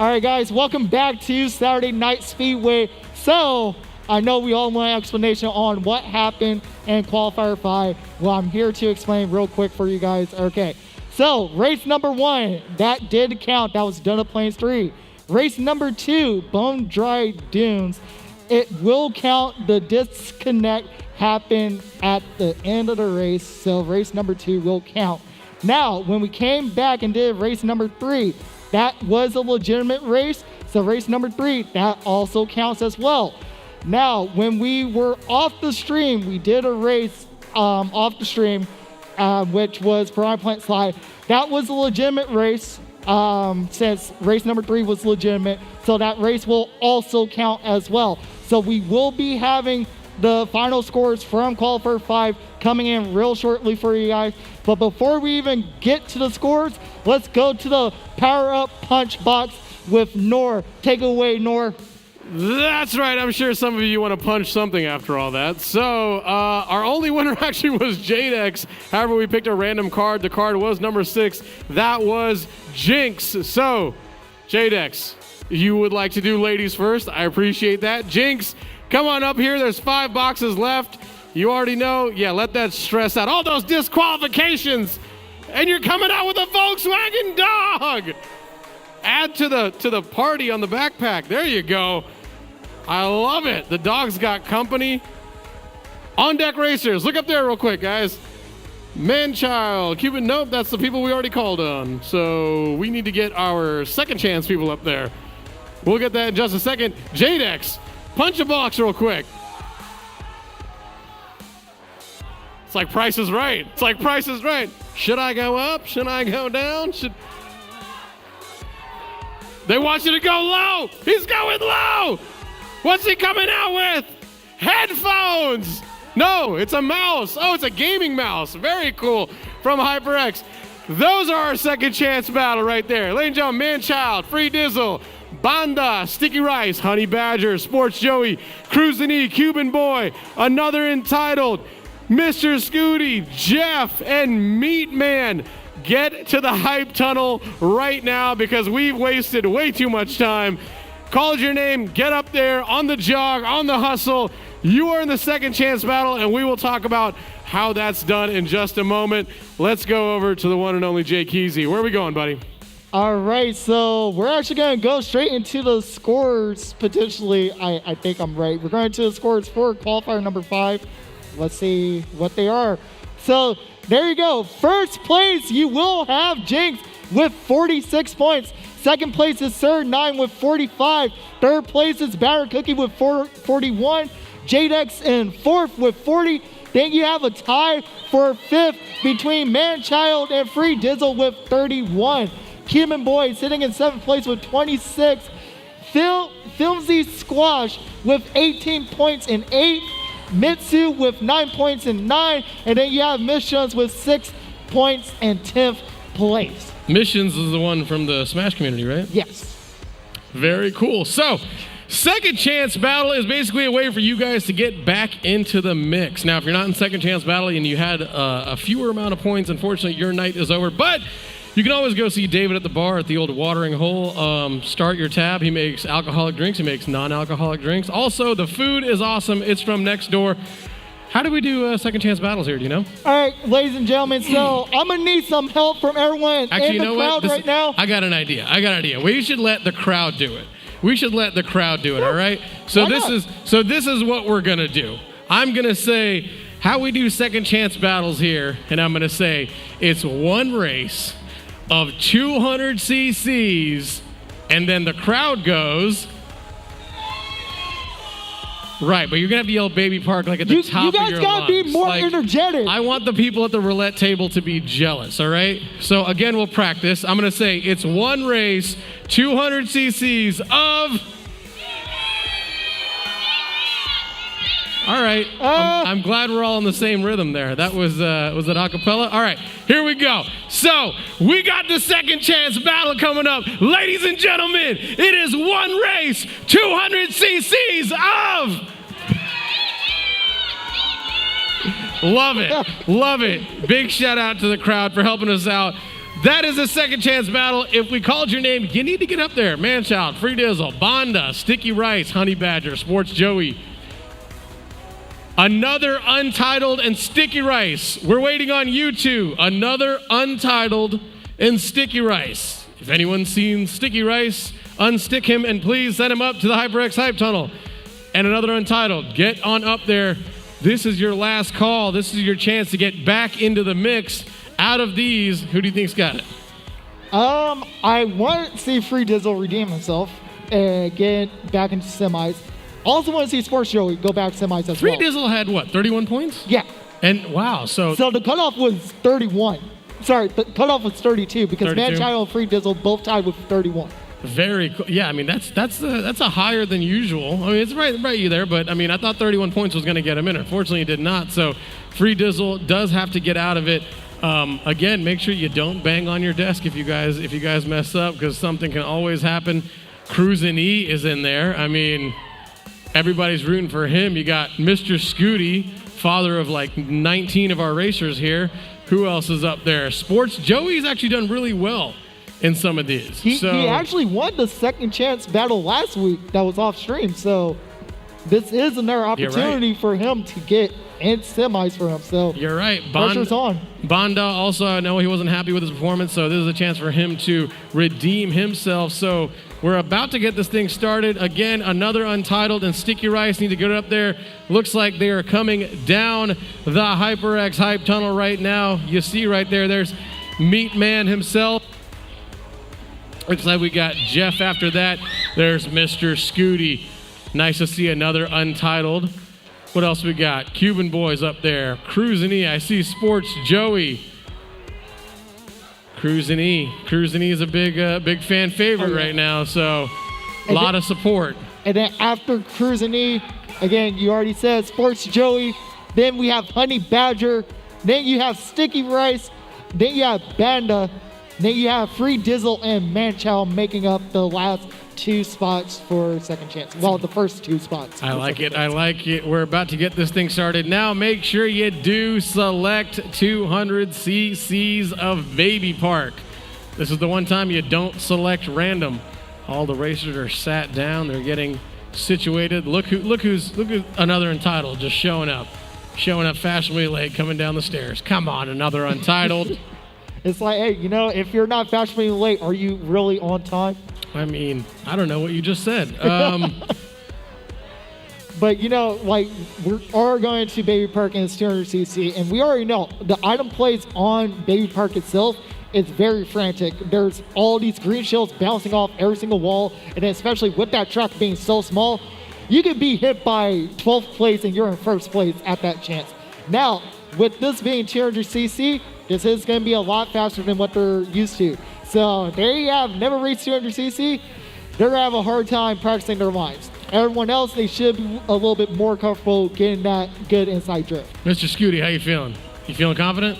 All right, guys, welcome back to Saturday Night Speedway. So, I know we all want an explanation on what happened in Qualifier 5. Well, I'm here to explain real quick for you guys. Okay, so race number 1, that did count. That was Donut Plains 3. Race number 2, Bone Dry Dunes. It will count. The disconnect happened at the end of the race, so race number 2 will count. Now, when we came back and did race number 3, that was a legitimate race, so race number 3, that also counts as well. Now, when we were off the stream, we did a race off the stream, which was Prime Plant Slide. That was a legitimate race, since race number 3 was legitimate, so that race will also count as well. So we will be having the final scores from Qualifier 5 coming in real shortly for you guys. But before we even get to the scores, let's go to the Power Up Punch Box with Nor. Take it away, Nor. That's right. I'm sure some of you want to punch something after all that. So our only winner actually was Jadex. However, we picked a random card. The card was number 6. That was Jinx. So, Jadex, you would like to do ladies first. I appreciate that. Jinx, come on up here. There's 5 boxes left. You already know. Yeah, let that stress out. All those disqualifications. And you're coming out with a Volkswagen dog. Add to the party on the backpack. There you go. I love it. The dog's got company. On Deck Racers. Look up there real quick, guys. Manchild. Cuban. Nope, that's the people we already called on. So we need to get our second chance people up there. We'll get that in just a second. Jadex, punch a box real quick. It's like Price is Right. It's like Price is Right. Should I go up? Should I go down? They want you to go low. He's going low. What's he coming out with? Headphones. No, it's a mouse. Oh, it's a gaming mouse. Very cool. From HyperX. Those are our second chance battle right there. Ladies and gentlemen, Manchild, Free Dizzle, Banda, Sticky Rice, Honey Badger, Sports Joey, Cruisin' E, Cuban Boy, Another Entitled, Mr. Scooty, Jeff, and Meat Man. Get to the hype tunnel right now because we've wasted way too much time. Call your name, get up there on the jog, on the hustle. You are in the second chance battle, and we will talk about how that's done in just a moment. Let's go over to the one and only Jay Keezy. Where are we going, buddy? All right, so we're actually going to go straight into the scores, potentially. I think I'm right. We're going to the scores for Qualifier number 5. Let's see what they are. So there you go. First place, you will have Jinx with 46 points. Second place is Sir 9 with 45. Third place is Batter Cookie with 41. Jadex in 4th with 40. Then you have a tie for 5th between Manchild and Free Dizzle with 31. Cuban Boy sitting in 7th place with 26. Filmsy Squash with 18 points in 8th. Mitsu with 9 points in 9. And then you have Missions with 6 points in 10th place. Missions is the one from the Smash community, right? Yes. Very cool. So, second chance battle is basically a way for you guys to get back into the mix. Now, if you're not in second chance battle and you had a fewer amount of points, unfortunately, your night is over. But you can always go see David at the bar at the old watering hole. Start your tab. He makes alcoholic drinks. He makes non-alcoholic drinks. Also, the food is awesome. It's from next door. How do we do second chance battles here? Do you know? All right, ladies and gentlemen. So I'm going to need some help from everyone Actually, in the crowd right now. I got an idea. We should let the crowd do it. All right? So this is what we're going to do. I'm going to say how we do second chance battles here, and I'm going to say it's one race of 200 cc's, and then the crowd goes. Right, but you're going to have to yell Baby Park like at the top of your lungs. You guys got to be more energetic. I want the people at the roulette table to be jealous, all right? So, again, we'll practice. I'm going to say it's one race, 200 cc's of... All right, I'm glad we're all in the same rhythm there. That was it a cappella? All right, here we go. So, we got the second chance battle coming up. Ladies and gentlemen, it is one race, 200 cc's of... Love it. Big shout out to the crowd for helping us out. That is a second chance battle. If we called your name, you need to get up there. Manchild, Free Dizzle, Bonda, Sticky Rice, Honey Badger, Sports Joey. Another Untitled and Sticky Rice. We're waiting on you two. Another Untitled and Sticky Rice. If anyone's seen Sticky Rice, unstick him and please send him up to the HyperX Hype Tunnel. And another Untitled. Get on up there. This is your last call. This is your chance to get back into the mix. Out of these, who do you think's got it? I want to see Free Dizzle redeem himself and get back into semis. Also want to see Sports Joey go back to semis as Free well. Dizzle had what, 31 points? Yeah. And wow, so the cutoff was 31. Sorry, the cutoff was 32 because 32? Manchild and Free Dizzle both tied with 31. very cool. Yeah, I mean that's a higher than usual. I mean it's right you there, but I mean I thought 31 points was going to get him in. Unfortunately, it did not. So Free Dizzle does have to get out of it. Again, make sure you don't bang on your desk if you guys mess up, because something can always happen. Cruisin' E is in there. I mean, everybody's rooting for him. You got Mr. Scooty, father of like 19 of our racers here. Who else is up there? Sports Joey's actually done really well in some of these. He actually won the second chance battle last week that was off stream. So this is another opportunity for him to get in semis for him. So you're right. Pressure's on. Bonda also, I know he wasn't happy with his performance, so this is a chance for him to redeem himself. So we're about to get this thing started. Again, another Untitled and Sticky Rice need to get it up there. Looks like they are coming down the HyperX Hype Tunnel right now. You see right there, there's Meat Man himself. Looks like we got Jeff after that. There's Mr. Scooty. Nice to see another Untitled. What else we got? Cuban Boys up there. Cruisin' E. I see Sports Joey. Cruisin' E. Cruisin' E is a big fan favorite right now, so a lot of support. And then after Cruisin' E, again, you already said Sports Joey. Then we have Honey Badger. Then you have Sticky Rice. Then you have Banda. Then you have Free Dizzle and Manchild making up the last two spots for second chance. Well, the first two spots. I like it. I like it. We're about to get this thing started. Now make sure you do select 200 cc's of Baby Park. This is the one time you don't select random. All the racers are sat down. They're getting situated. Look who's another Untitled just showing up fashionably late, coming down the stairs. Come on, another Untitled. It's like, hey, if you're not fashionably late, are you really on time? I mean, I don't know what you just said. But, we are going to Baby Park and it's 200cc, and we already know the item plays on Baby Park itself is very frantic. There's all these green shells bouncing off every single wall, and then especially with that track being so small, you can be hit by 12th place and you're in first place at that chance. Now, with this being 200cc, this is going to be a lot faster than what they're used to. So there you have, never raced 200cc. They're going to have a hard time practicing their lines. Everyone else, they should be a little bit more comfortable getting that good inside drift. Mr. Scooty, how you feeling? You feeling confident?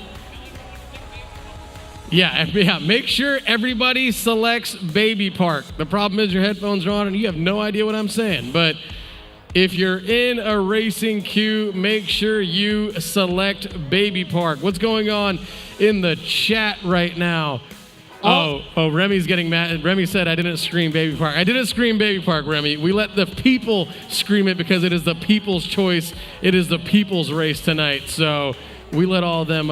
Yeah, make sure everybody selects Baby Park. The problem is your headphones are on and you have no idea what I'm saying. But if you're in a racing queue, make sure you select Baby Park. What's going on in the chat right now? Oh, Remy's getting mad. Remy said I didn't scream Baby Park. I didn't scream Baby Park, Remy. We let the people scream it because it is the people's choice. It is the people's race tonight. So we let all of them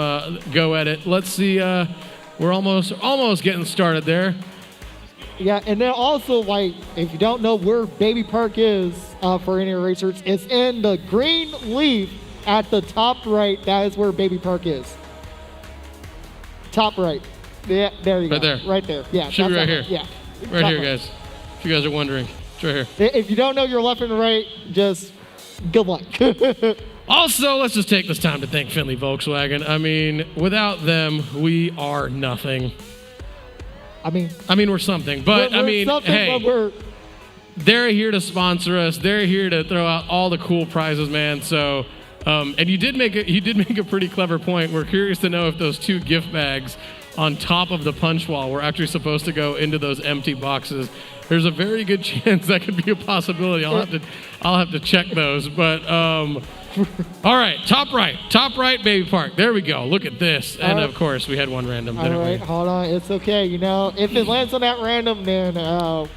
go at it. Let's see. We're almost getting started there. Yeah, and then also, if you don't know where Baby Park is for any racers, it's in the green leaf at the top right. That is where Baby Park is. Top right. Yeah, there you go. Right there. Right there. Yeah. Should be right here. Yeah. Right here, guys. If you guys are wondering. It's right here. If you don't know your left and right, just good luck. Also, let's just take this time to thank Findlay Volkswagen. I mean, without them, we are nothing. I mean, we're something, but hey, they're here to sponsor us. They're here to throw out all the cool prizes, man. So, and you did make a pretty clever point. We're curious to know if those two gift bags on top of the punch wall were actually supposed to go into those empty boxes. There's a very good chance that could be a possibility. I'll have to check those, but All right, top right, Baby Park. There we go. Look at this. And right. of course, we had one random. All right, hold on. It's okay. You know, if it lands on that random, then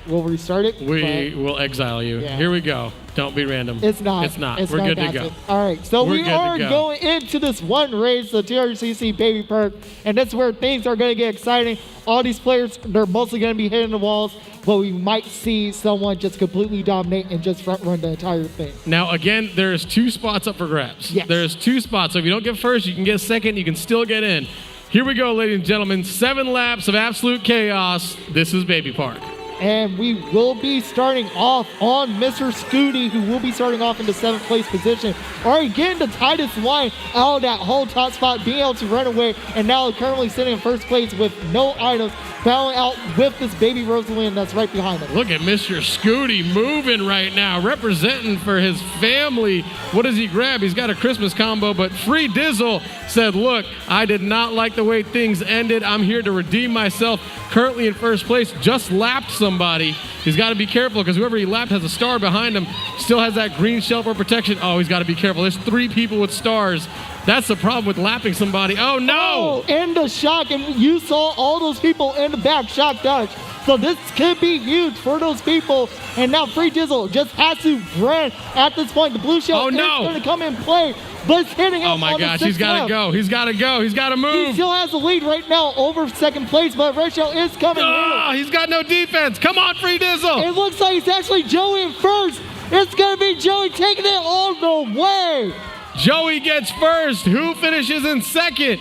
we'll restart it. We will exile you. Yeah. Here we go. Don't be random. It's not. It's not. It's We're not good to go. All right, so We're we good to are go. going into this one race, the TRCC Baby Park, and that's where things are going to get exciting. All these players, they're mostly going to be hitting the walls, but we might see someone just completely dominate and just front run the entire thing. Now, again, there's 2 spots up for grabs. Yes. There's 2 spots. So if you don't get first, you can get second. You can still get in. Here we go, ladies and gentlemen. 7 laps of absolute chaos. This is Baby Park. And we will be starting off on Mr. Scooty, who will be starting off in the 7th place position. Already getting the tightest line out of that whole top spot, being able to run away, and now currently sitting in 1st place with no items, battling out with this baby Rosalind that's right behind him. Look at Mr. Scooty moving right now, representing for his family. What does he grab? He's got a Christmas combo, but Free Dizzle said, look, I did not like the way things ended. I'm here to redeem myself. Currently in 1st place, just lapped somebody. He's got to be careful because whoever he lapped has a star behind him, still has that green shell for protection. Oh, he's got to be careful. There's 3 people with stars. That's the problem with lapping somebody. Oh, no! Oh, in the shock, and you saw all those people in the back shock dodge. So this could be huge for those people. And now Free Dizzle just has to run at this point. The blue shell is going to come in play, but it's hitting him. Oh my gosh, he's got to go. He's got to go. He's got to move. He still has the lead right now over 2nd place, but red shell is coming. Oh, he's got no defense. Come on, Free Dizzle. It looks like it's actually Joey in 1st. It's going to be Joey taking it all the way. Joey gets first. Who finishes in 2nd?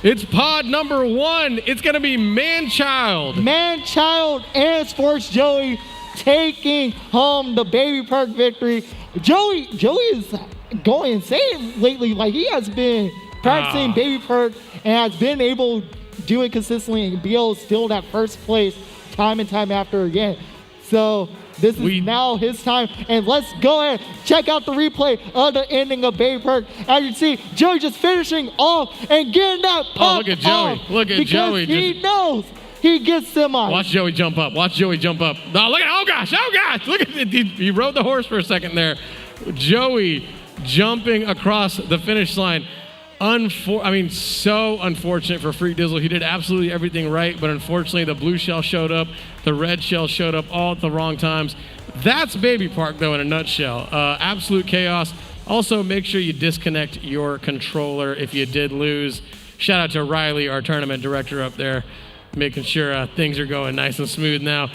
It's pod number 1. It's going to be Manchild. Manchild and Sports Joey taking home the Baby Park victory. Joey is going insane lately. Like, he has been practicing Baby Park and has been able to do it consistently and be able to steal that 1st place time and time after again. So this is now his time, and let's go ahead check out the replay of the ending of Baby Park. As you see, Joey just finishing off and getting that pop. Oh, look at Joey. Look at Joey. He knows he gets semi. Watch Joey jump up. Watch Joey jump up. No, look at, oh gosh. Look at it. He rode the horse for a second there. Joey jumping across the finish line. So unfortunate for Free Dizzle. He did absolutely everything right, but unfortunately the blue shell showed up, the red shell showed up all at the wrong times. That's Baby Park, though, in a nutshell. Absolute chaos. Also, make sure you disconnect your controller if you did lose. Shout out to Riley, our tournament director up there, making sure things are going nice and smooth now.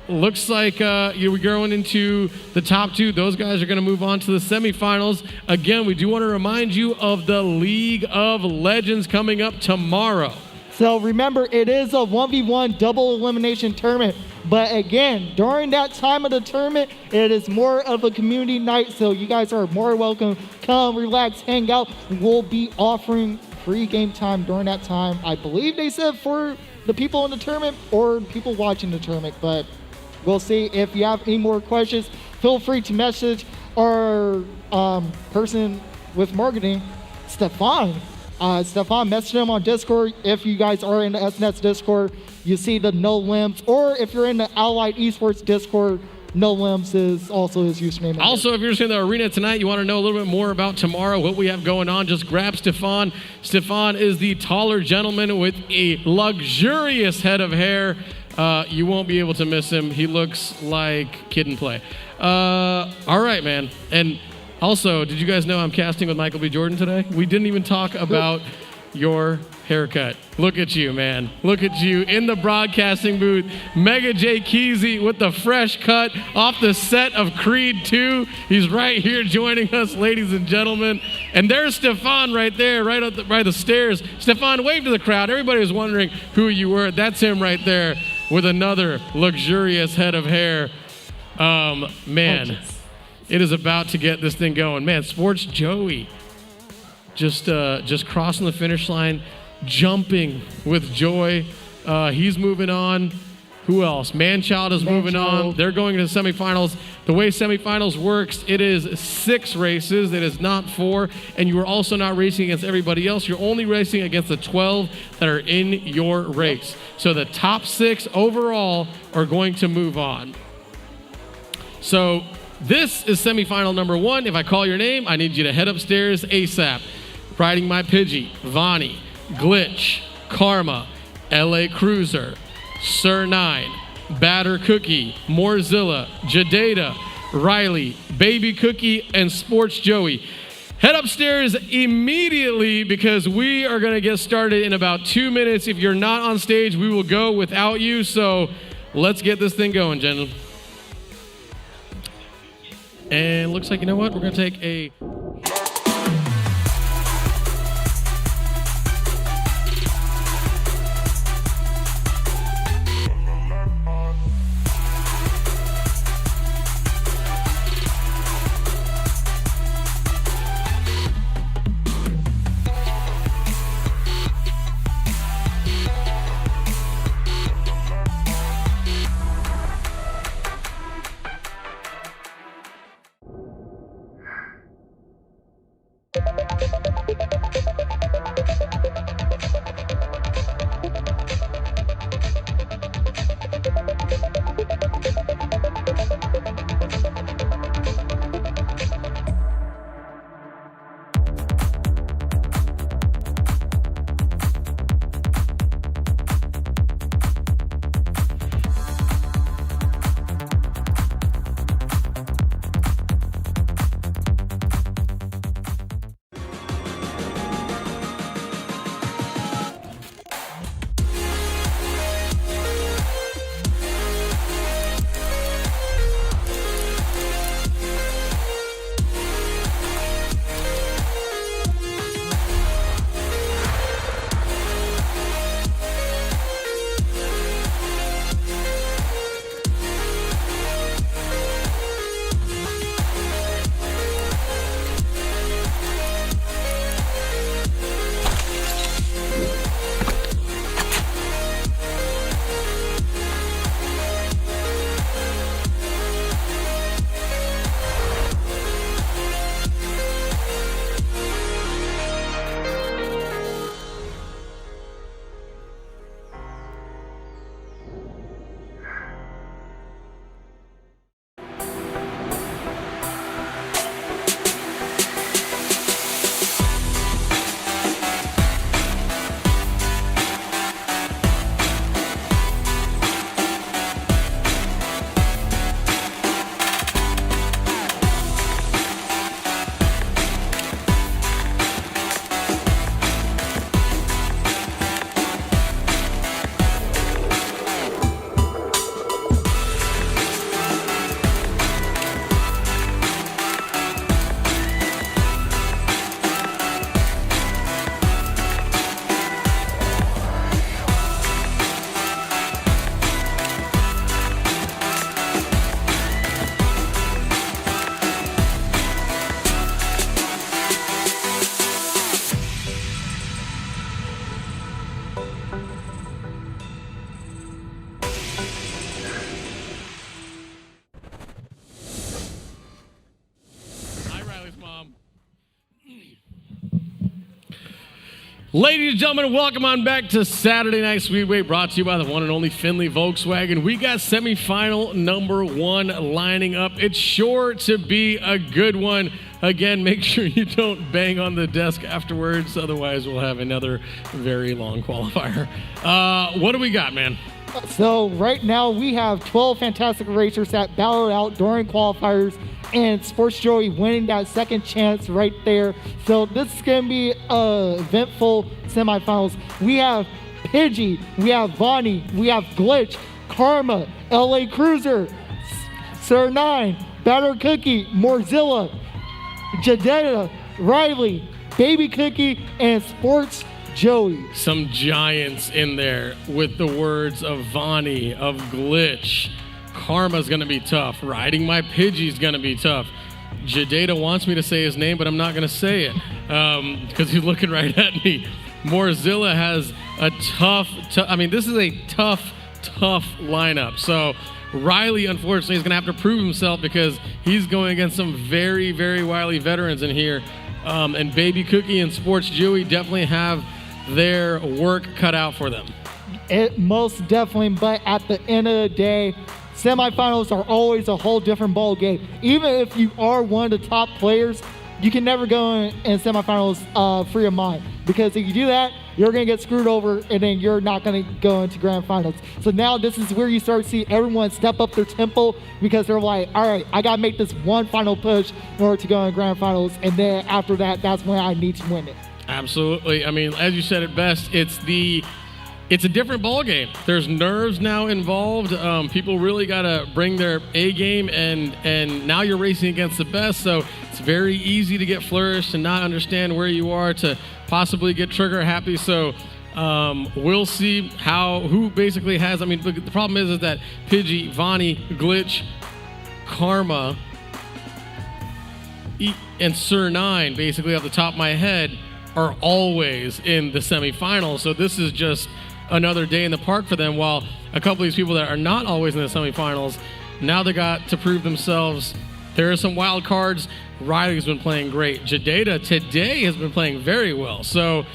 Looks like we're going into the top 2. Those guys are going to move on to the semifinals. Again, we do want to remind you of the League of Legends coming up tomorrow. So remember, it is a 1v1 double elimination tournament. But again, during that time of the tournament, it is more of a community night. So you guys are more welcome. Come, relax, hang out. We'll be offering free game time during that time. I believe they said for the people in the tournament or people watching the tournament. But we'll see. If you have any more questions, feel free to message our person with marketing, Stefan. Stefan, message him on Discord. If you guys are in the SNES Discord, you see the No Limbs. Or if you're in the Allied Esports Discord, No Limbs is also his username. Also, if you're just in the arena tonight, you want to know a little bit more about tomorrow, what we have going on, just grab Stefan. Stefan is the taller gentleman with a luxurious head of hair. You won't be able to miss him. He looks like Kid and Play. All right, man. And also, did you guys know I'm casting with Michael B. Jordan today? We didn't even talk about your haircut. Look at you, man. Look at you in the broadcasting booth. Mega J. Keezy with the fresh cut off the set of Creed 2. He's right here joining us, ladies and gentlemen. And there's Stefan right there, right up by the stairs. Stefan, wave to the crowd. Everybody was wondering who you were. That's him right there with another luxurious head of hair. Man, it is about to get this thing going. Man, Sports Joey just crossing the finish line, jumping with joy. He's moving on. Who else? Manchild is moving on. They're going to the semifinals. The way semifinals works, it is 6 races. It is not 4. And you are also not racing against everybody else. You're only racing against the 12 that are in your race. So the top 6 overall are going to move on. So This is semifinal number 1. If I call your name, I need you to head upstairs ASAP. Riding My Pidgey, Vonnie, Glitch, Karma, LA Cruiser, Sir 9, Batter Cookie, Morzilla, Jadeda, Riley, Baby Cookie, and Sports Joey. Head upstairs immediately because we are going to get started in about 2 minutes. If you're not on stage, we will go without you. So let's get this thing going, gentlemen. And looks like, you know what? We're going to take a... Ladies and gentlemen, welcome on back to Saturday Night Speedway, brought to you by the one and only Findlay Volkswagen. We got semifinal number 1 lining up. It's sure to be a good one. Again, make sure you don't bang on the desk afterwards, otherwise we'll have another very long qualifier. What do we got, man? So right now we have 12 fantastic racers that battled out during qualifiers, and Sports Joey winning that second chance right there. So this is going to be eventful semifinals. We have Pidgey, we have Vonnie, we have Glitch, Karma, LA Cruiser, Sir 9, Batter Cookie, Morzilla, Jadeda, Riley, Baby Cookie, and Sports Joey. Some giants in there with the words of Vonnie, of Glitch. Karma's going to be tough. Riding My Pidgey's going to be tough. Jadeda wants me to say his name, but I'm not going to say it because he's looking right at me. Morzilla has a tough, I mean, this is a tough lineup. So Riley, unfortunately, is going to have to prove himself because he's going against some very, very wily veterans in here. And Baby Cookie and Sports Joey definitely have their work cut out for them. It most definitely, but at the end of the day, semifinals are always a whole different ball game. Even if you are one of the top players, you can never go in semifinals free of mind, because if you do that, you're going to get screwed over, and then you're not going to go into grand finals. So now this is where you start to see everyone step up their tempo, because they're like, all right, I got to make this one final push in order to go in grand finals, and then after that, that's when I need to win it. Absolutely. I mean, as you said it best, it's a different ball game. There's nerves now involved. People really got to bring their A game, and now you're racing against the best, so it's very easy to get flourished and not understand where you are to possibly get trigger happy. So we'll see who basically has. I mean, the problem is that Pidgey, Vonnie, Glitch, Karma, and Sir 9, basically off the top of my head, are always in the semifinals. So this is just another day in the park for them, while a couple of these people that are not always in the semifinals, now they got to prove themselves. There are some wild cards. Riley's been playing great. Jadeda today has been playing very well. So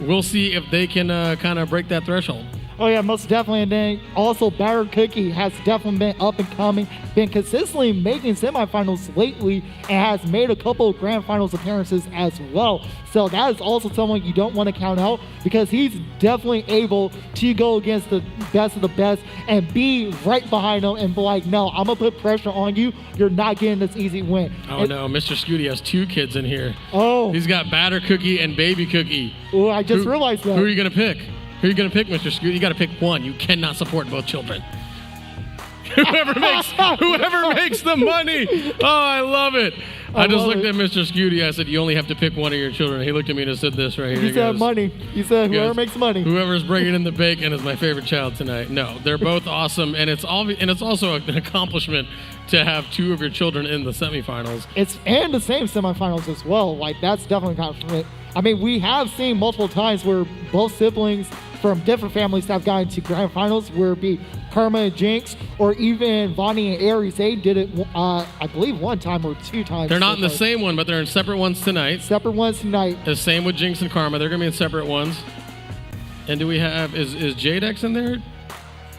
we'll see if they can kind of break that threshold. Oh yeah, most definitely. And then also Batter Cookie has definitely been up and coming, been consistently making semifinals lately, and has made a couple of grand finals appearances as well. So that is also someone you don't want to count out, because he's definitely able to go against the best of the best and be right behind them and be like, no, I'm going to put pressure on you. You're not getting this easy win. Oh no, Mr. Scooty has two kids in here. Oh. He's got Batter Cookie and Baby Cookie. Oh, I just realized that. Who are you going to pick? Who are you going to pick, Mr. Scooty? You got to pick one. You cannot support both children. whoever makes the money. Oh, I love it. I just looked at Mr. Scooty. I said, you only have to pick one of your children. He looked at me and said this right here. He said money. He said whoever makes money. Whoever's bringing in the bacon is my favorite child tonight. No, they're both awesome, and it's also an accomplishment to have two of your children in the semifinals. It's and the same semifinals as well. Like, that's definitely an accomplishment. I mean, we have seen multiple times where both siblings from different families have gotten to grand finals, where it be Karma and Jinx, or even Vonnie and Aries. They did it, I believe, one time or two times. They're not in the same one, but they're in separate ones tonight. Separate ones tonight. The same with Jinx and Karma. They're going to be in separate ones. And do we have, is Jadex in there?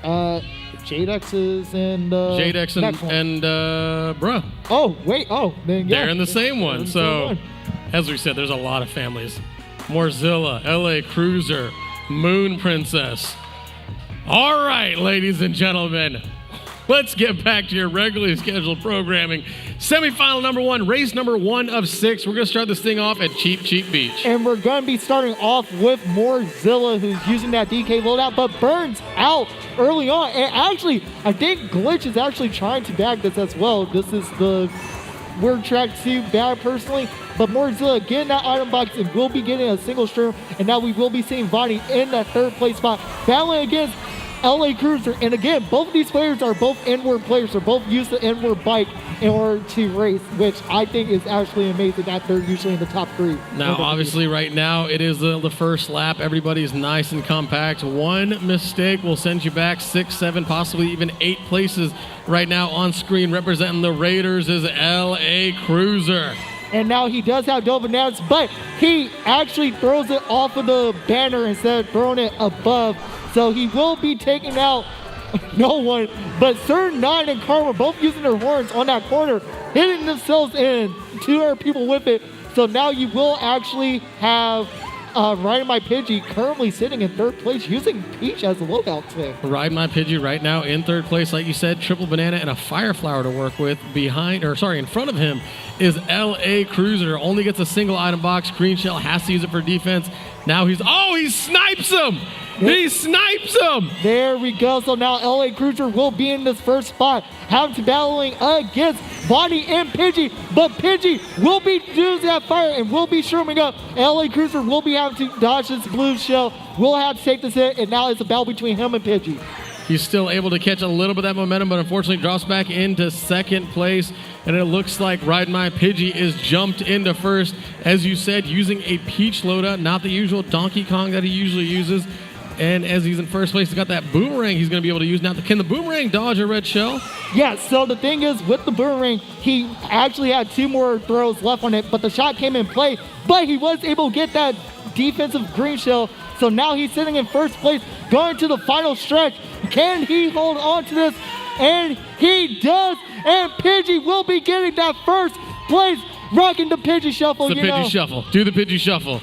Jadex is in the Jadex and Bruh. Oh, wait. Oh, then yeah. They're in the same one. So, as we said, there's a lot of families. Morzilla, LA Cruiser, Moon Princess. All right, ladies and gentlemen, let's get back to your regularly scheduled programming. Semifinal number 1, race number 1 of 6. We're going to start this thing off at Cheap Cheap Beach. And we're going to be starting off with Morzilla, who's using that DK loadout, but burns out early on. And actually, I think Glitch is actually trying to bag this as well. This is the weird track to bag personally. But Morzilla getting that item box and will be getting a single stream. And now we will be seeing Vonnie in that 3rd place spot, battling against LA Cruiser. And again, both of these players are both inward players. They're both used the inward bike in order to race, which I think is actually amazing that they're usually in the top 3. Now, obviously, right now, it is the first lap. Everybody's nice and compact. One mistake will send you back 6, 7, possibly even 8 places. Right now on screen, representing the Raiders is LA Cruiser. And now he does have double bananas, but he actually throws it off of the banner instead of throwing it above. So he will be taking out no one, but Sir 9 and Karma both using their horns on that corner, hitting themselves in 200 people with it. So now you will actually have Riding My Pidgey currently sitting in 3rd place, using Peach as a loadout today. Riding My Pidgey right now in 3rd place, like you said, triple banana and a fire flower to work with. In front of him is LA Cruiser. Only gets a single item box. Green Shell has to use it for defense. Now he snipes him! He snipes him! There we go. So now LA Cruiser will be in this 1st spot, having to battling against Vonnie and Pidgey, but Pidgey will be using that fire and will be shrooming up. LA Cruiser will be having to dodge this blue shell, will have to take this hit, and now it's a battle between him and Pidgey. He's still able to catch a little bit of that momentum, but unfortunately drops back into 2nd place. And it looks like Riding My Pidgey is jumped into 1st, as you said, using a Peach loadout, not the usual Donkey Kong that he usually uses. And as he's in 1st place, he's got that boomerang he's going to be able to use. Now, can the boomerang dodge a red shell? Yeah, so the thing is, with the boomerang, he actually had 2 more throws left on it, but the shot came in play. But he was able to get that defensive green shell. So now he's sitting in 1st place, going to the final stretch. Can he hold on to this? And he does. And Pidgey will be getting that first place, rocking the Pidgey shuffle. It's the Pidgey shuffle. Do the Pidgey shuffle.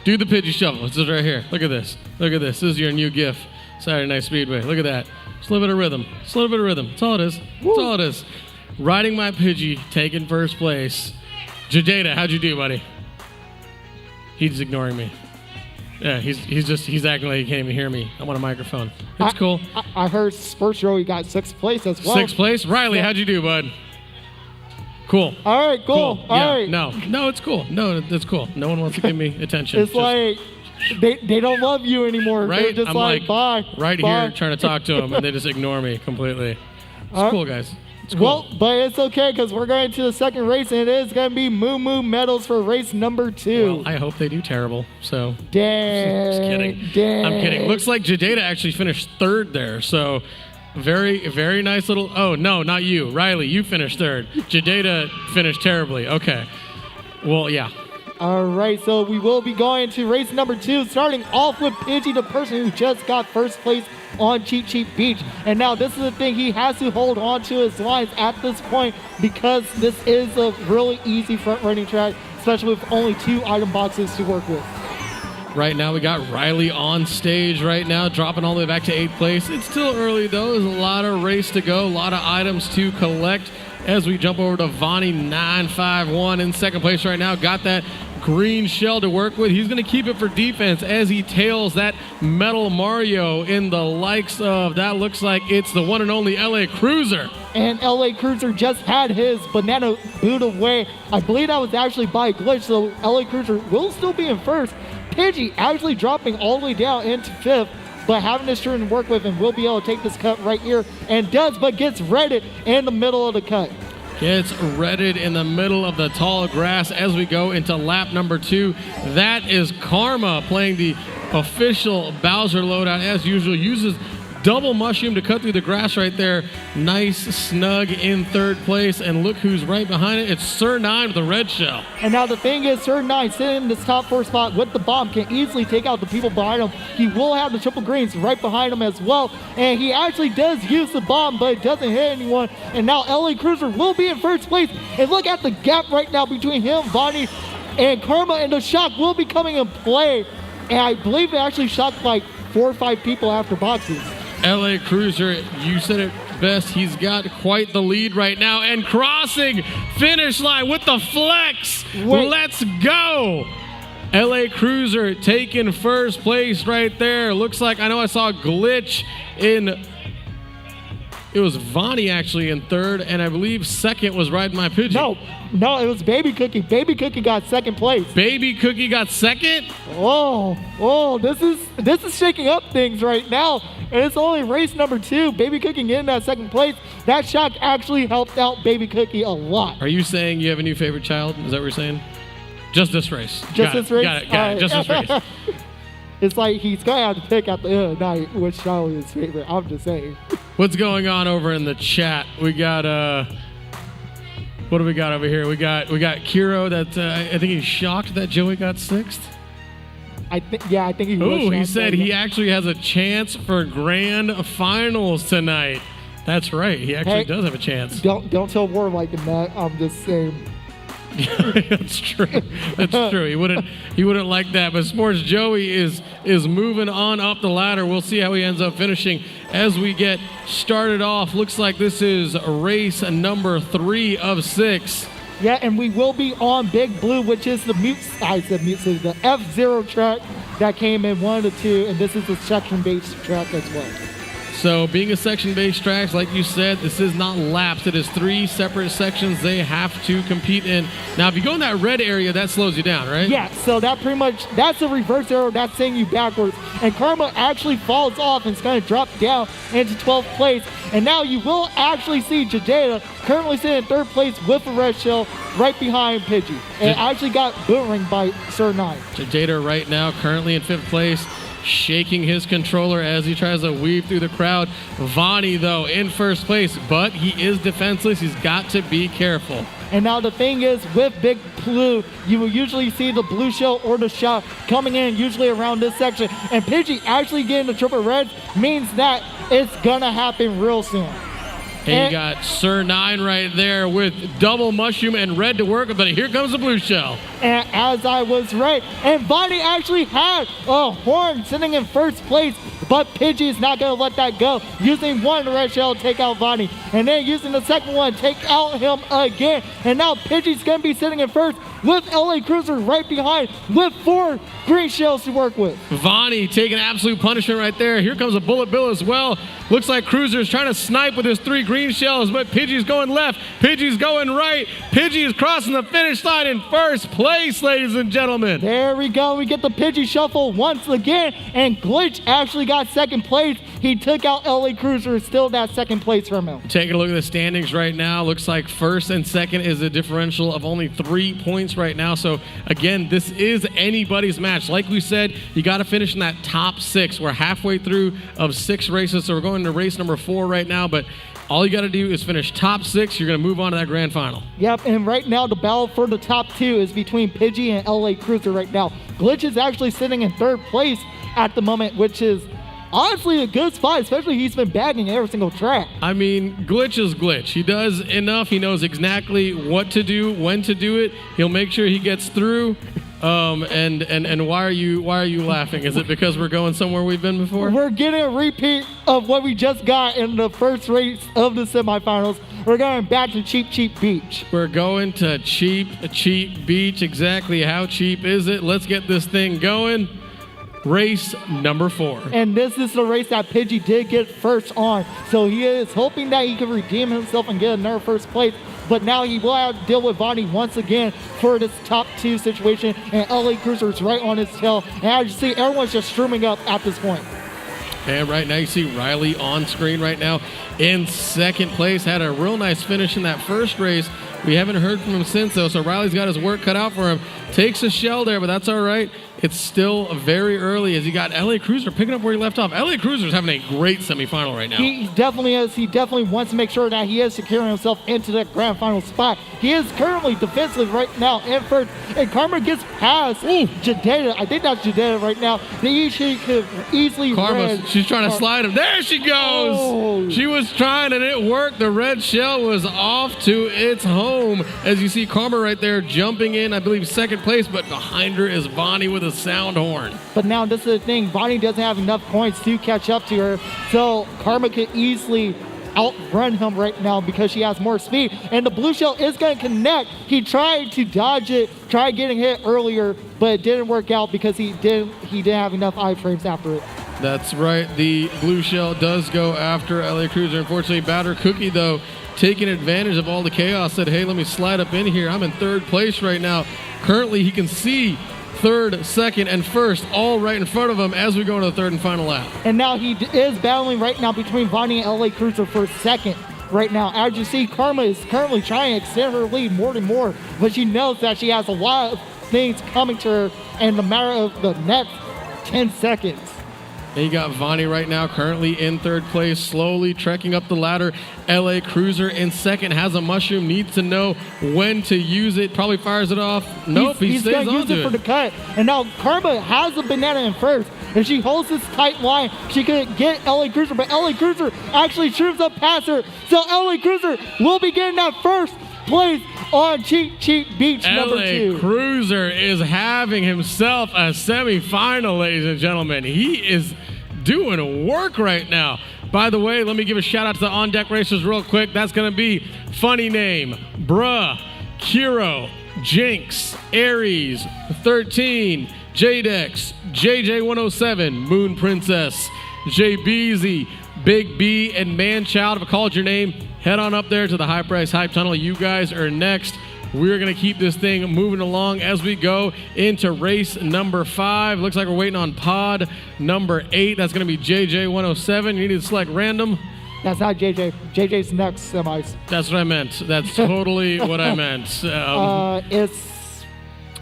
Do the Pidgey shuffle. This is right here. Look at this. Look at this. This is your new GIF. Saturday Night Speedway. Look at that. Just a little bit of rhythm. Just a little bit of rhythm. That's all it is. That's all it is. Riding my Pidgey, taking first place. Jadeda, how'd you do, buddy? He's ignoring me. Yeah, he's acting like he can't even hear me. I'm on a microphone. It's cool. I heard Sports Joey got 6th place as well. 6th place? Riley, how'd you do, bud? Cool. All right, cool. All right. No, it's cool. No, it's cool. No one wants to give me attention. It's like they don't love you anymore. Right? They're just I'm like, bye. Right bye. here trying to talk to them, and they just ignore me completely. It's cool, guys. It's cool. Well, but it's okay because we're going to the second race, and it is going to be Moo Moo medals for race number 2. Well, I hope they do terrible. So dang, just kidding. Dang. I'm kidding. Looks like Jadeda actually finished 3rd there. So very, very nice little. Oh no, not you, Riley. You finished 3rd. Jadeda finished terribly. Okay. Well, yeah. All right, so we will be going to race number 2, starting off with Pidgey, the person who just got first place on Cheat Cheat Beach. And now this is the thing, he has to hold on to his lines at this point because this is a really easy front running track, especially with only 2 item boxes to work with. Right now we got Riley on stage right now, dropping all the way back to 8th place. It's still early though, there's a lot of race to go, a lot of items to collect. As we jump over to Vonnie 951 in 2nd place right now, got that green shell to work with. He's going to keep it for defense as he tails that Metal Mario in the likes of, that looks like it's the one and only LA Cruiser. And LA Cruiser just had his banana boot away. I believe that was actually by glitch, so LA Cruiser will still be in 1st. Pidgey actually dropping all the way down into 5th, but having this turn to work with and will be able to take this cut right here, and does, but gets redded in the middle of the cut. Gets redded in the middle of the tall grass as we go into lap number 2. That is Karma playing the official Bowser loadout as usual. Uses double mushroom to cut through the grass right there. Nice snug in 3rd place. And look who's right behind it. It's Sir 9 with the red shell. And now the thing is, Sir 9 sitting in this top 4 spot with the bomb can easily take out the people behind him. He will have the triple greens right behind him as well. And he actually does use the bomb, but it doesn't hit anyone. And now LA Cruiser will be in 1st place. And look at the gap right now between him, Vonnie, and Karma. And the shock will be coming in play. And I believe it actually shocked like 4 or 5 people after boxes. LA Cruiser, you said it best. He's got quite the lead right now and crossing finish line with the flex. Wait. Let's go. LA Cruiser taking 1st place right there. Looks like, I know I saw a glitch in, it was Vonnie actually in 3rd, and I believe 2nd was Riding My Pidgey. No, it was Baby Cookie. Baby Cookie got 2nd place. Baby Cookie got 2nd? Oh, this is shaking up things right now. And it's only race number 2. Baby Cookie getting that 2nd place. That shock actually helped out Baby Cookie a lot. Are you saying you have a new favorite child? Is that what you're saying? Just this race. Just this race? Got it. Just this race. It's like he's going to have to pick at the end of the night which child is his favorite. I'm just saying. What's going on over in the chat? We got, what do we got over here? We got Kiro that, I think he's shocked that Joey got 6th. I think he was. Ooh, he said he actually has a chance for grand finals tonight. That's right. He actually does have a chance. Don't tell War like that. I'm just saying. That's true. That's true. He wouldn't like that. But Sports Joey is moving on up the ladder. We'll see how he ends up finishing as we get started off. Looks like this is race number 3 of 6. Yeah, and we will be on Big Blue, which is the the F-Zero track that came in 1 of the 2, and this is the section-based track as well. So being a section-based track, like you said, this is not laps. It is 3 separate sections they have to compete in. Now, if you go in that red area, that slows you down, right? Yeah, so that pretty much, that's a reverse arrow. That's sending you backwards. And Karma actually falls off and it's going to drop down into 12th place. And now you will actually see Jadeda currently sitting in 3rd place with a red shell right behind Pidgey. And it actually got boomeranged by Sir 9. Jadeda right now currently in 5th place, shaking his controller as he tries to weave through the crowd. Vonnie, though, in 1st place, but he is defenseless. He's got to be careful. And now the thing is, with Big Blue, you will usually see the blue shell or the shot coming in usually around this section. And Pidgey actually getting the triple reds means that it's gonna happen real soon. And you got Sir 9 right there with double mushroom and red to work, but here comes the blue shell. And as I was right, and Bonnie actually had a horn sitting in first place, but Pidgey is not going to let that go, using one red shell to take out Bonnie, and then using the second one to take out him again. And now Pidgey's going to be sitting in first with LA Cruiser right behind with 4 green shells to work with. Vonnie taking absolute punishment right there. Here comes a Bullet Bill as well. Looks like Cruiser is trying to snipe with his 3 green shells, but Pidgey's going left. Pidgey's going right. Pidgey is crossing the finish line in first place, ladies and gentlemen. There we go. We get the Pidgey shuffle once again, and Glitch actually got second place. He took out LA Cruiser, still that second place from him. Taking a look at the standings right now, looks like first and second is a differential of only 3 points right now. So again, this is anybody's match. Like we said, you got to finish in that top 6. We're halfway through of 6 races, so we're going to race number 4 right now, but all you got to do is finish top 6. You're going to move on to that grand final. Yep, and right now the battle for the top 2 is between Pidgey and LA Cruiser right now. Glitch is actually sitting in 3rd place at the moment, which is honestly a good spot, especially he's been bagging every single track. I mean, Glitch is Glitch. He does enough. He knows exactly what to do, when to do it. He'll make sure he gets through. And why are you laughing? Is it because we're going somewhere we've been before? We're getting a repeat of what we just got in the first race of the semifinals. We're going back to Cheap Beach. We're going to Cheap Beach. Exactly how cheap is it? Let's get this thing going. Race number 4. And this is the race that Pidgey did get first on. So he is hoping that he can redeem himself and get another first place. But now he will have to deal with Vonnie once again for this top 2 situation. And LA Cruiser is right on his tail. And as you see, everyone's just streaming up at this point. And right now you see Riley on screen right now in 2nd place. Had a real nice finish in that first race. We haven't heard from him since, though, so Riley's got his work cut out for him. Takes a shell there, but that's all right. It's still very early as you got LA Cruiser picking up where he left off. LA Cruiser's having a great semifinal right now. He definitely is. He definitely wants to make sure that he is securing himself into that grand final spot. He is currently defensive right now in first. And Karma gets past Jadeda. I think that's Jadeda right now. She could easily she's trying to slide him. There she goes. Oh. She was trying and it worked. The red shell was off to its home. As you see Karma right there jumping in, I believe 2nd place, but behind her is Vonnie with a sound horn. But now this is the thing. Vonnie doesn't have enough points to catch up to her. So Karma could easily outrun him right now because she has more speed. And the blue shell is going to connect. He tried to dodge it, tried getting hit earlier, but it didn't work out because he didn't have enough iframes after it. That's right. The blue shell does go after LA Cruiser. Unfortunately, Batter Cookie, though, taking advantage of all the chaos, said, hey, let me slide up in here. I'm in 3rd place right now. Currently, he can see 3rd, 2nd, and 1st all right in front of him as we go into the 3rd and final lap. And now he is battling right now between Vonnie and LA Cruiser for 2nd right now. As you see, Karma is currently trying to extend her lead more and more, but she knows that she has a lot of things coming to her in the matter of the next 10 seconds. And you got Vonnie right now currently in 3rd place, slowly trekking up the ladder. LA Cruiser in 2nd, has a mushroom, needs to know when to use it, probably fires it off. Nope, he stays on to it. He's going to use it for the cut. And now Karma has a banana in 1st. If she holds this tight line, she could get LA Cruiser, but LA Cruiser actually shoots up past her. So LA Cruiser will be getting that 1st place on Cheap Beach number 2. LA Cruiser is having himself a semifinal, ladies and gentlemen. He is doing work right now. By the way, let me give a shout out to the on deck racers real quick. That's going to be Funny Name, Bruh, Kiro, Jinx, Aries, 13, J-Dex, JJ107, Moon Princess, JBZ, Big B, and Manchild. If I called your name, head on up there to the High Price Hype Tunnel. You guys are next. We're going to keep this thing moving along as we go into race number 5. Looks like we're waiting on pod number 8. That's going to be JJ107. You need to select random. That's not JJ. JJ's next semis. That's what I meant. That's totally what I meant. It's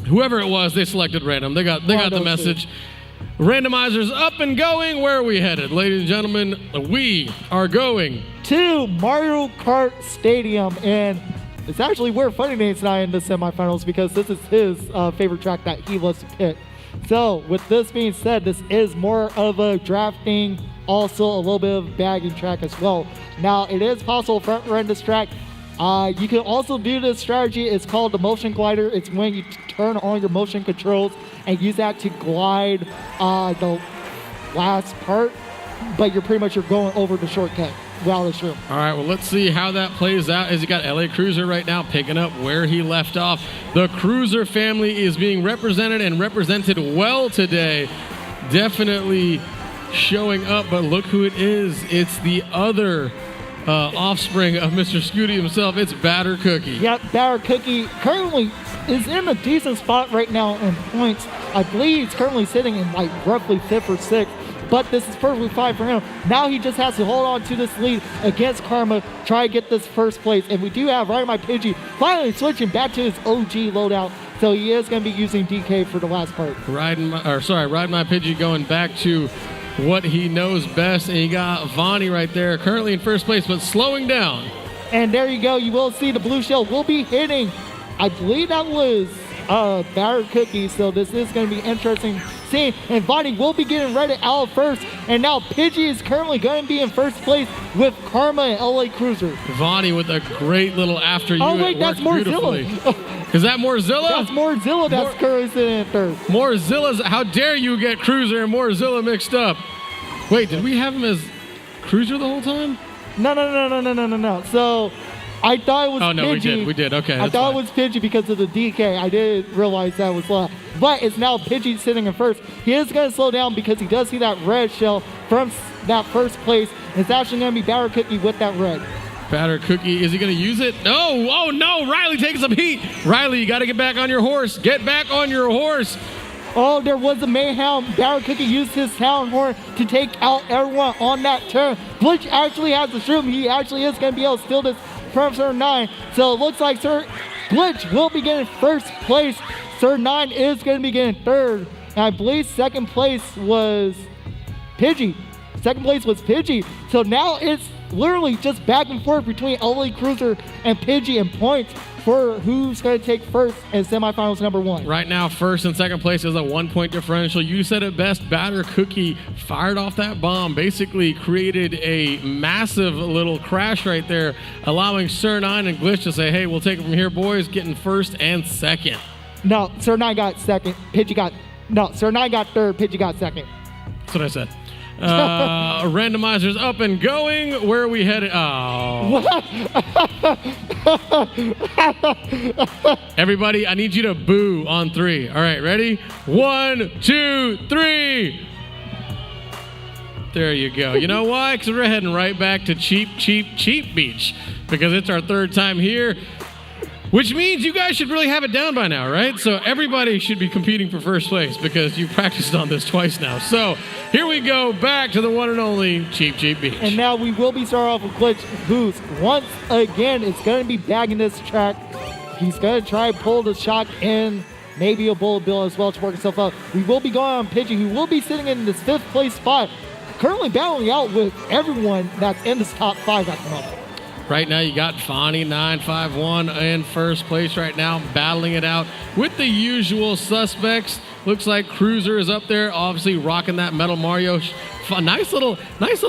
whoever it was, they selected random. They got the message. Randomizers up and going. Where are we headed? Ladies and gentlemen, we are going to Mario Kart Stadium, and it's actually where Funny Name's not in the semifinals because this is his favorite track that he loves to pick. So with this being said, this is more of a drafting also a little bit of bagging track as well. Now, it is possible front run this track. You can also do this strategy. It's called the motion glider. It's when you turn on your motion controls and use that to glide the last part, but you're going over the shortcut. Wow, that's true. All right, well, let's see how that plays out as you got LA Cruiser right now picking up where he left off. The Cruiser family is being represented and represented well today. Definitely showing up, but look who it is. It's the other offspring of Mr. Scooty himself. It's Batter Cookie. Yep, Batter Cookie currently is in a decent spot right now in points. I believe he's currently sitting in like roughly 5th or 6th. But this is perfectly fine for him. Now he just has to hold on to this lead against Karma, try to get this first place. And we do have Ride My Pidgey finally switching back to his OG loadout. So he is going to be using DK for the last part. Ride My Pidgey going back to what he knows best. And you got Vonnie right there, currently in first place, but slowing down. And there you go. You will see the blue shell will be hitting. I believe that was Batter Cookie. So this is going to be interesting. And Vonnie will be getting ready out first. And now Pidgey is currently going to be in first place with Karma and LA Cruiser. Vonnie with a great little after you. Oh, wait, that's Morzilla. Is that Morzilla? That's Morzilla that's currently sitting in third. Morzilla's, how dare you get Cruiser and Morzilla mixed up? Wait, did we have him as Cruiser the whole time? No. So I thought it was Pidgey. Oh, no, we did. Okay, I thought it was Pidgey because of the DK. I didn't realize that was left. But it's now Pidgey sitting in first. He is going to slow down because he does see that red shell from that first place. It's actually going to be Batter Cookie with that red. Batter Cookie, is he going to use it? No, oh no, Riley taking some heat. Riley, you got to get back on your horse. Get back on your horse. Oh, there was a mayhem. Batter Cookie used his sound horn to take out everyone on that turn. Glitch actually has the shroom. He actually is going to be able to steal this from Sir 9. So it looks like Sir Glitch will be getting first place. Sir 9 is going to be getting third. And I believe second place was Pidgey. So now it's literally just back and forth between LA Cruiser and Pidgey in points for who's going to take first in semifinals number 1. Right now, first and second place is a 1-point differential. You said it best. Batter Cookie fired off that bomb, basically created a massive little crash right there, allowing Sir 9 and Glitch to say, hey, we'll take it from here, boys, getting first and second. No, Sir 9 got second. Sir 9 got third. Pidgey got second. That's what I said. Randomizers up and going. Where are we headed? Oh. Everybody, I need you to boo on 3. All right, ready? 1, 2, 3. There you go. You know why? Because we're heading right back to Cheap Beach because it's our 3rd time here. Which means you guys should really have it down by now, right? So everybody should be competing for first place because you practiced on this twice now. So here we go, back to the one and only Cheap Beach. And now we will be starting off with Glitch, who's once again is going to be bagging this track. He's going to try to pull the shock in, maybe a bullet bill as well to work himself out. We will be going on Pidgey, who will be sitting in this 5th place spot, currently battling out with everyone that's in this top 5 at the moment. Right now, you got Vonnie 951 in first place right now, battling it out with the usual suspects. Looks like Cruiser is up there, obviously rocking that Metal Mario. Nice little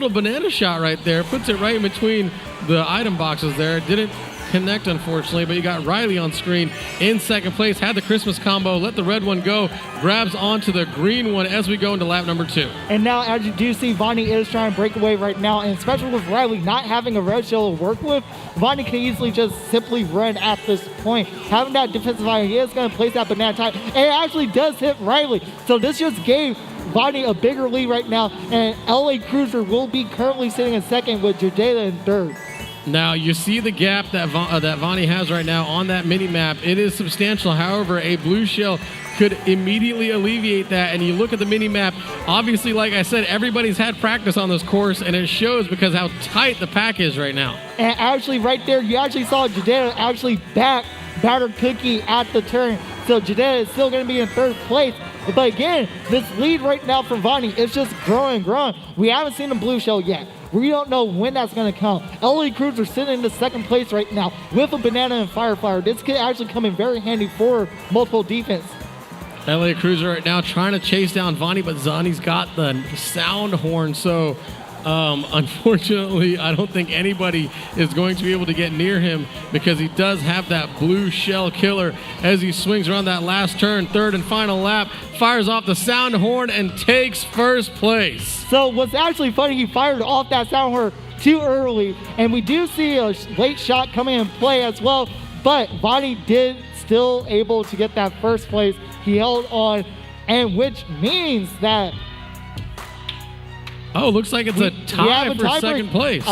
banana shot right there. Puts it right in between the item boxes there. Didn't connect, unfortunately, but you got Riley on screen in second place. Had the Christmas combo, let the red one go, grabs onto the green one as we go into lap number 2. And now, as you do see, Vonnie is trying to break away right now, and especially with Riley not having a red shell to work with, Vonnie can easily just simply run at this point. Having that defensive iron, he is going to place that banana type, and it actually does hit Riley. So this just gave Vonnie a bigger lead right now, and LA Cruiser will be currently sitting in second with Jadela in third. Now, you see the gap that Vonnie has right now on that mini-map. It is substantial. However, a blue shell could immediately alleviate that. And you look at the mini-map, obviously, like I said, everybody's had practice on this course, and it shows because how tight the pack is right now. And actually, right there, you actually saw Jadela actually back Batter Cookie at the turn. So Jadela is still going to be in third place. But again, this lead right now for Vonnie is just growing. We haven't seen a blue shell yet. We don't know when that's going to come. LA Cruiser sitting in the second place right now with a banana and Firefly. This could actually come in very handy for multiple defense. LA Cruiser right now trying to chase down Vonnie, but Vonnie's got the sound horn, so Unfortunately, I don't think anybody is going to be able to get near him because he does have that blue shell killer as he swings around that last turn, third and final lap, fires off the sound horn and takes first place. So what's actually funny, he fired off that sound horn too early, and we do see a late shot coming in play as well, but Bonnie did still able to get that first place. He held on, and which means that looks like it's a tie for second place.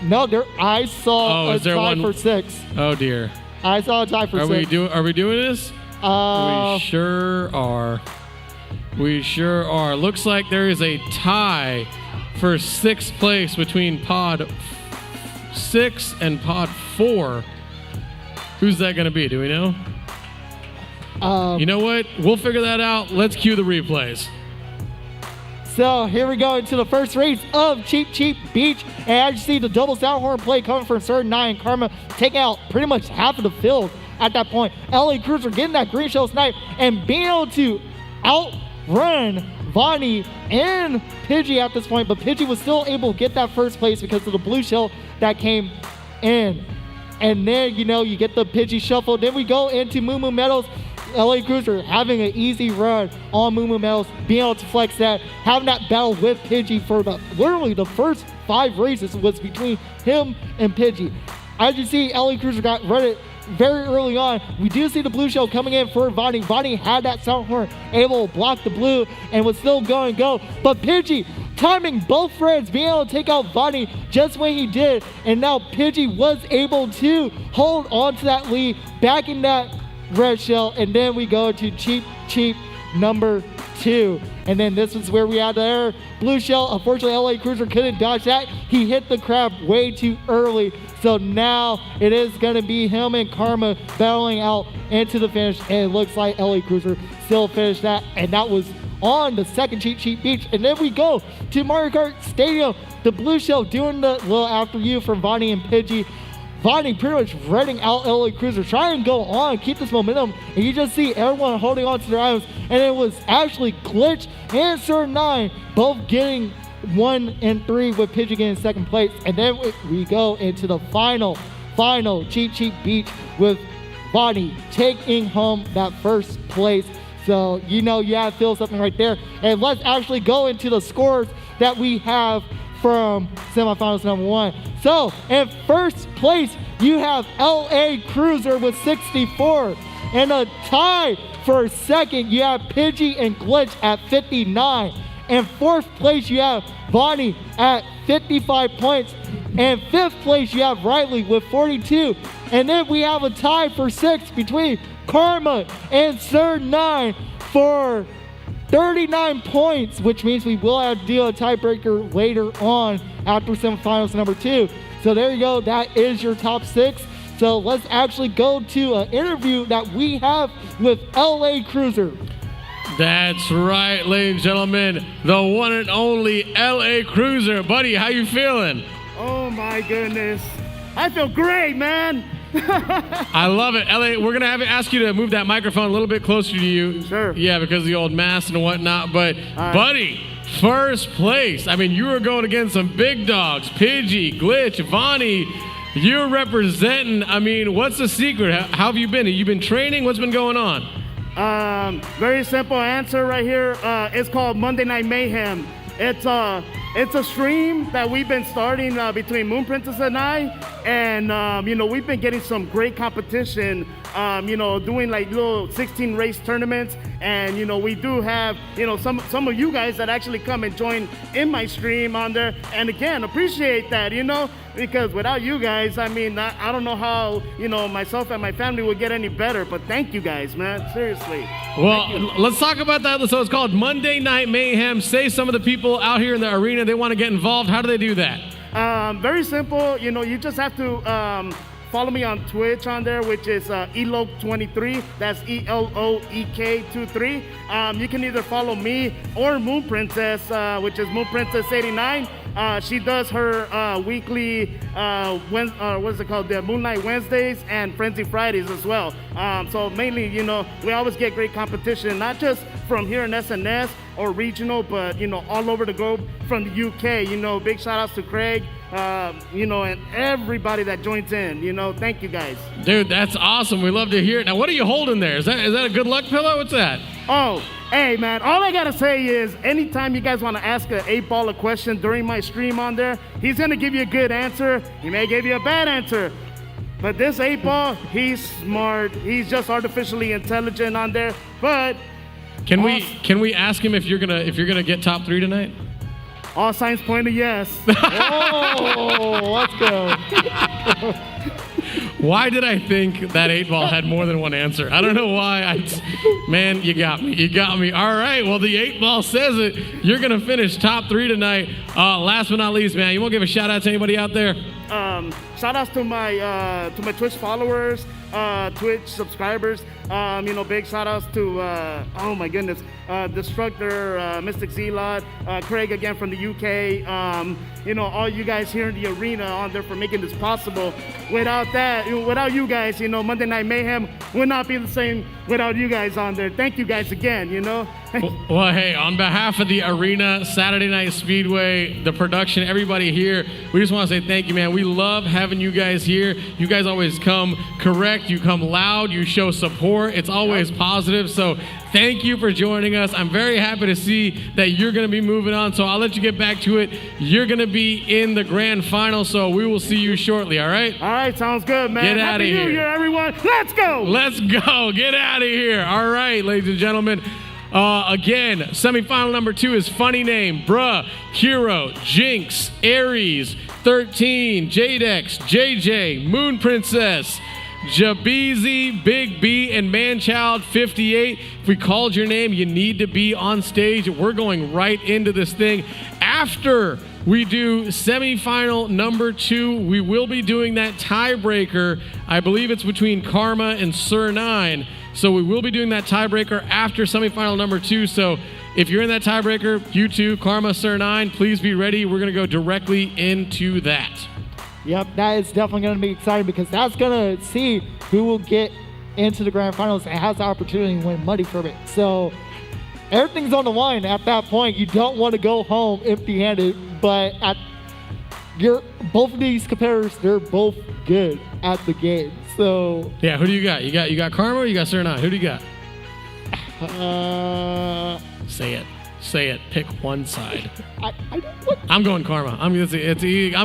No, I saw a tie for 6. Oh dear. I saw a tie for 6. Are we doing this? We sure are. We sure are. Looks like there is a tie for 6th place between Pod 6 and Pod 4. Who's that going to be? Do we know? You know what? We'll figure that out. Let's cue the replays. So here we go into the first race of Cheap Cheap Beach. And as you see the double sound horn play coming from Sir 9. Karma taking out pretty much half of the field at that point. LA Cruiser getting that green shell snipe and being able to outrun Vonnie and Pidgey at this point. But Pidgey was still able to get that first place because of the blue shell that came in. And then, you get the Pidgey shuffle. Then we go into Moo Moo Meadows. LA Cruiser having an easy run on Moo Moo Meadows, being able to flex that, having that battle with Pidgey for literally the first 5 races was between him and Pidgey. As you see, LA Cruiser got run very early on. We do see the blue shell coming in for Vonnie. Vonnie had that sound horn, able to block the blue and was still going to go. But Pidgey timing both friends, being able to take out Vonnie just when he did. And now Pidgey was able to hold on to that lead, backing that red shell, and then we go to Cheap Cheap number 2. And then this is where we had the error. Blue shell, unfortunately LA Cruiser couldn't dodge that. He hit the crab way too early. So now it is going to be him and Karma battling out into the finish. And it looks like LA Cruiser still finished that. And that was on the second Cheap Cheap Beach. And then we go to Mario Kart Stadium. The blue shell doing the little after you from Vonnie and Pidgey. Vonnie pretty much running out LA Cruiser, trying to go on, keep this momentum, and you just see everyone holding on to their items, and it was actually Glitch and Sir 9 both getting 1 and 3 with Pidgey getting second place. And then we go into the final Cheap Cheap Beach with Vonnie taking home that first place. So you have to feel something right there. And let's actually go into the scores that we have from semifinals number 1. So in first place, you have LA Cruiser with 64. And a tie for second, you have Pidgey and Glitch at 59. In fourth place, you have Vonnie at 55 points. And fifth place, you have Riley with 42. And then we have a tie for 6th between Karma and Sir 9 for 39 points, which means we will have to deal a tiebreaker later on after semifinals number 2. So there you go. That is your top 6. So let's actually go to an interview that we have with LA Cruiser. That's right, ladies and gentlemen, the one and only LA Cruiser. Buddy, how you feeling? Oh my goodness. I feel great, man. I love it. LA, we're going to ask you to move that microphone a little bit closer to you. Sure. Yeah, because of the old mask and whatnot. But, buddy, first place. I mean, you were going against some big dogs. Pidgey, Glitch, Vonnie. You're representing. I mean, what's the secret? How have you been? Have you been training? What's been going on? Very simple answer right here. It's called Monday Night Mayhem. It's a stream that we've been starting between Moon Princess and I, and we've been getting some great competition. Doing like little 16 race tournaments, and we do have some of you guys that actually come and join in my stream on there, and again appreciate that, because without you guys, I mean, I don't know how myself and my family would get any better. But thank you guys, man, seriously. Well, let's talk about that. So it's called Monday Night Mayhem. Say some of the people out here in the arena, they want to get involved. How do they do that? Very simple. You just have to follow me on Twitch on there, which is Eloke23. That's ELOEK23. You can either follow me or Moon Princess, which is Moon Princess 89. She does her weekly, what's it called? The Moonlight Wednesdays and Frenzy Fridays as well. So mainly, we always get great competition, not just from here in SNS, or regional, but, you know, all over the globe from the UK. You know, big shout outs to Craig, you know, and everybody that joins in. You know, thank you guys. Dude, that's awesome. We love to hear it. Now, what are you holding there? Is that a good luck pillow? What's that? Oh, hey, man, all I got to say is anytime you guys want to ask an 8-ball a question during my stream on there, he's going to give you a good answer. He may give you a bad answer. But this 8-ball, he's smart. He's just artificially intelligent on there. But can we ask him if you're gonna get top 3 tonight? All signs point to yes. Oh, let's go. Why did I think that 8-ball had more than one answer? I don't know why. Man, you got me. You got me. All right. Well, the 8-ball says it. You're going to finish top 3 tonight. Last but not least, man, you want to give a shout out to anybody out there? Shout outs to my Twitch followers, Twitch subscribers. You know, big shout outs to oh my goodness, Destructor, Mystic Z-Lot, Craig again from the UK. You know, all you guys here in the arena on there for making this possible. Without that, without you guys, you know, Monday Night Mayhem would not be the same without you guys on there. Thank you guys again, you know. Well, hey, on behalf of the arena, Saturday Night Speedway, the production, everybody here, we just want to say thank you, man. We love having you guys here. You guys always come correct. You come loud. You show support. It's always positive. So thank you for joining us. I'm very happy to see that you're going to be moving on. So I'll let you get back to it. You're going to be in the grand final. So we will see you shortly. All right? All right. Sounds good, man. Get out of here. Happy New Year, everyone. Let's go. Let's go. Get out of here. All right, ladies and gentlemen. Again, semifinal number 2 is Funny Name, Bruh, Hero, Jinx, Aries, 13, Jadex, JJ, Moon Princess, Jabeezy, Big B, and Manchild 58. If we called your name, you need to be on stage. We're going right into this thing. After we do semifinal number 2, we will be doing that tiebreaker. I believe it's between Karma and Sir 9. So we will be doing that tiebreaker after semifinal number 2. So if you're in that tiebreaker, you two, Karma, Sir 9, please be ready. We're going to go directly into that. Yep, that is definitely going to be exciting because that's going to see who will get into the grand finals and has the opportunity to win money from it. So everything's on the line at that point. You don't want to go home empty-handed, but both of these competitors, they're both good at the game. So yeah, who do you got? You got Karma or you got Sir 9? Who do you got? Say it. Pick one side. I'm going Karma. I'm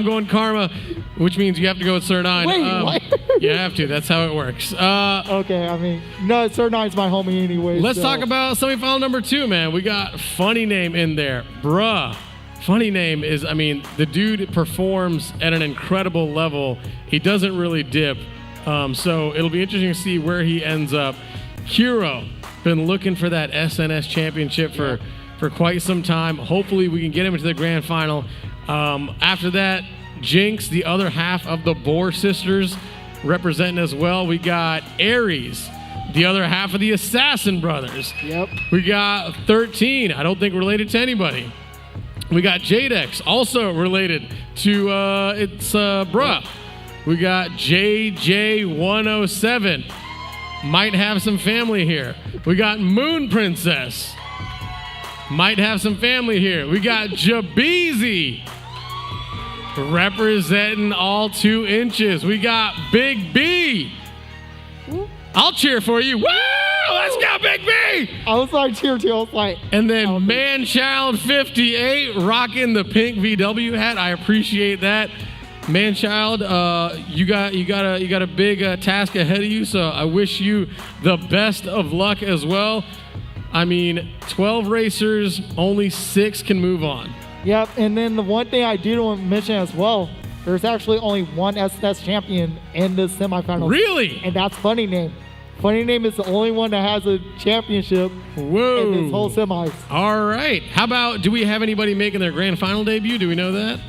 going Karma, which means you have to go with Sir 9. Wait, what? You have to. That's how it works. Okay, I mean, no, Sir 9's my homie anyway. Let's talk about semifinal number 2, man. We got Funny Name in there. Bruh. Funny Name is, I mean, the dude performs at an incredible level. He doesn't really dip. So it'll be interesting to see where he ends up. Hero, been looking for that SNS championship for quite some time. Hopefully we can get him into the grand final. After that, Jinx, the other half of the Bohr sisters, representing as well. We got Aries, the other half of the Assassin brothers. Yep. We got 13, I don't think related to anybody. We got Jadex, also related to Bruh. We got JJ107. Might have some family here. We got Moon Princess. Might have some family here. We got Jabeezy. Representing all 2 inches. We got Big B. I'll cheer for you. Woo! Let's go, Big B! I was like, cheer too. I was like, and then Manchild 58 rocking the pink VW hat. I appreciate that. Manchild, you got a big task ahead of you, so I wish you the best of luck as well. I mean, 12 racers, only 6 can move on. Yep, and then the one thing I do want to mention as well, there's actually only one SNS champion in the semifinals. Really? And that's Funny Name. Funny Name is the only one that has a championship in this whole semis. All right. How about, do we have anybody making their grand final debut? Do we know that?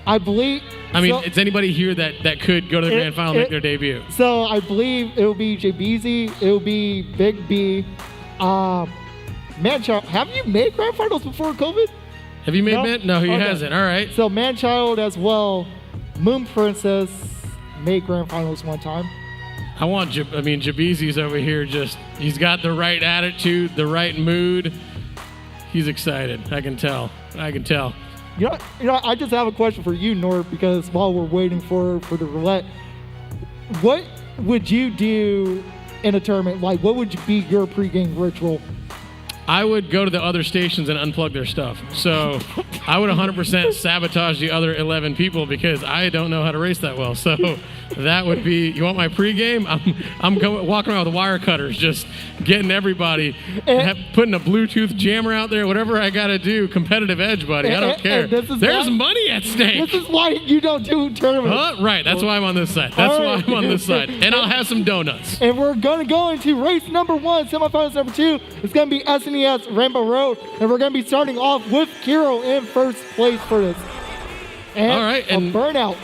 I believe. I mean, it's anybody here that could go to the grand final and make their debut. So I believe it will be Jabeezy, it will be Big B. Manchild, have you made grand finals before COVID? Have you made No, he hasn't. All right. So Manchild as well. Moon Princess made grand finals one time. Jabeezy's over here he's got the right attitude, the right mood. He's excited. I can tell. You know, I just have a question for you, Nord, because while we're waiting for the roulette, what would you do in a tournament? Like, what would be your pregame ritual? I would go to the other stations and unplug their stuff. So I would 100% sabotage the other 11 people because I don't know how to race that well. So that would be, you want my pregame? I'm walking around with wire cutters, just getting everybody, putting a Bluetooth jammer out there, whatever I got to do, competitive edge, buddy. I don't care. There's money at stake. This is why you don't do tournaments. Right, that's why I'm on this side. And I'll have some donuts. And we're going to go into race number 1, semifinals number 2. It's going to be SNES Rainbow Road, and we're going to be starting off with Kiro in first place for this. And all right, and a burnout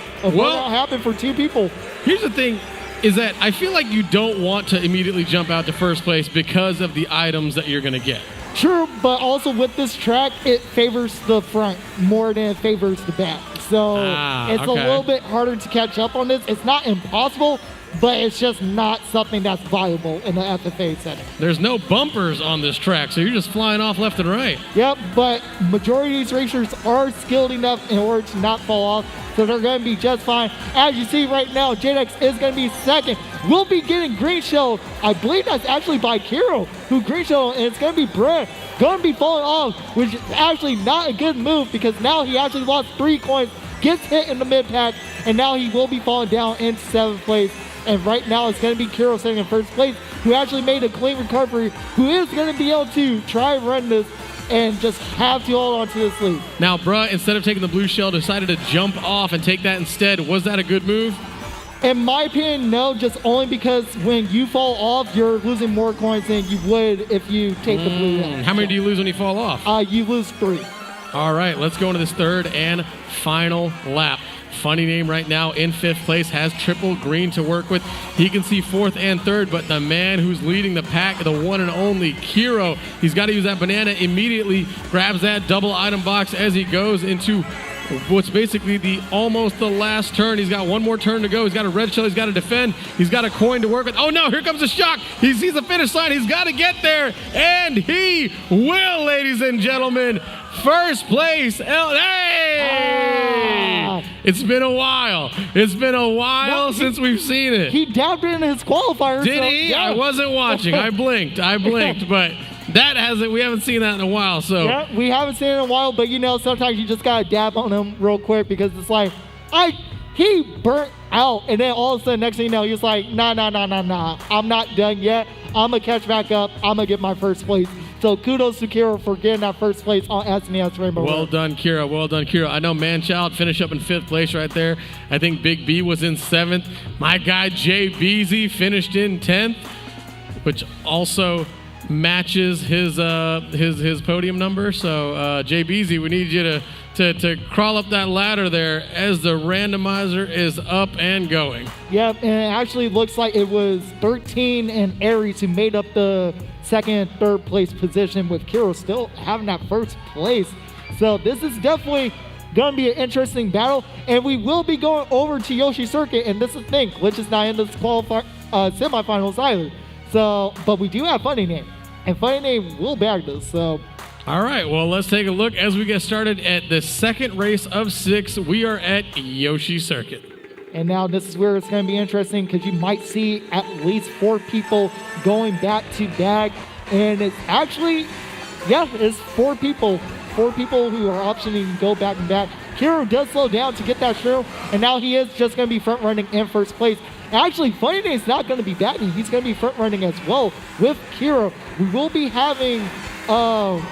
happened for 2 people. Here's the thing, is that I feel like you don't want to immediately jump out to first place because of the items that you're going to get. True, but also with this track, it favors the front more than it favors the back. So it's a little bit harder to catch up on this. It's not impossible, but it's just not something that's viable in the FFA setting. There's no bumpers on this track, so you're just flying off left and right. Yep, but majority of these racers are skilled enough in order to not fall off, so they're going to be just fine. As you see right now, JDEX is going to be second. We'll be getting green shell. I believe that's actually by Kiro, who green shell, and it's going to be Brett going to be falling off, which is actually not a good move because now he actually lost 3 coins, gets hit in the mid-pack, and now he will be falling down into 7th place. And right now it's going to be Kiro sitting in first place, who actually made a clean recovery, who is going to be able to try and run this and just have to hold on to this lead. Now, bruh, instead of taking the blue shell, decided to jump off and take that instead. Was that a good move? In my opinion, no, just only because when you fall off, you're losing more coins than you would if you take the blue shell. How many do you lose when you fall off? You lose 3. All right, let's go into this third and final lap. Funny name right now in 5th place, has triple green to work with. He can see 4th and 3rd, but the man who's leading the pack, the one and only Kiro, he's got to use that banana immediately, grabs that double item box as he goes into what's basically almost the last turn. He's got one more turn to go. He's got a red shell. He's got to defend. He's got a coin to work with. Oh, no, here comes a shock. He sees the finish line. He's got to get there, and he will, ladies and gentlemen. First place, Hey! It's been a while. It's been a while since we've seen it. He dabbed in his qualifier. Did he? Yeah. I wasn't watching. I blinked, but we haven't seen that in a while. So yeah, we haven't seen it in a while, but sometimes you just gotta dab on him real quick because it's like he burnt out, and then all of a sudden next thing you know, he's like, nah, I'm not done yet. I'm gonna catch back up. I'm gonna get my first place. So kudos to Kiro for getting that first place on SNES Rainbow Road. Well done, Kiro. I know Manchild finished up in 5th place right there. I think Big B was in 7th. My guy Jay Beasy finished in 10th, which also matches his podium number. So Jay Beasy, we need you to crawl up that ladder there as the randomizer is up and going. Yep, and it actually looks like it was 13 and Aries who made up the 2nd and 3rd place position, with Kiro still having that first place. So this is definitely going to be an interesting battle, and we will be going over to Yoshi Circuit, and this is the thing, Glitch is not in this semifinals either. So, but we do have Funny Name, and Funny Name will bag this, so. All right, well, let's take a look as we get started at the 2nd race of 6. We are at Yoshi Circuit. And now this is where it's going to be interesting because you might see at least 4 people going back to back. And it's actually, it's 4 people. 4 people who are optioning to go back and back. Kiro does slow down to get that shroom, and now he is just going to be front running in first place. Actually, Funny Name's not going to be backing. He's going to be front running as well with Kiro. We will be having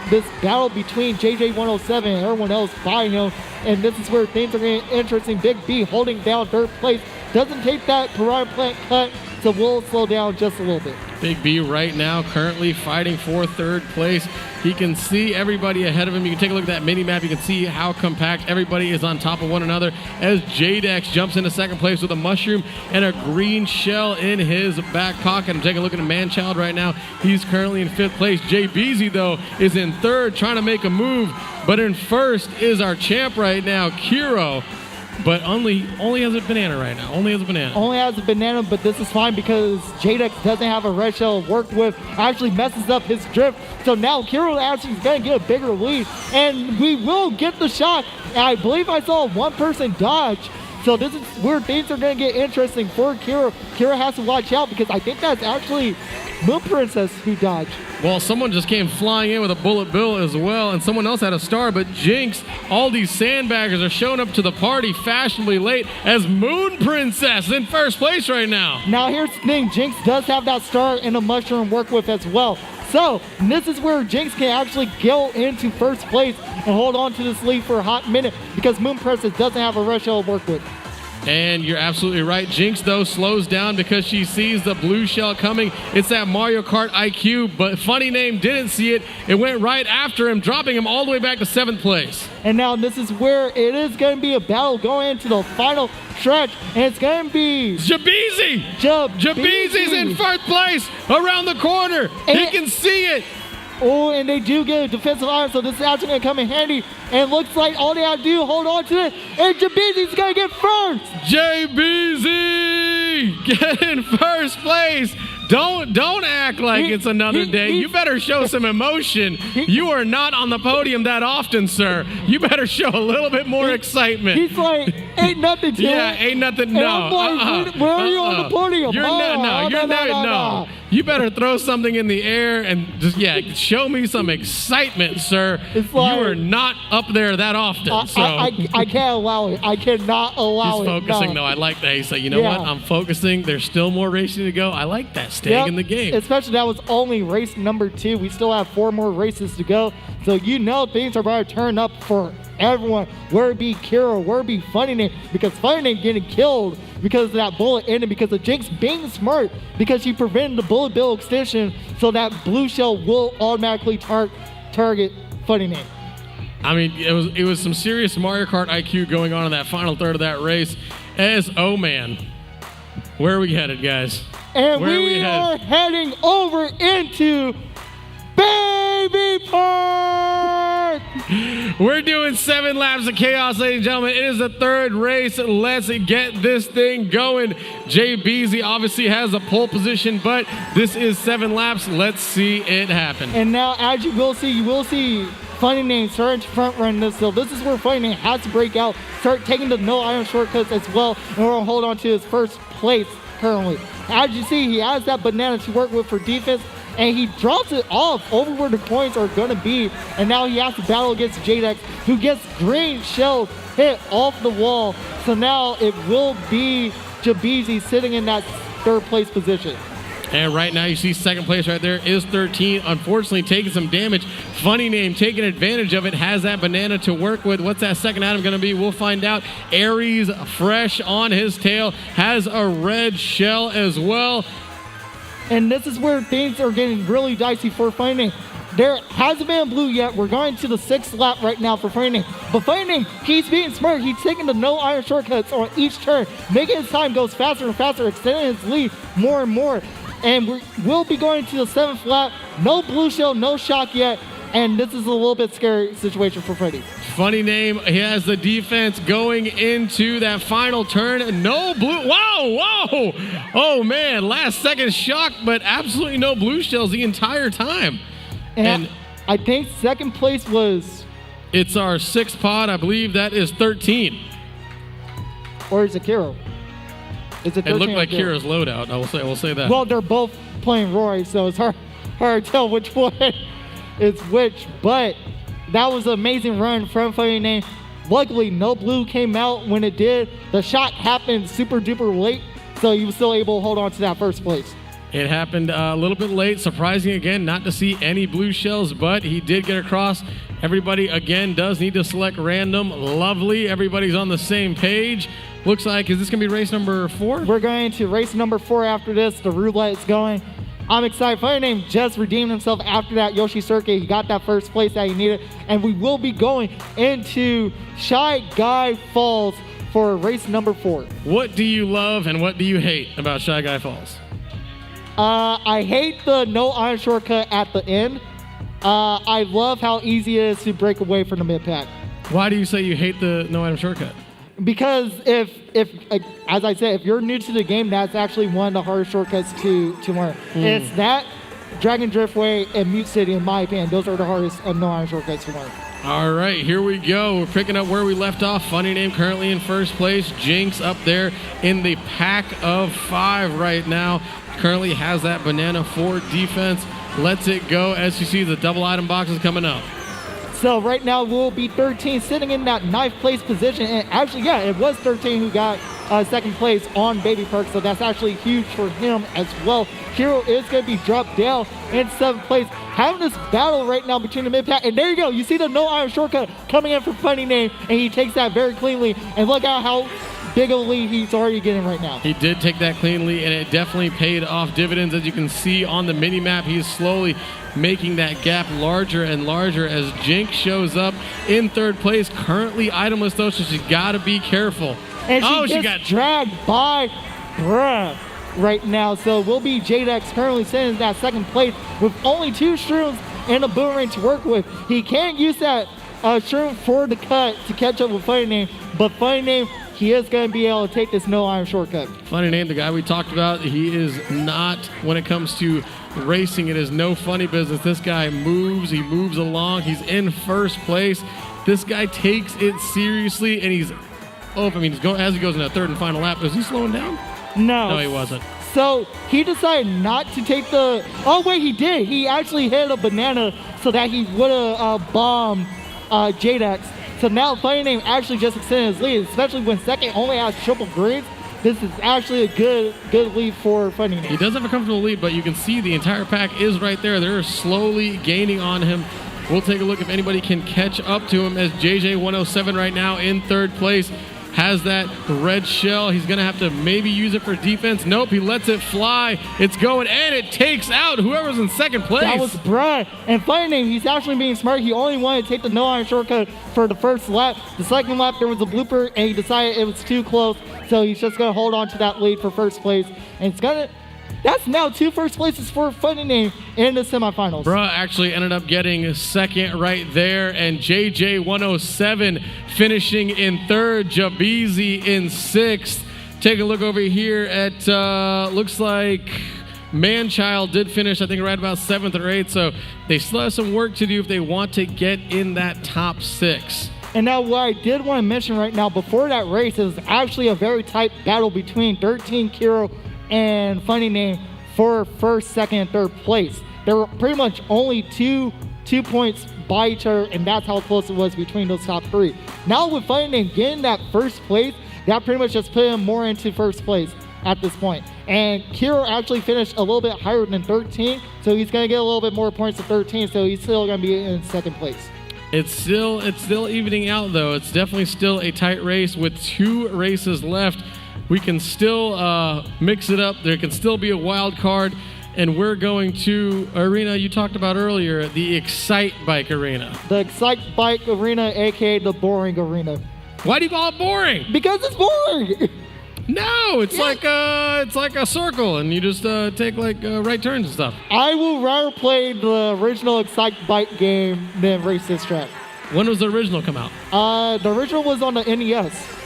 this battle between JJ107 and everyone else fighting him, and this is where things are getting interesting. Big B holding down 3rd place, doesn't take that piranha plant cut, so we'll slow down just a little bit. Big B right now currently fighting for 3rd place. He can see everybody ahead of him. You can take a look at that mini map. You can see how compact everybody is on top of one another as JDEX jumps into 2nd place with a mushroom and a green shell in his back pocket. I'm taking a look at a Manchild right now. He's currently in 5th place. Jay Beasy, though, is in 3rd, trying to make a move. But in 1st is our champ right now, Kiro. but only has a banana right now. Only has a banana. Only has a banana, but this is fine because Jadex doesn't have a red shell to work with. Actually messes up his drift. So now Kiro actually is going to get a bigger lead. And we will get the shot. And I believe I saw one person dodge. So this is where things are going to get interesting for Kiro. Kiro has to watch out because I think that's actually Moon Princess who dodged. Well, someone just came flying in with a bullet bill as well, and someone else had a star, but Jinx, all these sandbaggers are showing up to the party fashionably late as Moon Princess in first place right now. Now here's the thing, Jinx does have that star and a mushroom to work with as well. So this is where Jinx can actually go into first place and hold on to this lead for a hot minute because Moon Princess doesn't have a red shell to work with. And you're absolutely right. Jinx, though, slows down because she sees the blue shell coming. It's that Mario Kart IQ, but Funny Name didn't see it. It went right after him, dropping him all the way back to 7th place. And now this is where it is going to be a battle going into the final stretch, and it's going to be Jabeezy! Jabeezy's in first place around the corner. He can see it. Oh, and they do get a defensive iron, so this is actually going to come in handy. And it looks like all they have to do, hold on to it, and Jabeezy's going to get first. Jabeezy get in first place. Don't act like it's another day. You better show some emotion. You are not on the podium that often, sir. You better show a little bit more excitement. He's like, ain't nothing to yeah, it. ain't nothing. And No. I'm like, where are you on the podium? You're no. You better throw something in the air and just show me some excitement, sir. It's like, you are not up there that often. I can't allow it. I cannot allow He's it. focusing no. though. I like that. He's like, you know what? I'm focusing. There's still more racing to go. I like that. Staying in the game. Especially that was only race number 2. We still have 4 more races to go. So things are about to turn up for everyone. Where it be Kiro, where it be Funny Name, because Funny Name getting killed because of that bullet ending, because of Jinx being smart, because she prevented the bullet bill extension, so that blue shell will automatically target Funny Name. I mean, it was some serious Mario Kart IQ going on in that final third of that race. Man, where are we headed, guys? And we are heading over into Baby Park! We're doing 7 laps of chaos, ladies and gentlemen. It is the 3rd race. Let's get this thing going. Jabeezy obviously has a pole position, but this is 7 laps. Let's see it happen. And now, as you will see Funny Name starting to front run this. So this is where Funny Name has to break out, start taking the no iron shortcuts as well, in order to hold on to his first place currently. As you see, he has that banana to work with for defense, and he drops it off over where the points are going to be. And now he has to battle against Jadex, who gets green shell hit off the wall. So now it will be Jabeezy sitting in that 3rd place position. And right now you see 2nd place right there is 13. Unfortunately taking some damage. Funny Name taking advantage of it. Has that banana to work with. What's that second item going to be? We'll find out. Aries fresh on his tail. Has a red shell as well. And this is where things are getting really dicey for Funny Name. There hasn't been blue yet. We're going to the 6th lap right now for Funny Name. But Funny Name, he's being smart. He's taking the no iron shortcuts on each turn, making his time goes faster and faster, extending his lead more and more. And we'll be going to the 7th lap. No blue shell, no shock yet. And this is a little bit scary situation for Freddy. Funny Name, he has the defense going into that final turn. No blue, whoa. Oh man, last second shock, but absolutely no blue shells the entire time. And I think 2nd place was... It's our 6th pod, I believe that is 13. Or is it Kiro? It looked like Kira's loadout. I will say that. Well, they're both playing Roy, so it's hard to tell which one is which. But that was an amazing run from Funny Name. Luckily, no blue came out when it did. The shot happened super duper late, so he was still able to hold on to that 1st place. It happened a little bit late. Surprising again not to see any blue shells, but he did get across. Everybody again does need to select random. Lovely. Everybody's on the same page. Looks like, is this going to be race number 4? We're going to race number 4 after this. The roulette is going. I'm excited. Funny Name just redeemed himself after that Yoshi circuit. He got that 1st place that he needed. And we will be going into Shy Guy Falls for race number 4. What do you love and what do you hate about Shy Guy Falls? I hate the no iron shortcut at the end. I love how easy it is to break away from the mid pack. Why do you say you hate the no item shortcut? Because if as I said, if you're new to the game, that's actually one of the hardest shortcuts to learn. It's that, Dragon Driftway, and Mute City, in my opinion. Those are the hardest no-iron shortcuts to learn. All right, here we go. We're picking up where we left off. Funny Name currently in first place. Jinx up there in the pack of 5 right now. Currently has that banana 4 defense. Lets it go. As you see, the double item box is coming up. So right now we'll be 13, sitting in that 9th place position. And actually, yeah, it was 13 who got 2nd place on Baby Perk, so that's actually huge for him as well. Hero is going to be dropped down in 7th place. Having this battle right now between the mid-pack, and there you go. You see the no-iron shortcut coming in for Funny Name, and he takes that very cleanly. And look at how big of a lead he's already getting right now. He did take that cleanly, and it definitely paid off dividends. As you can see on the mini-map, he is slowly making that gap larger and larger as Jinx shows up in 3rd place. Currently itemless, though, so she's got to be careful. And she got dragged by Bruh right now. So will be Jadex currently sitting in that 2nd place with only 2 shrooms and a boomerang to work with. He can't use that shroom for the cut to catch up with Funny Name, but Funny Name, he is going to be able to take this no-iron shortcut. Funny Name, the guy we talked about, he is not, when it comes to racing, it is no funny business. This guy moves, he moves along, he's in 1st place. This guy takes it seriously, and he's, as he goes in that 3rd and final lap, is he slowing down? No. No, he wasn't. So he decided not to take the, oh wait, he did. He actually hit a banana so that he would have bombed Jadex. So now Funny Name actually just extended his lead, especially when 2nd only has triple greens. This is actually a good lead for Funny Name. He does have a comfortable lead, but you can see the entire pack is right there. They're slowly gaining on him. We'll take a look if anybody can catch up to him, as JJ107 right now in 3rd place. Has that red shell. He's going to have to maybe use it for defense. Nope, he lets it fly. It's going, and it takes out whoever's in 2nd place. That was Brad. And Funny Name, he's actually being smart. He only wanted to take the no-iron shortcut for the 1st lap. The 2nd lap, there was a blooper, and he decided it was too close. So he's just going to hold on to that lead for 1st place. And it's going to... That's now 2 first places for Funny Name in the semifinals. Bruh actually ended up getting 2nd right there, and JJ107 finishing in 3rd, Jabeezy in 6th. Take a look over here at, looks like Manchild did finish, I think, right about 7th or 8th, so they still have some work to do if they want to get in that top 6. And now what I did want to mention right now, before that race, it was actually a very tight battle between 13 Kiro and Funny Name for 1st, 2nd, and 3rd place. There were pretty much only two points by each other, and that's how close it was between those top 3. Now with Funny Name getting that 1st place, that pretty much just put him more into 1st place at this point. And Kiro actually finished a little bit higher than 13, so he's going to get a little bit more points than 13, so he's still going to be in 2nd place. It's still evening out, though. It's definitely still a tight race with 2 races left. We can still mix it up. There can still be a wild card, and we're going to arena you talked about earlier, the Excite Bike Arena. The Excite Bike Arena, aka the boring arena. Why do you call it boring? Because it's boring. No, it's like a circle, and you just take right turns and stuff. I will rather play the original Excite Bike game than race this track. When was the original come out? The original was on the NES.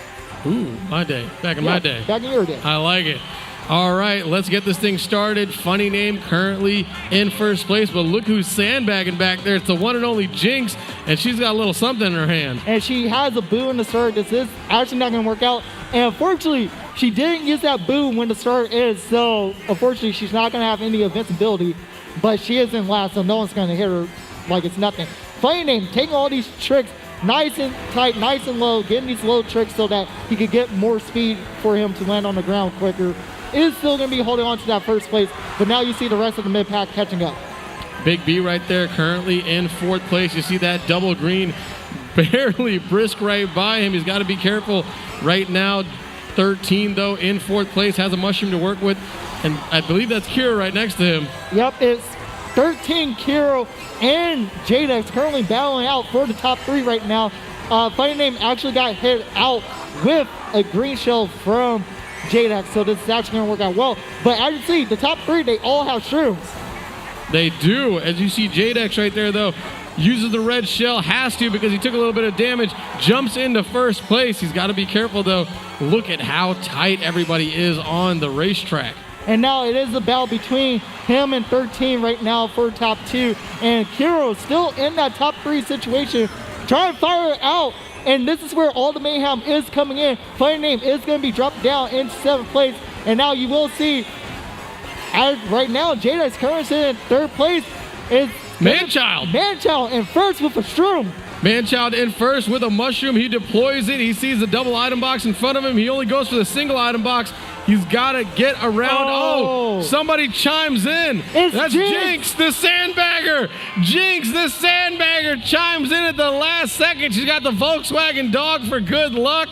Ooh, my day. Back in my day. Back in your day. I like it. All right, let's get this thing started. Funny Name currently in 1st place, but look who's sandbagging back there. It's the one and only Jinx, and she's got a little something in her hand. And she has a boo in the start. This is actually not going to work out. And unfortunately, she didn't use that boo when the start is, so unfortunately, she's not going to have any invincibility. But she is in last, so no one's going to hit her like it's nothing. Funny Name taking all these tricks nice and tight, nice and low, getting these low tricks so that he could get more speed for him to land on the ground quicker. Is still going to be holding on to that 1st place, but now you see the rest of the mid-pack catching up. Big B right there currently in 4th place. You see that double green barely brisk right by him. He's got to be careful right now. 13, though, in 4th place, has a mushroom to work with, and I believe that's Kira right next to him. Yep, it's 13 Kiro and Jadex currently battling out for the top 3 right now. Funny Name actually got hit out with a green shell from Jadex, so this is actually going to work out well. But as you see, the top 3, they all have shrooms. They do. As you see Jadex right there, though, uses the red shell, has to because he took a little bit of damage, jumps into first place. He's got to be careful though. Look at how tight everybody is on the racetrack. And now it is a battle between him and 13 right now for top 2. And Kiro still in that top 3 situation, trying to fire it out. And this is where all the mayhem is coming in. Fighting Name is going to be dropped down in 7th place. And now you will see, right now, Jada is currently in 3rd place. Is Manchild. Manchild in first with a shroom. Manchild in first with a mushroom. He deploys it. He sees the double item box in front of him. He only goes for the single item box. He's got to get around. Oh, somebody chimes in. That's Jinx, the sandbagger. Jinx, the sandbagger, chimes in at the last second. She's got the Volkswagen dog for good luck.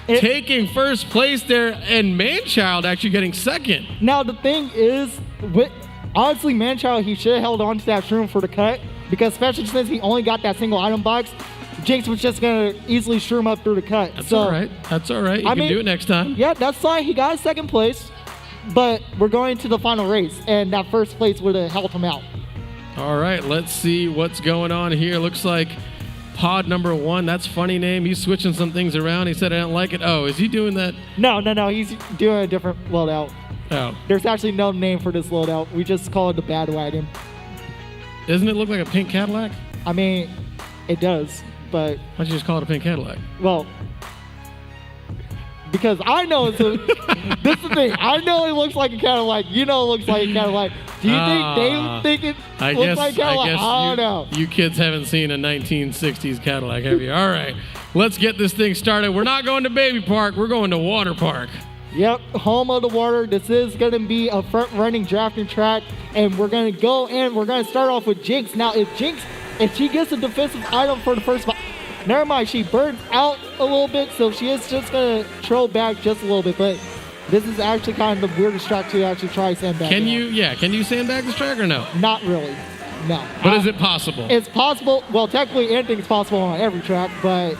Taking first place there, and Manchild actually getting second. Now, the thing is, honestly, Manchild, he should have held on to that shroom for the cut, because especially since he only got that single item box, Jinx was just going to easily shroom up through the cut. That's all right. That's all right. You can do it next time. Yeah, that's fine. He got 2nd place, but we're going to the final race, and that 1st place would have helped him out. All right, let's see what's going on here. Looks like pod number 1, that's funny name. He's switching some things around. He said I don't like it. Oh, is he doing that? No. He's doing a different loadout. Oh. There's actually no name for this loadout. We just call it the Bad Wagon. Doesn't it look like a pink Cadillac? I mean, it does, but... Why don't you just call it a pink Cadillac? Well, because I know it's a... This is the thing. I know it looks like a Cadillac. You know it looks like a Cadillac. Do you think they think it looks like a Cadillac? I don't know. You kids haven't seen a 1960s Cadillac, have you? All right, let's get this thing started. We're not going to Baby Park. We're going to Water Park. Yep, home of the water. This is going to be a front-running drafting track, and we're going to go in. We're going to start off with Jinx. Now, if she gets a defensive item for the first... Never mind, she burns out a little bit, so she is just going to troll back just a little bit, but this is actually kind of the weirdest track to actually try sandbag. Can you sandbag this track or no? Not really, no. But is it possible? It's possible. Well, technically anything's possible on every track, but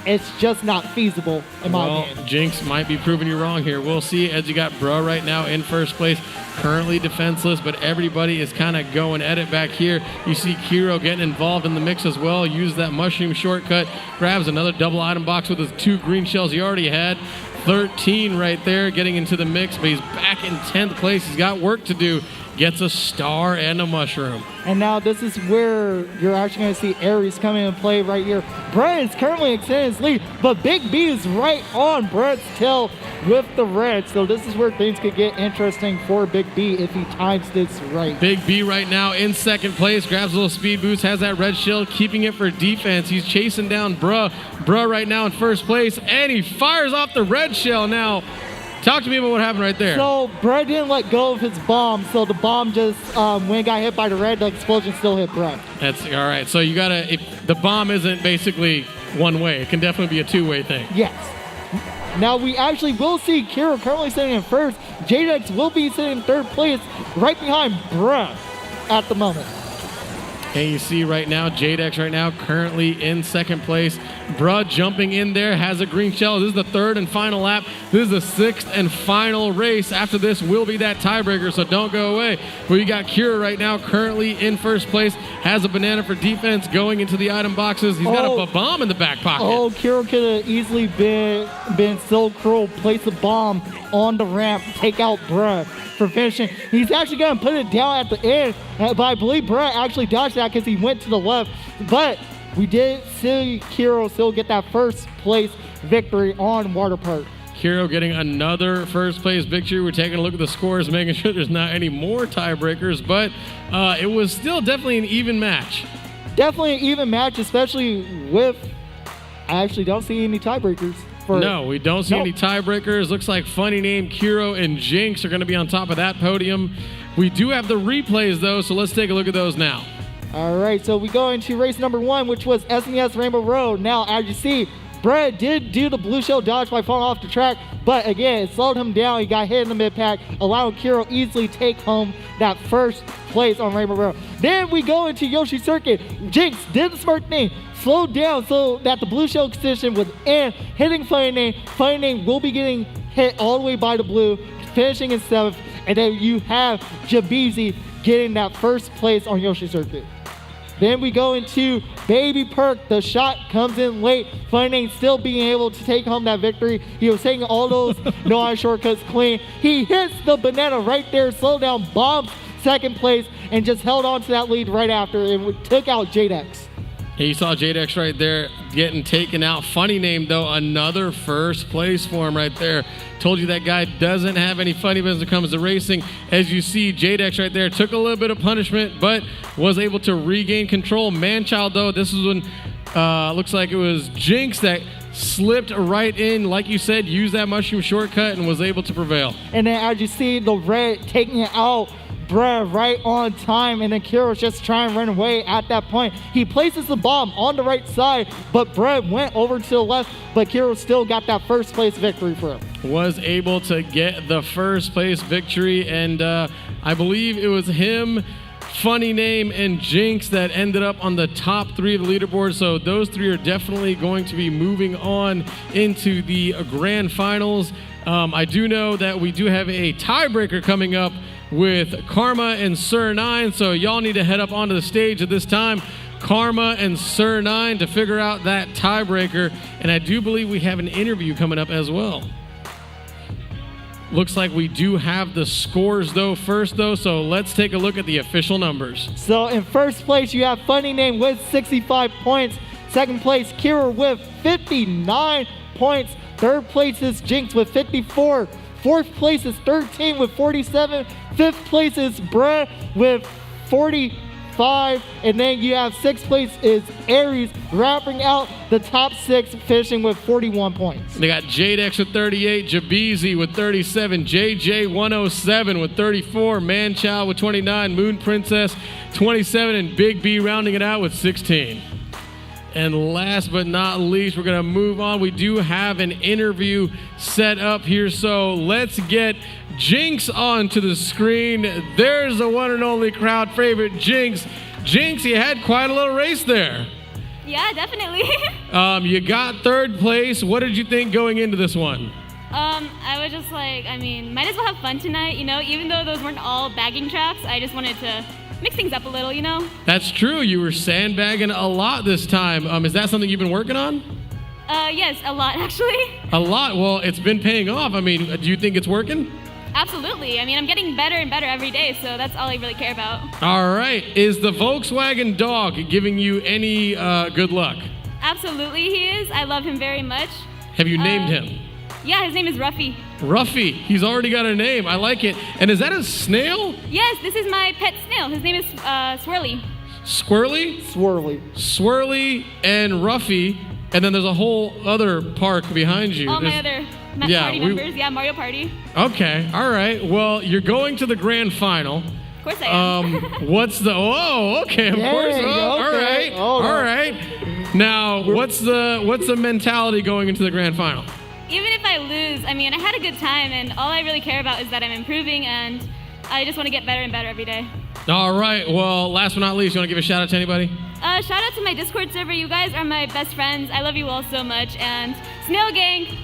it's just not feasible in my opinion. Jinx might be proving you wrong here. We'll see, as you got Bro right now in first place, currently defenseless, but everybody is kind of going at it back here. You see Kiro getting involved in the mix as well. Use that mushroom shortcut, grabs another double item box with his 2 green shells he already had. 13 right there getting into the mix, but he's back in 10th place. He's got work to do. Gets a star and a mushroom. And now this is where you're actually going to see Aries come in and play right here. Brett is currently extending his lead, but Big B is right on Brett's tail with the red. So this is where things could get interesting for Big B if he times this right. Big B right now in 2nd place, grabs a little speed boost, has that red shield, keeping it for defense. He's chasing down Bruh. Bruh right now in 1st place, and he fires off the red shell now. Talk to me about what happened right there. So Brett didn't let go of his bomb, so the bomb just, when it got hit by the red, the explosion still hit Brett. That's all right. So you gotta, the bomb isn't basically one way. It can definitely be a 2-way thing. Yes. Now we actually will see Kira currently sitting in 1st. Jadex will be sitting in 3rd place, right behind Brett at the moment. And you see right now, Jadex right now currently in 2nd place. Bruh jumping in there, has a green shell. This is the 3rd and final lap. This is the 6th and final race. After this will be that tiebreaker, so don't go away. But you got Kira right now currently in 1st place, has a banana for defense going into the item boxes. He's got a bomb in the back pocket. Oh, Kira could have easily been so cruel, place a bomb on the ramp, take out Bruh for finishing. He's actually going to put it down at the end, but I believe Brett actually dodged that because he went to the left. But we did see Kiro still get that 1st place victory on Water Park. Kiro getting another 1st place victory. We're taking a look at the scores, making sure there's not any more tiebreakers, but it was still definitely an even match. Definitely an even match, especially with, I actually don't see any tiebreakers. No, we don't see any tiebreakers. Looks like funny name Kiro and Jinx are going to be on top of that podium. We do have the replays, though, so let's take a look at those now. All right, so we go into race number 1, which was SNES Rainbow Road. Now, as you see, Brett did do the blue shell dodge by falling off the track, but again, it slowed him down. He got hit in the mid-pack, allowing Kiro easily take home that 1st place on Rainbow Road. Then we go into Yoshi Circuit. Jinx did the smart thing, slowed down so that the blue shell extension was in, hitting Funny Name. Funny Name will be getting hit all the way by the blue, finishing in 7th, and then you have Jabizi getting that 1st place on Yoshi Circuit. Then we go into Baby Perk. The shot comes in late. Findlay still being able to take home that victory. He was taking all those no-eye shortcuts clean. He hits the banana right there, slow down, bombs second place, and just held on to that lead right after and took out Jadex. You saw Jadex right there getting taken out. Funny name, though, another first place for him right there. Told you that guy doesn't have any funny business when it comes to racing. As you see, Jadex right there took a little bit of punishment, but was able to regain control. Manchild, though, this is when looks like it was Jinx that slipped right in, like you said, used that mushroom shortcut and was able to prevail. And then as you see, the red taking it out, Brad right on time, and then Kiro's just trying to run away at that point. He places the bomb on the right side, but Brad went over to the left, but Kiro still got that first place victory for him. Was able to get the first place victory, and I believe it was him, Funny Name, and Jinx that ended up on the top 3 of the leaderboard. So those 3 are definitely going to be moving on into the grand finals. I do know that we do have a tiebreaker coming up with Karma and Sir 9, so y'all need to head up onto the stage at this time, Karma and Sir 9, to figure out that tiebreaker. And I do believe we have an interview coming up as well. Looks like we do have the scores first, so let's take a look at the official numbers. So in first place, you have Funny Name with 65 points. Second place, Kira with 59 points. Third place is Jinx with 54. Fourth place is 13 with 47. Fifth place is Brad with 45. And then you have sixth place is Aries, wrapping out the top 6, finishing with 41 points. They got Jadex with 38, Jabeezy with 37, JJ 107 with 34, Manchild with 29, Moon Princess 27, and Big B rounding it out with 16. And last but not least, we're going to move on. We do have an interview set up here, so let's get Jinx onto the screen. There's the one and only crowd favorite, Jinx. Jinx, you had quite a little race there. Yeah, definitely. You got third place. What did you think going into this one? I was just like, might as well have fun tonight, even though those weren't all bagging tracks. I just wanted to mix things up a little, That's true. You were sandbagging a lot this time. Is that something you've been working on? Yes, a lot, actually. A lot? Well, it's been paying off. Do you think it's working? Absolutely. I'm getting better and better every day, so that's all I really care about. All right. Is the Volkswagen dog giving you any good luck? Absolutely he is. I love him very much. Have you named him? Yeah, his name is Ruffy. Ruffy. He's already got a name. I like it. And is that a snail? Yes, this is my pet snail. His name is Swirly. Squirrely? Swirly. Swirly and Ruffy. And then there's a whole other park behind you. All my other party members. Yeah, Mario Party. Okay. All right. Well, you're going to the grand final. Of course I am. What's the... Oh, okay. Of course. Oh, okay. All right. Now, what's the mentality going into the grand final? Even if I lose, I had a good time, and all I really care about is that I'm improving, and I just want to get better and better every day. All right. Well, last but not least, you want to give a shout out to anybody? Shout out to my Discord server. You guys are my best friends. I love you all so much. And Snail Gang.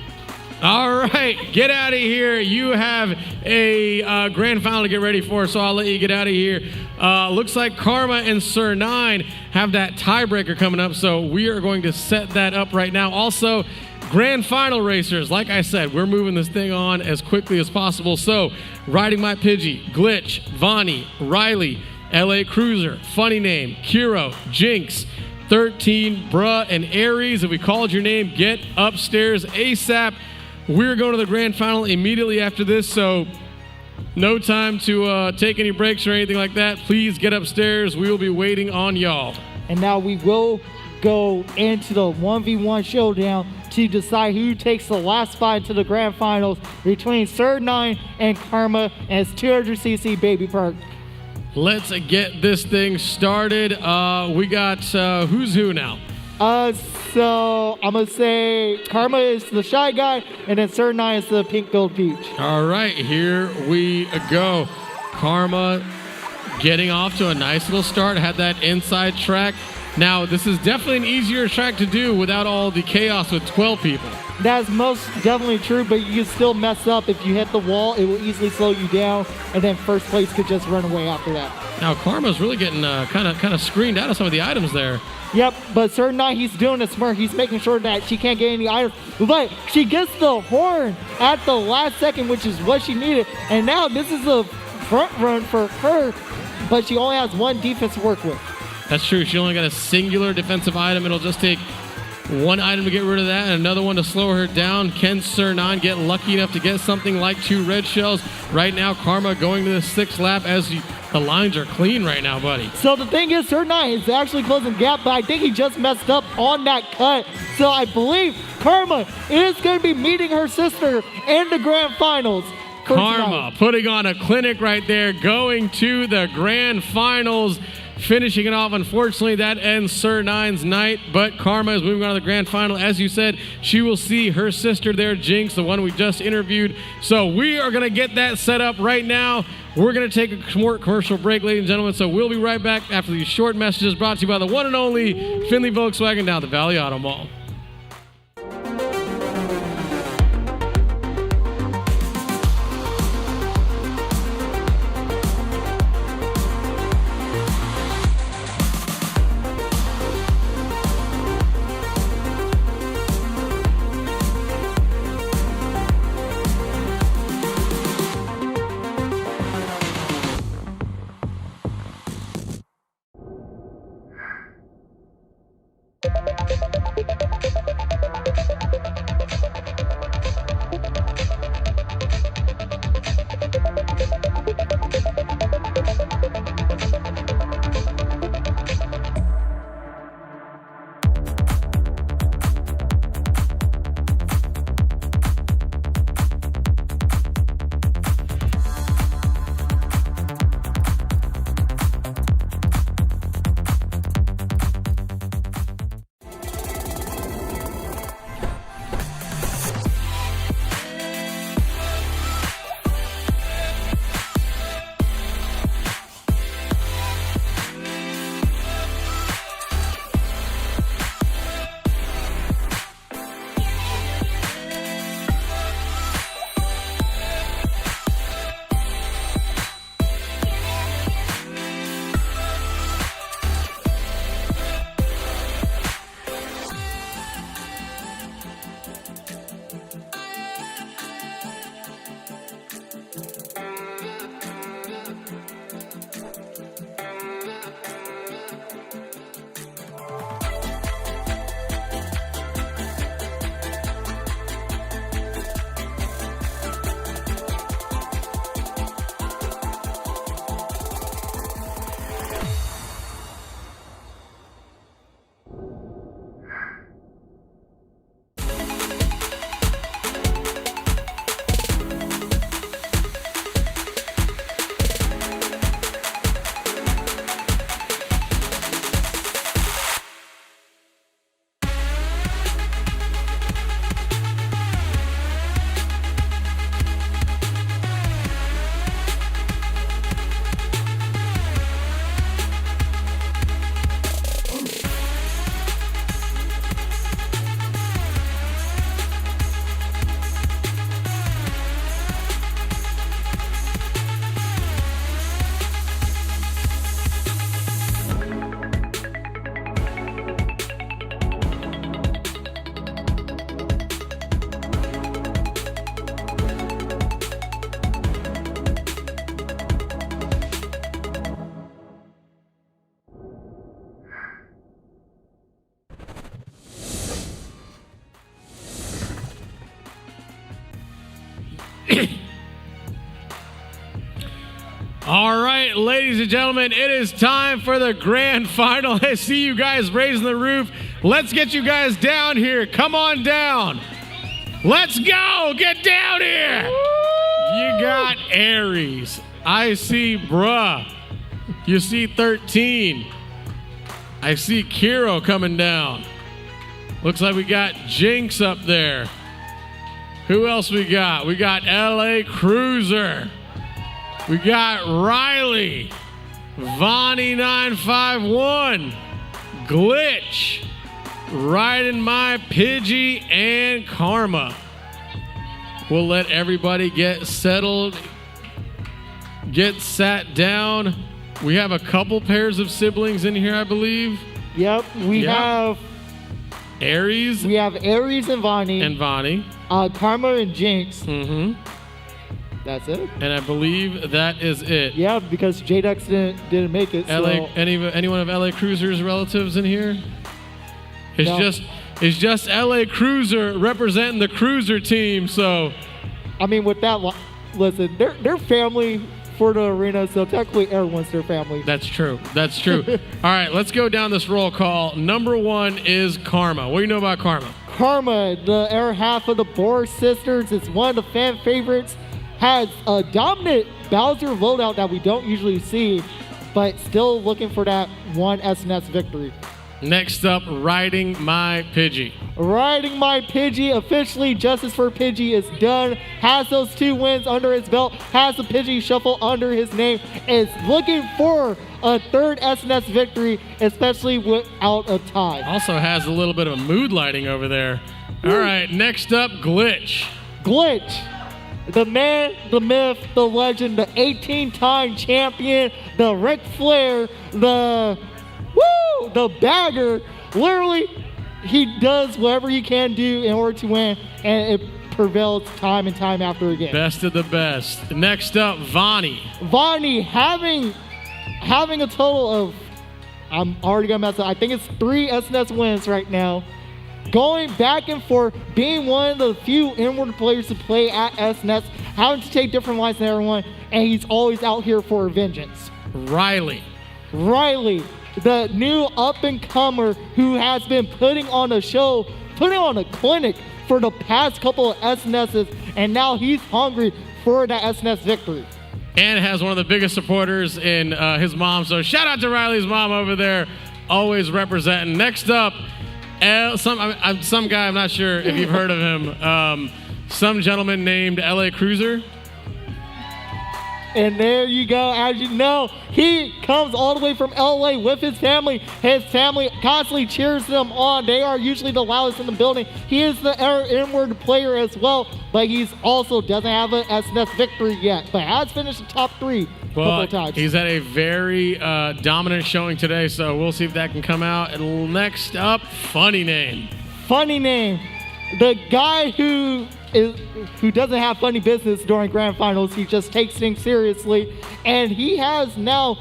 All right. Get out of here. You have a grand final to get ready for, so I'll let you get out of here. Looks like Karma and Sir 9 have that tiebreaker coming up, so we are going to set that up right now. Also, grand final racers, like I said, we're moving this thing on as quickly as possible. So, Riding My Pidgey, Glitch, Vonnie, Riley, LA Cruiser, Funny Name, Kiro, Jinx, 13, Bruh, and Aries. If we called your name, get upstairs ASAP. We're going to the grand final immediately after this, so no time to take any breaks or anything like that. Please get upstairs. We will be waiting on y'all. And now we will go into the 1v1 showdown to decide who takes the last spot to the grand finals between Sir 9 and Karma as 200cc Baby Perk. Let's get this thing started. We got who's who now? So I'm gonna say Karma is the shy guy, and then Sir 9 is the pink gold peach. All right, here we go. Karma getting off to a nice little start. Had that inside track Now, this is definitely an easier track to do without all the chaos with 12 people. That's most definitely true, but you can still mess up. If you hit the wall, it will easily slow you down, and then first place could just run away after that. Now, Karma's really getting kind of screened out of some of the items there. Yep, but Sir Knight, he's doing it smart. He's making sure that she can't get any items. But she gets the horn at the last second, which is what she needed. And now this is a front run for her, but she only has one defense to work with. That's true. She only got a singular defensive item. It'll just take one item to get rid of that and another one to slow her down. Can Sir Nan get lucky enough to get something like 2 red shells? Right now, Karma going to the 6th lap as the lines are clean right now, buddy. So the thing is, Sir Knight is actually closing the gap, but I think he just messed up on that cut. So I believe Karma is going to be meeting her sister in the grand finals. Karma putting on a clinic right there, going to the grand finals. Finishing it off, unfortunately, that ends Sir Nine's night, but Karma is moving on to the grand final. As you said, she will see her sister there, Jinx, the one we just interviewed. So we are going to get that set up right now. We're going to take a short commercial break, ladies and gentlemen, so we'll be right back after these short messages brought to you by the one and only Findlay Volkswagen down at the Valley Auto Mall. All right, ladies and gentlemen, it is time for the grand final. I see you guys raising the roof. Let's get you guys down here. Come on down. Let's go. Get down here. You got Aries. I see Bruh. You see 13. I see Kiro coming down. Looks like we got Jinx up there. Who else we got? We got LA Cruiser. We got Riley. Vonnie 951. Glitch, Riding My Pidgey, and Karma. We'll let everybody get settled, get sat down. We have a couple pairs of siblings in here, I believe. Yep, we have Aries. We have Aries and Vonnie. And Vonnie. Karma and Jinx. Mm-hmm. That's it. And I believe that is it. Yeah, because J-Ducks didn't make it. LA, so. anyone of LA Cruiser's relatives in here? No. It's just LA Cruiser representing the Cruiser team. So, I mean, with that, listen, they're family for the arena, so technically everyone's their family. That's true. That's true. All right, let's go down this roll call. Number 1 is Karma. What do you know about Karma? Karma, the air half of the Bohr sisters, is one of the fan favorites. Has a dominant Bowser loadout that we don't usually see, but still looking for that one SNS victory. Next up, Riding My Pidgey. Riding My Pidgey, officially Justice for Pidgey is done. Has those 2 wins under his belt. Has the Pidgey Shuffle under his name. Is looking for a 3rd SNS victory, especially without a tie. Also has a little bit of a mood lighting over there. All right, next up, Glitch. Glitch. The man, the myth, the legend, the 18-time champion, the Ric Flair, the bagger. Literally, he does whatever he can do in order to win, and it prevails time and time after again. Best of the best. Next up, Vonnie. Vonnie having a total of, I'm already gonna mess up, I think it's 3 SNS wins right now. Going back and forth, being one of the few inward players to play at SNS, having to take different lines than everyone, and he's always out here for vengeance. Riley, the new up-and-comer who has been putting on a show, putting on a clinic for the past couple of SNSs, and now he's hungry for that SNS victory. And has one of the biggest supporters in his mom, so shout out to Riley's mom over there, always representing. Next up, some guy, I'm not sure if you've heard of him, some gentleman named LA Cruiser. And there you go. As you know, he comes all the way from LA with his family. His family constantly cheers them on. They are usually the loudest in the building. He is the inward player as well, but he's also doesn't have an SNS victory yet, but has finished the top 3 a couple of times. He's had a very dominant showing today, so we'll see if that can come out. And next up, Funny Name. Funny Name. The guy who doesn't have funny business during grand finals. He just takes things seriously, and he has now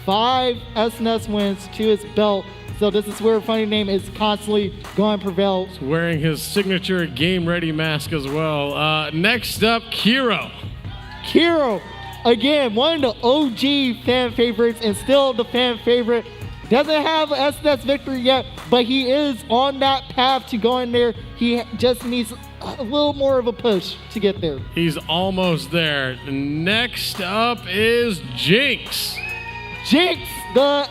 5 SNS wins to his belt. So this is where Funny Name is constantly going to prevail. He's wearing his signature game ready mask as well. Next up, Kiro. Kiro, again, one of the OG fan favorites and still the fan favorite. Doesn't have an SNS victory yet, but he is on that path to going there. He just needs a little more of a push to get there. He's almost there. Next up is Jinx. Jinx, the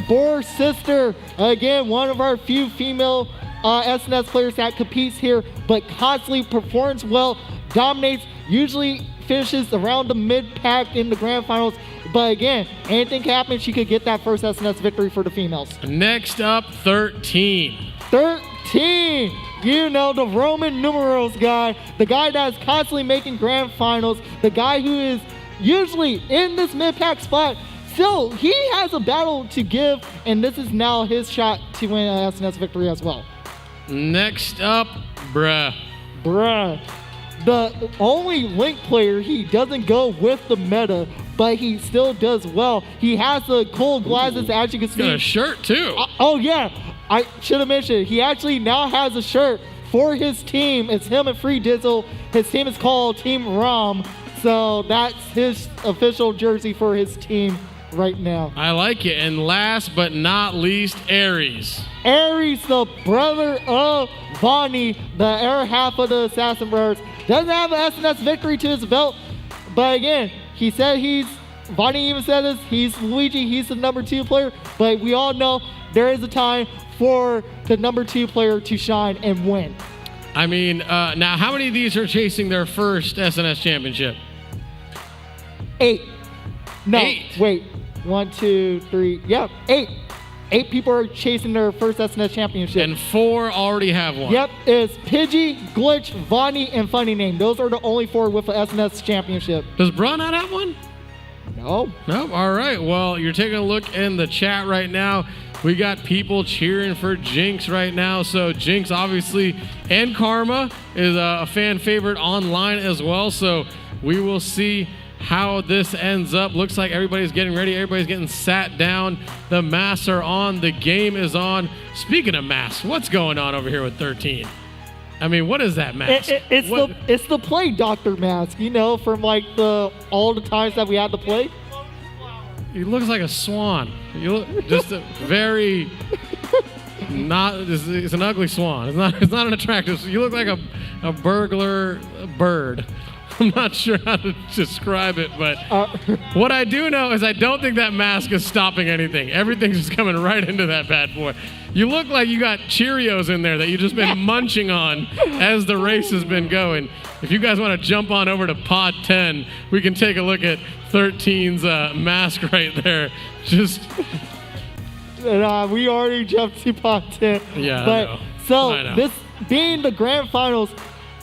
Bohr sister. Again, one of our few female SNS players that competes here, but constantly performs well, dominates, usually finishes around the mid-pack in the grand finals. But again, anything can happen. She could get that first SNS victory for the females. Next up, 13. 13. You know, the Roman numerals guy, the guy that's constantly making grand finals, the guy who is usually in this mid-pack spot. Still, he has a battle to give, and this is now his shot to win an SNS victory as well. Next up, Bruh. The only Link player, he doesn't go with the meta, but he still does well. He has the cool glasses, as you can see. Got a shirt too. Oh yeah, I should have mentioned, he actually now has a shirt for his team. It's him and Free Dizzle. His team is called Team Rom, so that's his official jersey for his team right now. I like it. And last but not least, Aries. Aries, the brother of Vonnie, the air half of the Assassin Brothers, doesn't have an SNS victory to his belt, but again, he said Vonnie even said this, he's Luigi, he's the number 2 player, but we all know there is a time for the number 2 player to shine and win. I mean, now how many of these are chasing their first SNS championship? 8. No, 8. wait. 1, 2, 3. Yeah, 8. 8 people are chasing their first SNS championship. And 4 already have one. Yep, it's Pidgey, Glitch, Vonnie, and Funny Name. Those are the only 4 with an SNS championship. Does Bra not have one? No. No? All right. Well, you're taking a look in the chat right now. We got people cheering for Jinx right now. So Jinx, obviously, and Karma is a fan favorite online as well. So we will see how this ends up. Looks like everybody's getting ready. Everybody's getting sat down. The masks are on. The game is on. Speaking of masks, what's going on over here with 13? I mean, what is that mask? It's the play doctor mask, you know, from like all the times that we had to play. He looks like a swan. You look just a very it's an ugly swan. It's not an attractive. You look like a burglar bird. I'm not sure how to describe it, but what I do know is I don't think that mask is stopping anything. Everything's just coming right into that bad boy. You look like you got Cheerios in there that you've just been munching on as the race has been going. If you guys want to jump on over to Pod 10, we can take a look at 13's mask right there. Just we already jumped to Pod 10. Yeah, but I know. So this being the grand finals,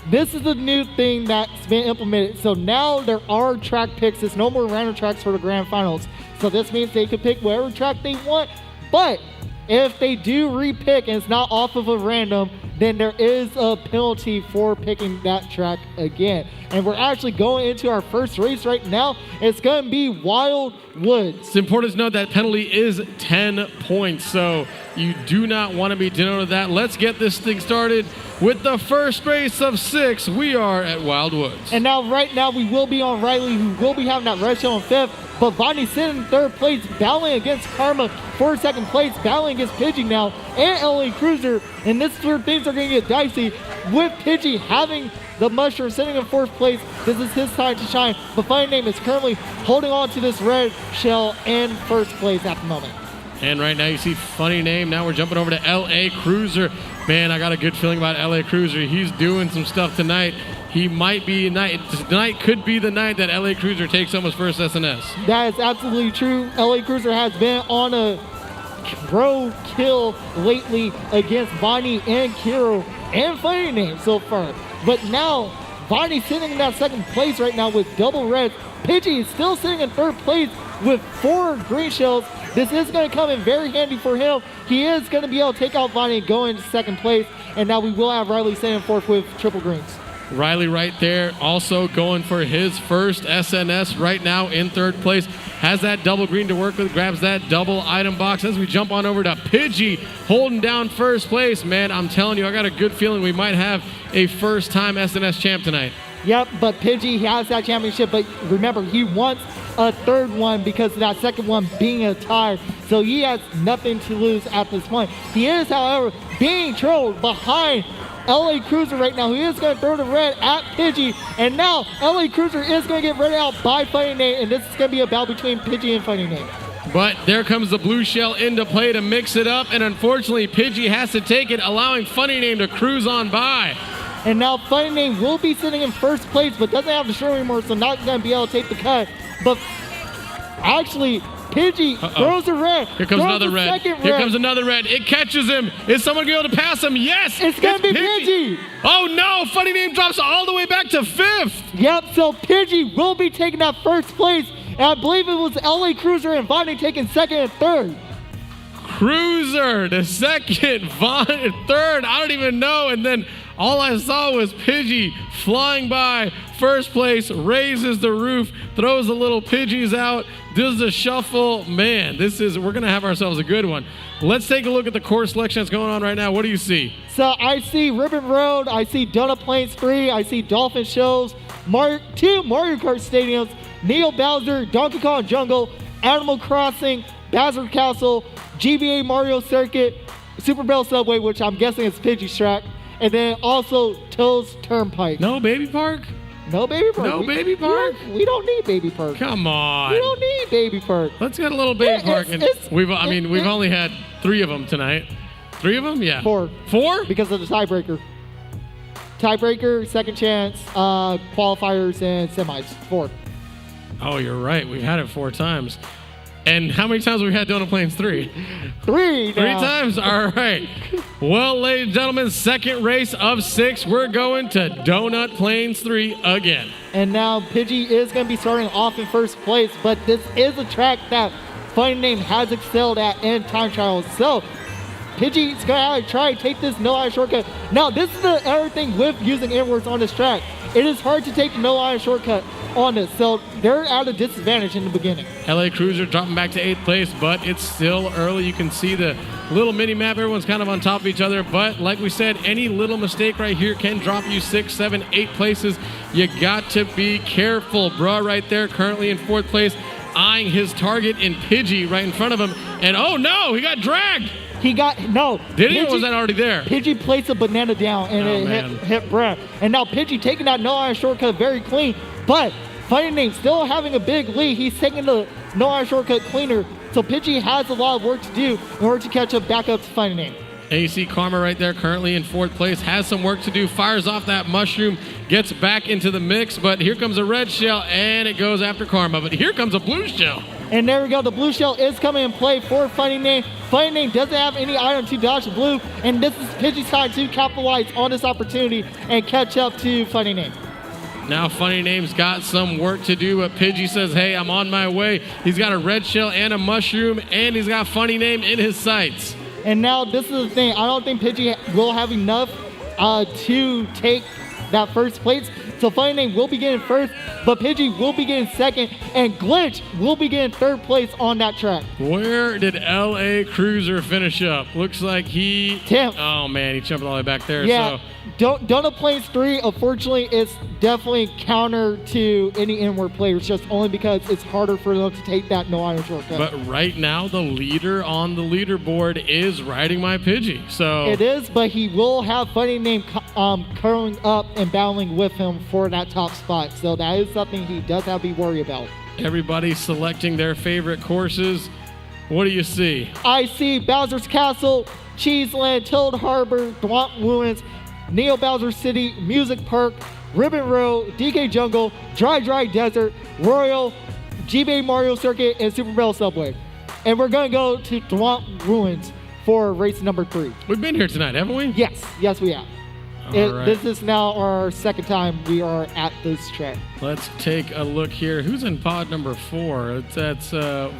this is the new thing that's been implemented. So now there are track picks. There's no more random tracks for the grand finals. So this means they can pick whatever track they want. But if they do re-pick and it's not off of a random, then there is a penalty for picking that track again. And we're actually going into our first race right now. It's going to be Wild Woods. It's important to note that penalty is 10 points, so you do not want to be denoted that. Let's get this thing started with the first race of 6. We are at Wild Woods. And now, right now, we will be on Riley, who will be having that red shell in 5th. But Vonnie sitting in 3rd place, battling against Karma for 2nd place, battling against Pidgey now, and LA Cruiser. And this is where things are going to get dicey. With Pidgey having the mushroom sitting in 4th place, this is his time to shine. But Funny Name is currently holding on to this red shell in 1st place at the moment. And right now you see Funny Name. Now we're jumping over to LA Cruiser. Man, I got a good feeling about LA Cruiser. He's doing some stuff tonight. He might be tonight could be the night that LA Cruiser takes home his first SNS. That is absolutely true. LA Cruiser has been on a pro kill lately against Vonnie and Kiro and Funny Name so far. But now Vonnie sitting in that 2nd place right now with double reds. Pidgey is still sitting in 3rd place with 4 green shells. This is going to come in very handy for him. He is going to be able to take out Vonnie and go into 2nd place. And now we will have Riley sitting in 4th with triple greens. Riley right there also going for his first SNS right now in 3rd place. Has that double green to work with, grabs that double item box as we jump on over to Pidgey holding down 1st place. Man, I'm telling you, I got a good feeling we might have a first-time SNS champ tonight. Yep, but Pidgey has that championship, but remember, he wants a 3rd one because of that 2nd one being a tie, so he has nothing to lose at this point. He is, however, being trolled behind LA Cruiser right now. He is going to throw the red at Pidgey, and now LA Cruiser is going to get red out by Funny Name, and this is going to be a battle between Pidgey and Funny Name. But there comes the blue shell into play to mix it up, and unfortunately Pidgey has to take it, allowing Funny Name to cruise on by. And now Funny Name will be sitting in 1st place, but doesn't have the shirt anymore, so not going to be able to take the cut. But actually, Pidgey throws a red. Here comes another red. Here comes another red. It catches him. Is someone going to be able to pass him? Yes. It's going to be Pidgey. Oh no, Funny Name drops all the way back to 5th. Yep, so Pidgey will be taking that 1st place. And I believe it was LA Cruiser and Vonnie taking 2nd and 3rd. Cruiser to 2nd, Vonnie 3rd. I don't even know. And then all I saw was Pidgey flying by 1st place, raises the roof, throws the little Pidgeys out, does the shuffle. Man, we're going to have ourselves a good one. Let's take a look at the course selection that's going on right now. What do you see? So I see Ribbon Road, I see Donut Plains Free, I see Dolphin Shows, 2 Mario Kart stadiums, Neo Bowser, Donkey Kong Jungle, Animal Crossing, Bowser Castle, GBA Mario Circuit, Super Bell Subway, which I'm guessing is Pidgey's track, and then also Toad's Turnpike. No Baby Park? No Baby Park. No Baby Park? We don't need Baby Park. Come on. We don't need Baby Park. Let's get a little Baby Park. And we've only had 3 of them tonight. 3 of them? Yeah. 4. 4? Because of the tiebreaker. Tiebreaker, second chance, qualifiers, and semis. 4. Oh, you're right. We've had it 4 times. And how many times have we had Donut Plains 3? Three now. 3 times? All right. Well, ladies and gentlemen, second race of 6. We're going to Donut Plains 3 again. And now Pidgey is going to be starting off in first place, but this is a track that Funny Name has excelled at in time trials. So Pidgey's going to try to take this no-iron shortcut. Now, this is the other thing with using inwards on this track. It is hard to take the no-iron shortcut on this, so they're at a disadvantage in the beginning. LA Cruiser dropping back to 8th place, but it's still early. You can see the little mini map. Everyone's kind of on top of each other, but like we said, any little mistake right here can drop you 6, 7, 8 places. You got to be careful. Bruh right there, currently in 4th place, eyeing his target in Pidgey right in front of him. And oh no, he got dragged. He got, no. Did he, or was that already there? Pidgey placed a banana down and it hit Brad. And now Pidgey taking that no-iron shortcut very clean, but Funny Name still having a big lead. He's taking the no-iron shortcut cleaner, so Pidgey has a lot of work to do in order to catch up back up to Funny Name. AC Karma right there, currently in 4th place, has some work to do, fires off that mushroom, gets back into the mix, but here comes a red shell, and it goes after Karma, but here comes a blue shell. And there we go, the blue shell is coming in play for Funny Name. Funny Name doesn't have any item to dodge the blue, and this is Pidgey's time to capitalize on this opportunity and catch up to Funny Name. Now Funny Name's got some work to do, but Pidgey says, hey, I'm on my way. He's got a red shell and a mushroom, and he's got Funny Name in his sights. And now this is the thing, I don't think Pidgey will have enough to take that first place. So Funny Name will be getting first, but Pidgey will be getting second, and Glitch will be getting 3rd place on that track. Where did LA Cruiser finish up? Looks like he... 10th. Oh man, he jumped all the way back there. Yeah, So. Donut Plains 3, unfortunately, is definitely counter to any inward players, just only because it's harder for them to take that no-iron shortcut. But right now, the leader on the leaderboard is riding my Pidgey. So it is, but he will have Funny Name curling up and battling with him for that top spot. So that is something he does have to be worried about. Everybody's selecting their favorite courses. What do you see? I see Bowser's Castle, Cheeseland, Toad Harbor, Swamp Ruins, Neo Bowser City, Music Park, Ribbon Road, DK Jungle, Dry Desert, Royal, G-Bay Mario Circuit, and Super Bell Subway. And we're going to go to Swamp Ruins for race number 3. We've been here tonight, haven't we? Yes, we have. All right. This is now our second time we are at this track. Let's take a look here. Who's in pod number 4? That's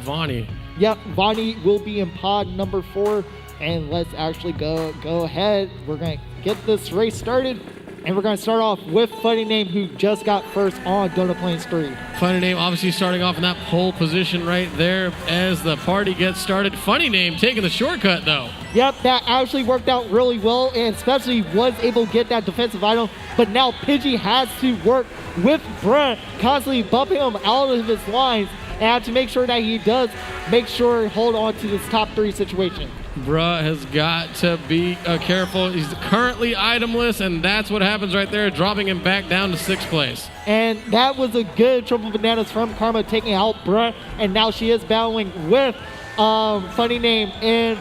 Vonnie. Yep, Vonnie will be in pod number 4. And let's actually go ahead. We're going to get this race started. And we're going to start off with Funny Name, who just got first on Donut Plains 3. Funny Name obviously starting off in that pole position right there as the party gets started. Funny Name taking the shortcut, though. Yep, that actually worked out really well, and especially was able to get that defensive item. But now Pidgey has to work with Brent, constantly bumping him out of his lines, and have to make sure that he does make sure to hold on to this top 3 situation. Bruh has got to be careful. He's currently itemless, and that's what happens right there, dropping him back down to 6th place. And that was a good triple bananas from Karma taking out Bruh, and now she is battling with Funny Name and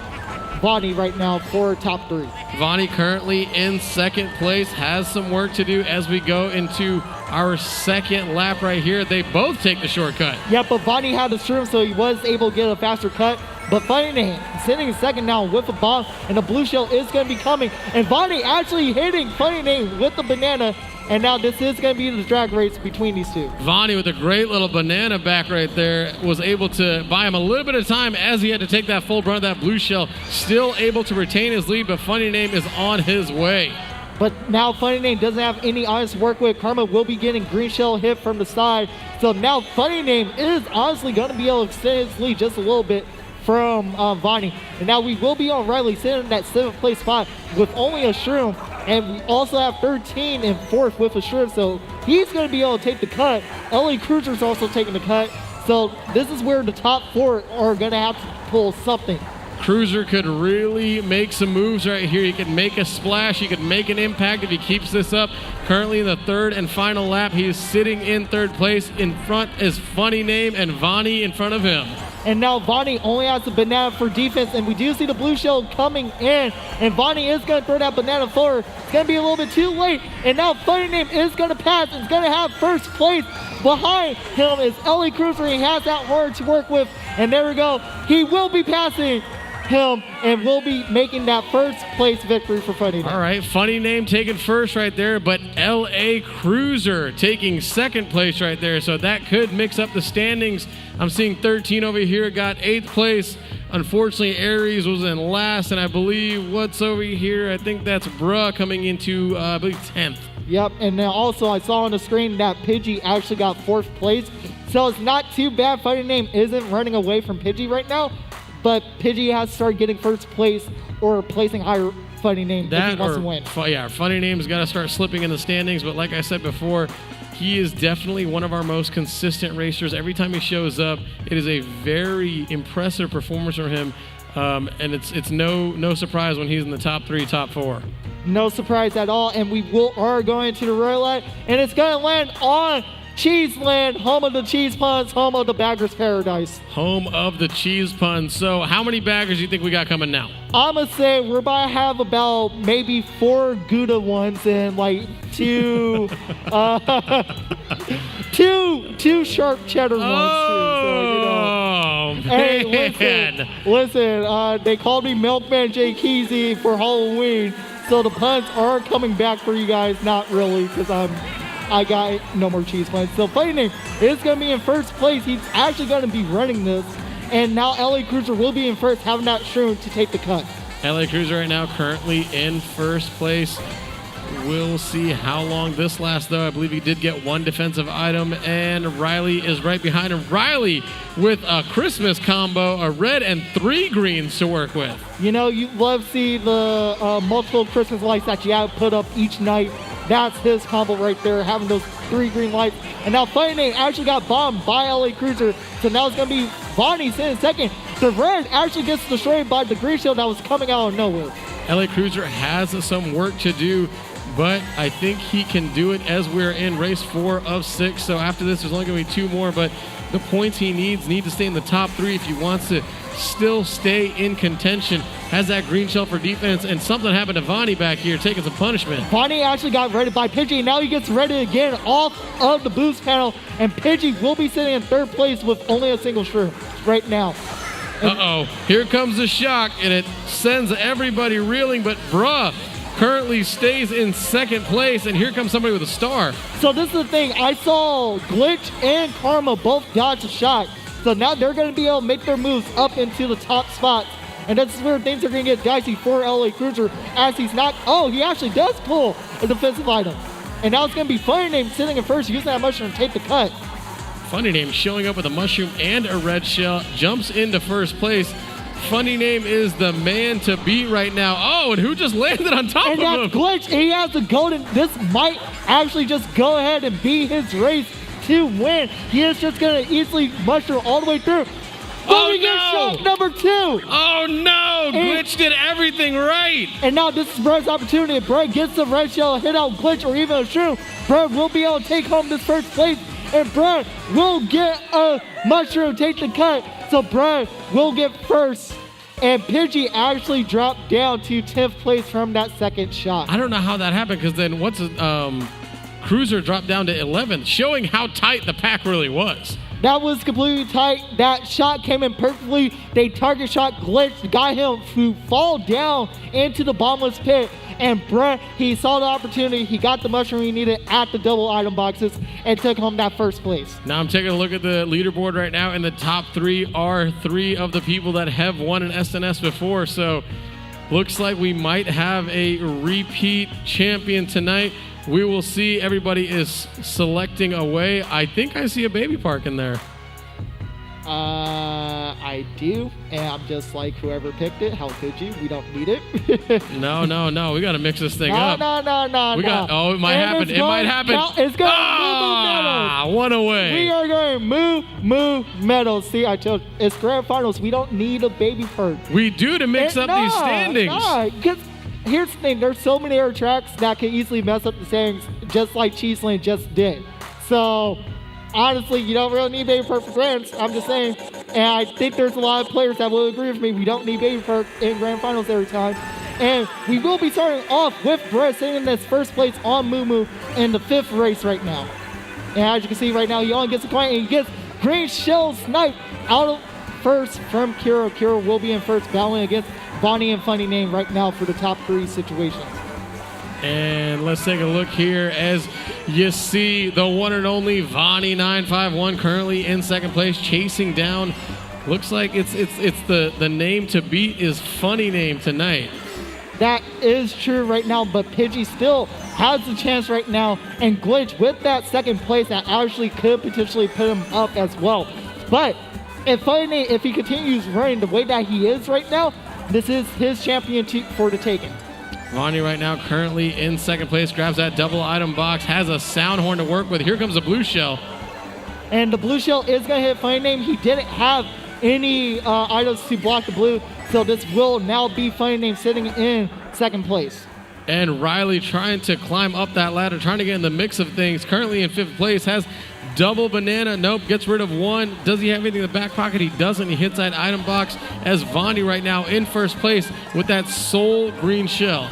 Vonnie right now for top 3. Vonnie currently in 2nd place, has some work to do as we go into our 2nd lap right here. They both take the shortcut. Yeah, but Vonnie had the shroom, so he was able to get a faster cut. But Funny Name sitting in 2nd now with a bomb, and the blue shell is going to be coming. And Vonnie actually hitting Funny Name with the banana. And now this is going to be the drag race between these two. Vonnie with a great little banana back right there was able to buy him a little bit of time as he had to take that full brunt of that blue shell. Still able to retain his lead, but Funny Name is on his way. But now Funny Name doesn't have any items to work with. Karma will be getting green shell hit from the side. So now Funny Name is honestly going to be able to extend his lead just a little bit from Vonnie. And now we will be on Riley sitting in that 7th place spot with only a shroom. And we also have 13 and 4th with a shroom. So he's going to be able to take the cut. LA Cruiser's also taking the cut. So this is where the top 4 are going to have to pull something. Cruiser could really make some moves right here. He could make a splash. He could make an impact if he keeps this up. Currently in the 3rd and final lap, he is sitting in 3rd place. In front is Funny Name and Vonnie in front of him. And now Vonnie only has the banana for defense, and we do see the blue shell coming in, and Vonnie is going to throw that banana forward. It's going to be a little bit too late, and now Funny Name is going to pass. It's going to have 1st place. Behind him is LA Cruiser. He has that hard to work with, And there we go. He will be passing him and will be making that first place victory for Funny Name. All right, Funny Name taking first right there, but LA Cruiser taking second place right there. So that could mix up the standings. I'm seeing 13 over here got 8th place. Unfortunately, Aries was in last, and I believe what's over here, I think that's Bruh coming into, I believe, 10th. Yep, and then also I saw on the screen that Pidgey actually got 4th place. So it's not too bad. Funny Name isn't running away from Pidgey right now, but Pidgey has started getting first place or placing higher Funny Name if he wants to win. Yeah, Funny Name's got to start slipping in the standings, but like I said before, he is definitely one of our most consistent racers. Every time he shows up, it is a very impressive performance from him, and it's no surprise when he's in the top 3, top 4. No surprise at all, and we are going to the roulette, and it's going to land on Cheeseland, home of the cheese puns, home of the Bagger's Paradise. Home of the cheese puns. So how many baggers do you think we got coming now? I'm going to say we're about to have about maybe 4 Gouda ones and like 2 two sharp cheddar ones too. So, you know. Man. Hey, listen, they called me Milkman J. Keezy for Halloween, so the puns are coming back for you guys. Not really, because I got no more cheese puns. So Funny Name is going to be in first place. He's actually going to be running this. And now LA Cruiser will be in first, having that shroom to take the cut. LA Cruiser right now currently in first place. We'll see how long this lasts, though. I believe he did get 1 defensive item, and Riley is right behind him. Riley with a Christmas combo, a red and 3 greens to work with. You know, you love to see the multiple Christmas lights that you have put up each night. That's his combo right there, having those 3 green lights. And now Funny Name actually got bombed by LA Cruiser, so now it's going to be Bonnie's in second. The red actually gets destroyed by the green shield that was coming out of nowhere. LA Cruiser has some work to do, but I think he can do it as we're in race 4 of 6. So after this, there's only going to be 2 more, but the points he need to stay in the top 3 if he wants to still stay in contention. Has that green shell for defense, and something happened to Vonnie back here taking some punishment. Vonnie actually got ready by Pidgey, and now he gets ready again off of the boost panel, and Pidgey will be sitting in 3rd place with only a single shroom right now. Uh-oh, here comes the shock, and it sends everybody reeling, but Bruh currently stays in 2nd place, and here comes somebody with a star. So this is the thing, I saw Glitch and Karma both dodge a shot, so now they're going to be able to make their moves up into the top spots. And that's where things are going to get dicey for LA Cruiser, as he's not, he actually does pull a defensive item. And now it's going to be Funny Name sitting in first, using that mushroom to take the cut. Funny Name showing up with a mushroom and a red shell, jumps into first place. Funny Name is the man to beat right now. Oh, and who just landed on top of him? And that's Glitch, he has the golden, this might actually just go ahead and be his race to win. He is just going to easily mushroom all the way through. Oh, we get shot number 2. Oh, no. Glitch did everything right. And now this is Brett's opportunity. If Brett gets the red shell, hit out Glitch or even a shroom, Brett will be able to take home this first place. And Brett will get a mushroom, take the cut. So Brett will get first. And Pidgey actually dropped down to 10th place from that 2nd shot. I don't know how that happened, because then Cruiser dropped down to 11th, showing how tight the pack really was. That was completely tight. That shot came in perfectly. They target shot Glitch, got him to fall down into the bottomless pit. And Brett, he saw the opportunity. He got the mushroom he needed at the double item boxes and took home that first place. Now I'm taking a look at the leaderboard right now, and the top 3 are 3 of the people that have won an SNS before. So looks like we might have a repeat champion tonight. We will see. Everybody is selecting away. I think I see a baby park in there. I do, and I'm just like, whoever picked it, how could you? We don't need it. No. We got to mix this thing up. No. It might happen. It might happen. It's going to move medals. 1 away. We are going to move medals. See, I told you, it's grand finals. We don't need a baby park. We do to mix up these standings. Because here's the thing. There's so many air tracks that can easily mess up the standings, just like Cheeseland just did. So honestly, you don't really need baby park for grands. I'm just saying. And I think there's a lot of players that will agree with me. We don't need baby park in grand finals every time. And we will be starting off with Brett sitting in this first place on Moo Moo in the 5th race right now. And as you can see right now, he only gets a coin, and he gets green shell snipe out of first from Kiro. Kiro will be in first, battling against Vonnie and Funny Name right now for the top 3 situations. And let's take a look here as you see the one and only Vonnie 951 currently in second place, chasing down. Looks like it's the name to beat is Funny Name tonight. That is true right now, but Pidgey still has the chance right now, and Glitch with that second place that actually could potentially put him up as well. But if he continues running the way that he is right now, this is his championship for the taking. Vonnie right now currently in second place, grabs that double item box, has a sound horn to work with. Here comes the blue shell. And the blue shell is going to hit Funny Name. He didn't have any items to block the blue, so this will now be Funny Name sitting in second place. And Riley trying to climb up that ladder, trying to get in the mix of things. Currently in 5th place, has double banana. Nope, gets rid of one. Does he have anything in the back pocket? He doesn't. He hits that item box as Vonnie right now in first place with that soul green shell.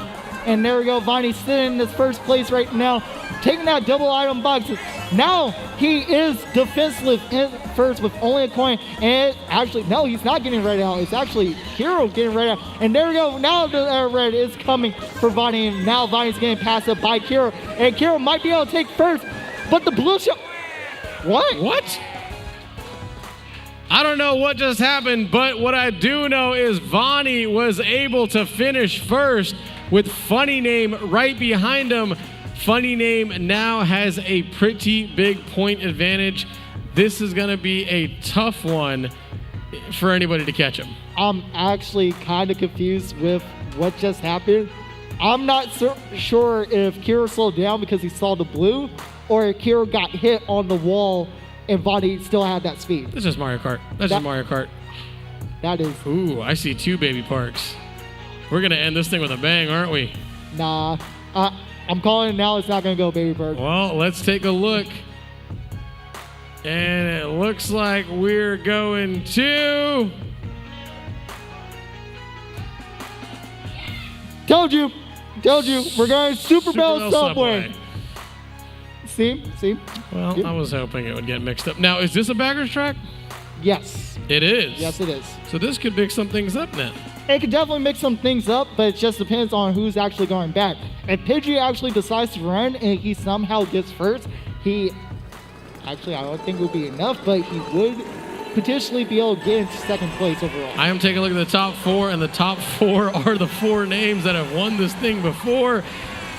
And there we go, Vonnie sitting in this first place right now, taking that double item box. Now he is defenseless in first with only a coin. And actually, no, he's not getting red out. It's actually Hero getting red out. And there we go, now the red is coming for Vonnie. And now Vonnie's getting passed up by Kiro. And Kiro might be able to take first, but the blue shell. What? I don't know what just happened, but what I do know is Vonnie was able to finish first with Funny Name right behind him. Funny Name now has a pretty big point advantage. This is going to be a tough one for anybody to catch him. I'm actually kind of confused with what just happened. I'm not sure if Kiro slowed down because he saw the blue, or if Kiro got hit on the wall and Vonnie still had that speed. This is Mario Kart. That's just Mario Kart. That is. Ooh, I see 2 baby parks. We're going to end this thing with a bang, aren't we? Nah. I'm calling it now. It's not going to go baby park. Well, let's take a look. And it looks like we're going to... Told you. We're going Super Bell Subway. See? Well, Yep. I was hoping it would get mixed up. Now, is this a bagger's track? Yes. It is. Yes, it is. So this could mix some things up now. It could definitely mix some things up, but it just depends on who's actually going back. If Pidgey actually decides to run and he somehow gets first, I don't think it would be enough, but he would potentially be able to get into second place overall. I am taking a look at the top 4, and the top 4 are the 4 names that have won this thing before.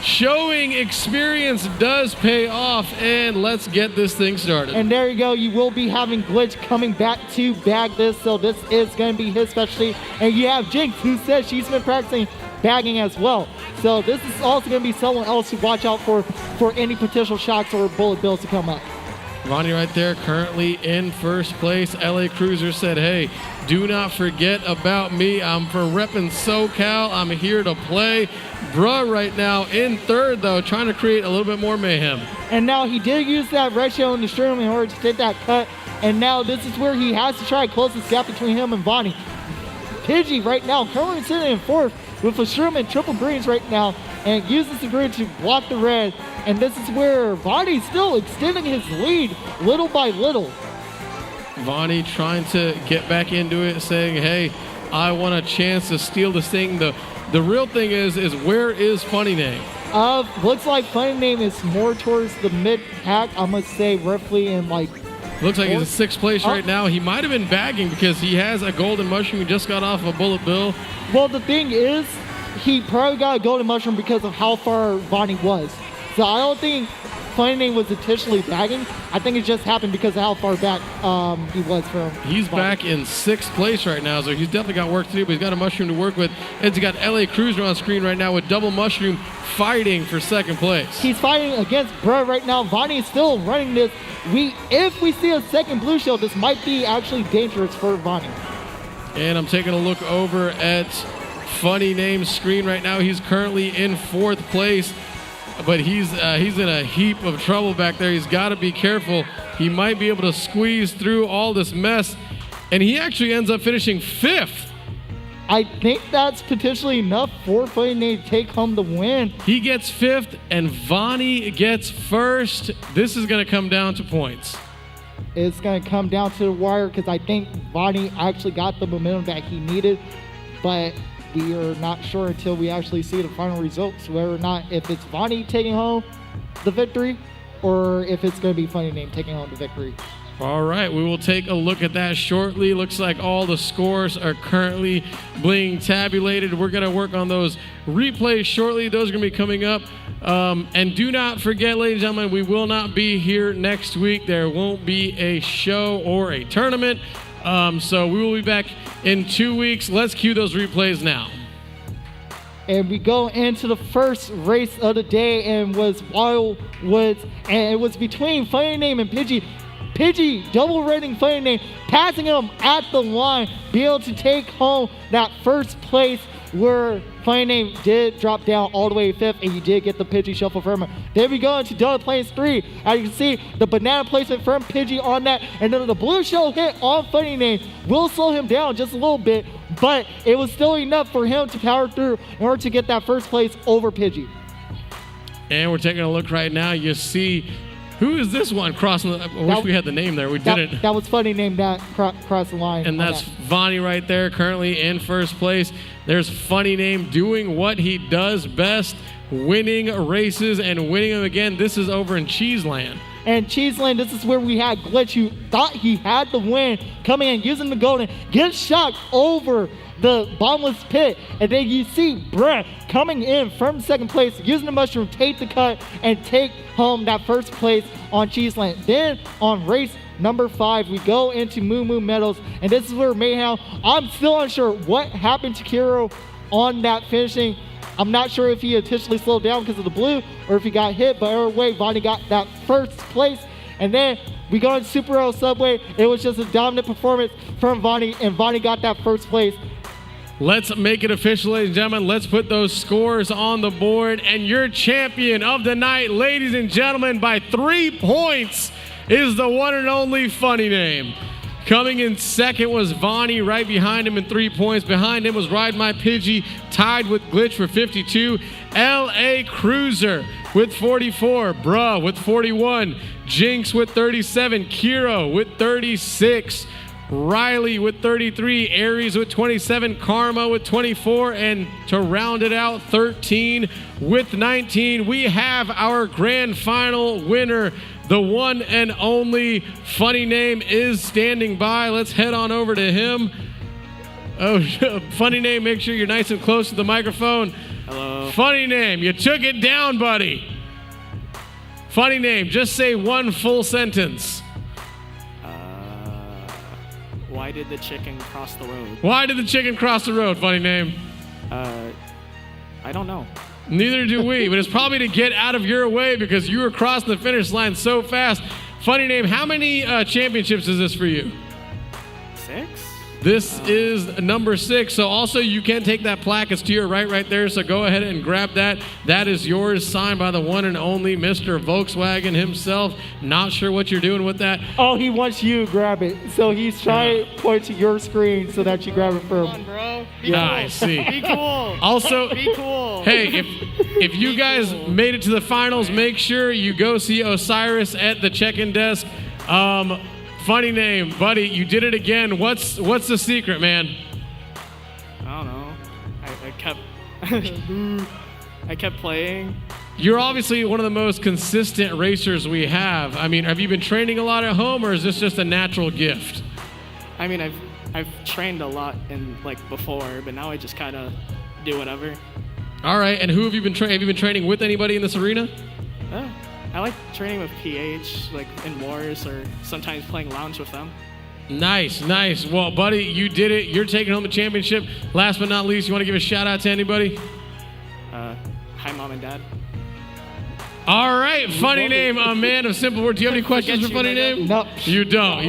Showing experience does pay off, and let's get this thing started. And there you go, you will be having Glitch coming back to bag this, so this is going to be his specialty. And you have Jinx, who says she's been practicing bagging as well. So this is also going to be someone else to watch out for any potential shocks or bullet bills to come up. Vonnie right there, currently in first place. LA Cruiser said, hey, do not forget about me. I'm for repping SoCal. I'm here to play. Bruh right now in third, though, trying to create a little bit more mayhem. And now he did use that red shell in the stream in order to take that cut. And now this is where he has to try to close this gap between him and Vonnie. Pidgey right now currently sitting in fourth with a shroom and triple greens right now, and uses the green to block the red. And this is where Vonnie's still extending his lead little by little. Vonnie trying to get back into it, saying, hey, I want a chance to steal this thing. The real thing is where is Funny Name? Looks like Funny Name is more towards the mid pack. I'm gonna say roughly in like. Looks like he's in sixth place right now. He might have been bagging because he has a golden mushroom. He just got off a bullet bill. Well, the thing is, he probably got a golden mushroom because of how far Vonnie was. So I don't think Funny Name was intentionally bagging. I think it just happened because of how far back he was from. He's Vonnie. back in sixth place right now, so he's definitely got work to do, but he's got a mushroom to work with. And he's got LA Cruiser on screen right now with double mushroom fighting for second place. He's fighting against Bruh right now. Vonnie is still running this. If we see a second blue shell, this might be actually dangerous for Vonnie. And I'm taking a look over at Funny Name's screen right now. He's currently in fourth place, but he's in a heap of trouble back there. He's got to be careful. He might be able to squeeze through all this mess, and he actually ends up finishing fifth. I think that's potentially enough for Funny Name to take home the win. He gets fifth, and Vonnie gets first. This is going to come down to points. it's going to come down to the wire because I think Vonnie actually got the momentum that he needed, but we are not sure until we actually see the final results whether or not if it's Vonnie taking home the victory or if it's going to be Funny Name taking home the victory. All right, we will take a look at that shortly. Looks like all the scores are currently being tabulated. We're going to work on those replays shortly. Those are going to be coming up. And do not forget, ladies and gentlemen, we will not be here next week. There won't be a show or a tournament. So we will be back in 2 weeks. Let's cue those replays now. And we go into the first race of the day, and was Wildwoods, and it was between Funny Name and Pidgey. Pidgey double running Funny Name, passing him at the line, be able to take home that first place where Funny Name did drop down all the way to 5th, and you did get the Pidgey shuffle from him. Then we go into Donut Plains 3. As you can see, the banana placement from Pidgey on that, and then the blue shell hit on Funny Name will slow him down just a little bit, but it was still enough for him to power through in order to get that first place over Pidgey. And we're taking a look right now. You see, who is this one crossing the, I wish we had the name there. We didn't. That was Funny Name that crossed the line. And that's Vonnie right there, currently in first place. There's Funny Name doing what he does best, winning races and winning them again. This is over in Cheeseland. And Cheeseland, this is where we had Glitch, who thought he had the win, coming in, using the golden, gets shocked over the bottomless pit. And then you see Brett coming in from second place, using the mushroom, take the cut, and take home that first place on Cheeseland. Then on race number 5, we go into Moo Moo Meadows, and this is where Mayhem, I'm still unsure what happened to Kiro on that finishing. I'm not sure if he intentionally slowed down because of the blue or if he got hit, but either way, Vonnie got that first place. And then we go into Super Aero Subway. It was just a dominant performance from Vonnie, and Vonnie got that first place. Let's make it official, ladies and gentlemen. Let's put those scores on the board. And your champion of the night, ladies and gentlemen, by 3 points, is the one and only Funny Name. Coming in second was Vonnie, right behind him in 3 points. Behind him was Ride My Pidgey, tied with Glitch for 52. L.A. Cruiser with 44. Bruh with 41. Jinx with 37. Kiro with 36. Riley with 33. Aries with 27. Karma with 24. And to round it out, 13 with 19. We have our grand final winner. The one and only Funny Name is standing by. Let's head on over to him. Oh, Funny Name, make sure you're nice and close to the microphone. Hello. Funny Name, you took it down, buddy. Funny Name, just say one full sentence. Why did the chicken cross the road? Why did the chicken cross the road, Funny Name? I don't know. Neither do we, but it's probably to get out of your way because you were crossing the finish line so fast. Funny Name, how many championships is this for you? 6? This is number 6. So also you can take that plaque. It's to your right there. So go ahead and grab that. That is yours, signed by the one and only Mr. Volkswagen himself. Not sure what you're doing with that. Oh, he wants you to grab it. So he's trying to point to your screen so that you grab it for him. Come on, bro. I see. Be cool. Also, Be cool. hey, if you guys made it to the finals, make sure you go see Osiris at the check-in desk. Funny Name, buddy, you did it again. What's the secret, man? I don't know. I kept playing. You're obviously one of the most consistent racers we have. I mean, have you been training a lot at home, or is this just a natural gift? I mean, I've trained a lot before, but now I just kind of do whatever. All right, and who have you been training? Have you been training with anybody in this arena? I like training with PH, in wars, or sometimes playing lounge with them. Nice. Well, buddy, you did it. You're taking home the championship. Last but not least, you want to give a shout out to anybody? Hi, Mom and Dad. All right, Funny Name, a man of simple words. Do you have any questions for Funny Name? No. You don't.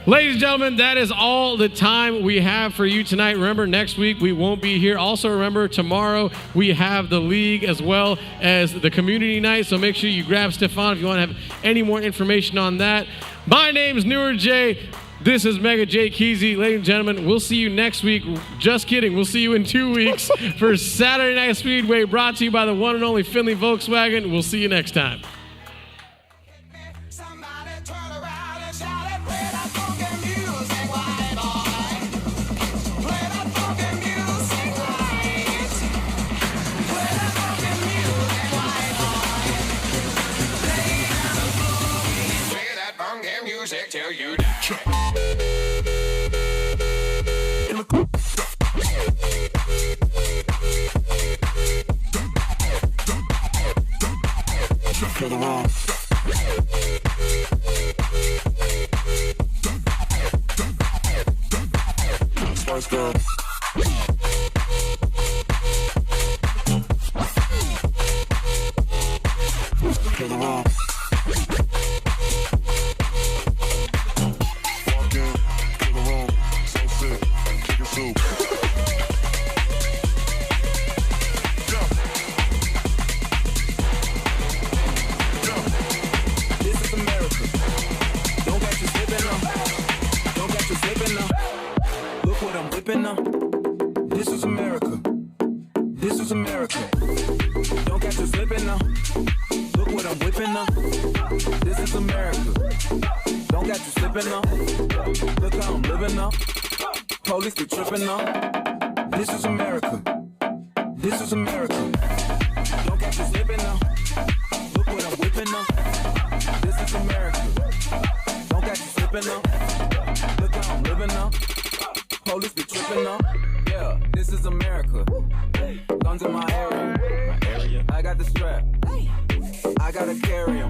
Ladies and gentlemen, that is all the time we have for you tonight. Remember, next week we won't be here. Also, remember, tomorrow we have the league as well as the community night. So make sure you grab Stefan if you want to have any more information on that. My name's Newer J. This is Mega J Keezy. Ladies and gentlemen, we'll see you next week. Just kidding. We'll see you in 2 weeks for Saturday Night Speedway, brought to you by the one and only Findlay Volkswagen. We'll see you next time. Somebody turn around and shout tear you down. Feel the wrong. Spice Girl. Feel the wrong. Walk in, feel the wrong. So sick, chicken soup. This is America. This is America. Don't catch you slipping now. Look what I'm whipping now. This is America. Don't catch you slipping now. Look how I'm living now. Police be tripping now. This is America. This is America. Don't catch you slipping now. Look what I'm whipping now. This is America. Don't catch you slipping now. Look how I'm living now. Police be tripping now. Yeah, this is America. Guns in my area. I got the strap. I gotta carry 'em.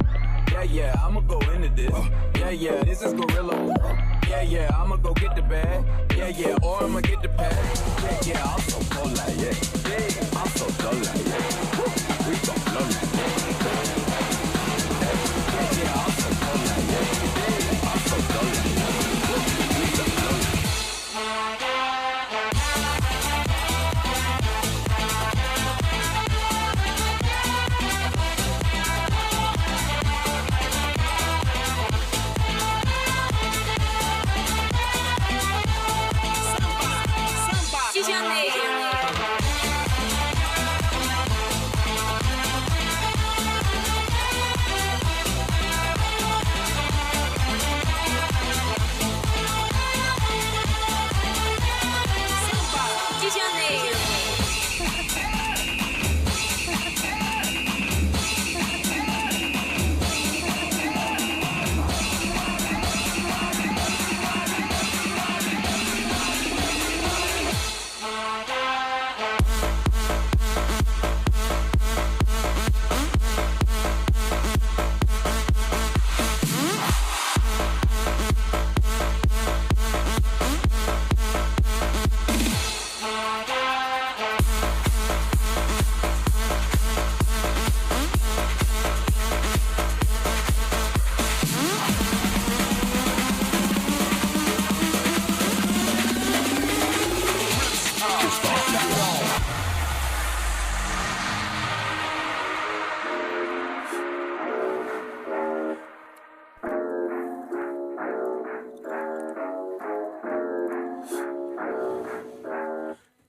Yeah, I'ma go into this. Yeah, this is gorilla. Yeah, I'ma go get the bag. Yeah, or I'ma get the pad. Yeah, I'm so cold like yeah. I'm so dull like yeah. We gon' blow like yeah, I'm so cold like yeah. I'm so dull like yeah. We gon' blow like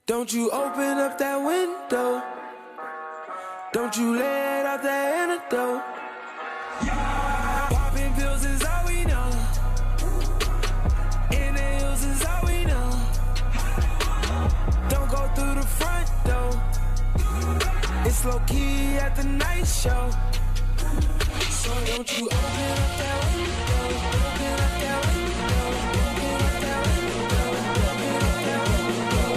Don't you open up that window. Don't you let out that antidote. Popping pills is all we know. In the hills is all we know. Don't go through the front door. It's low key at the night show. So don't you open up that window. Open up that window. Open up that window. Open up that window.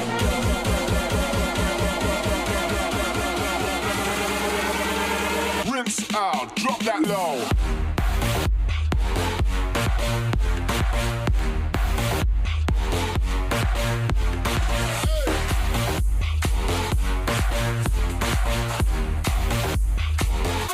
Rinse out, drop that low.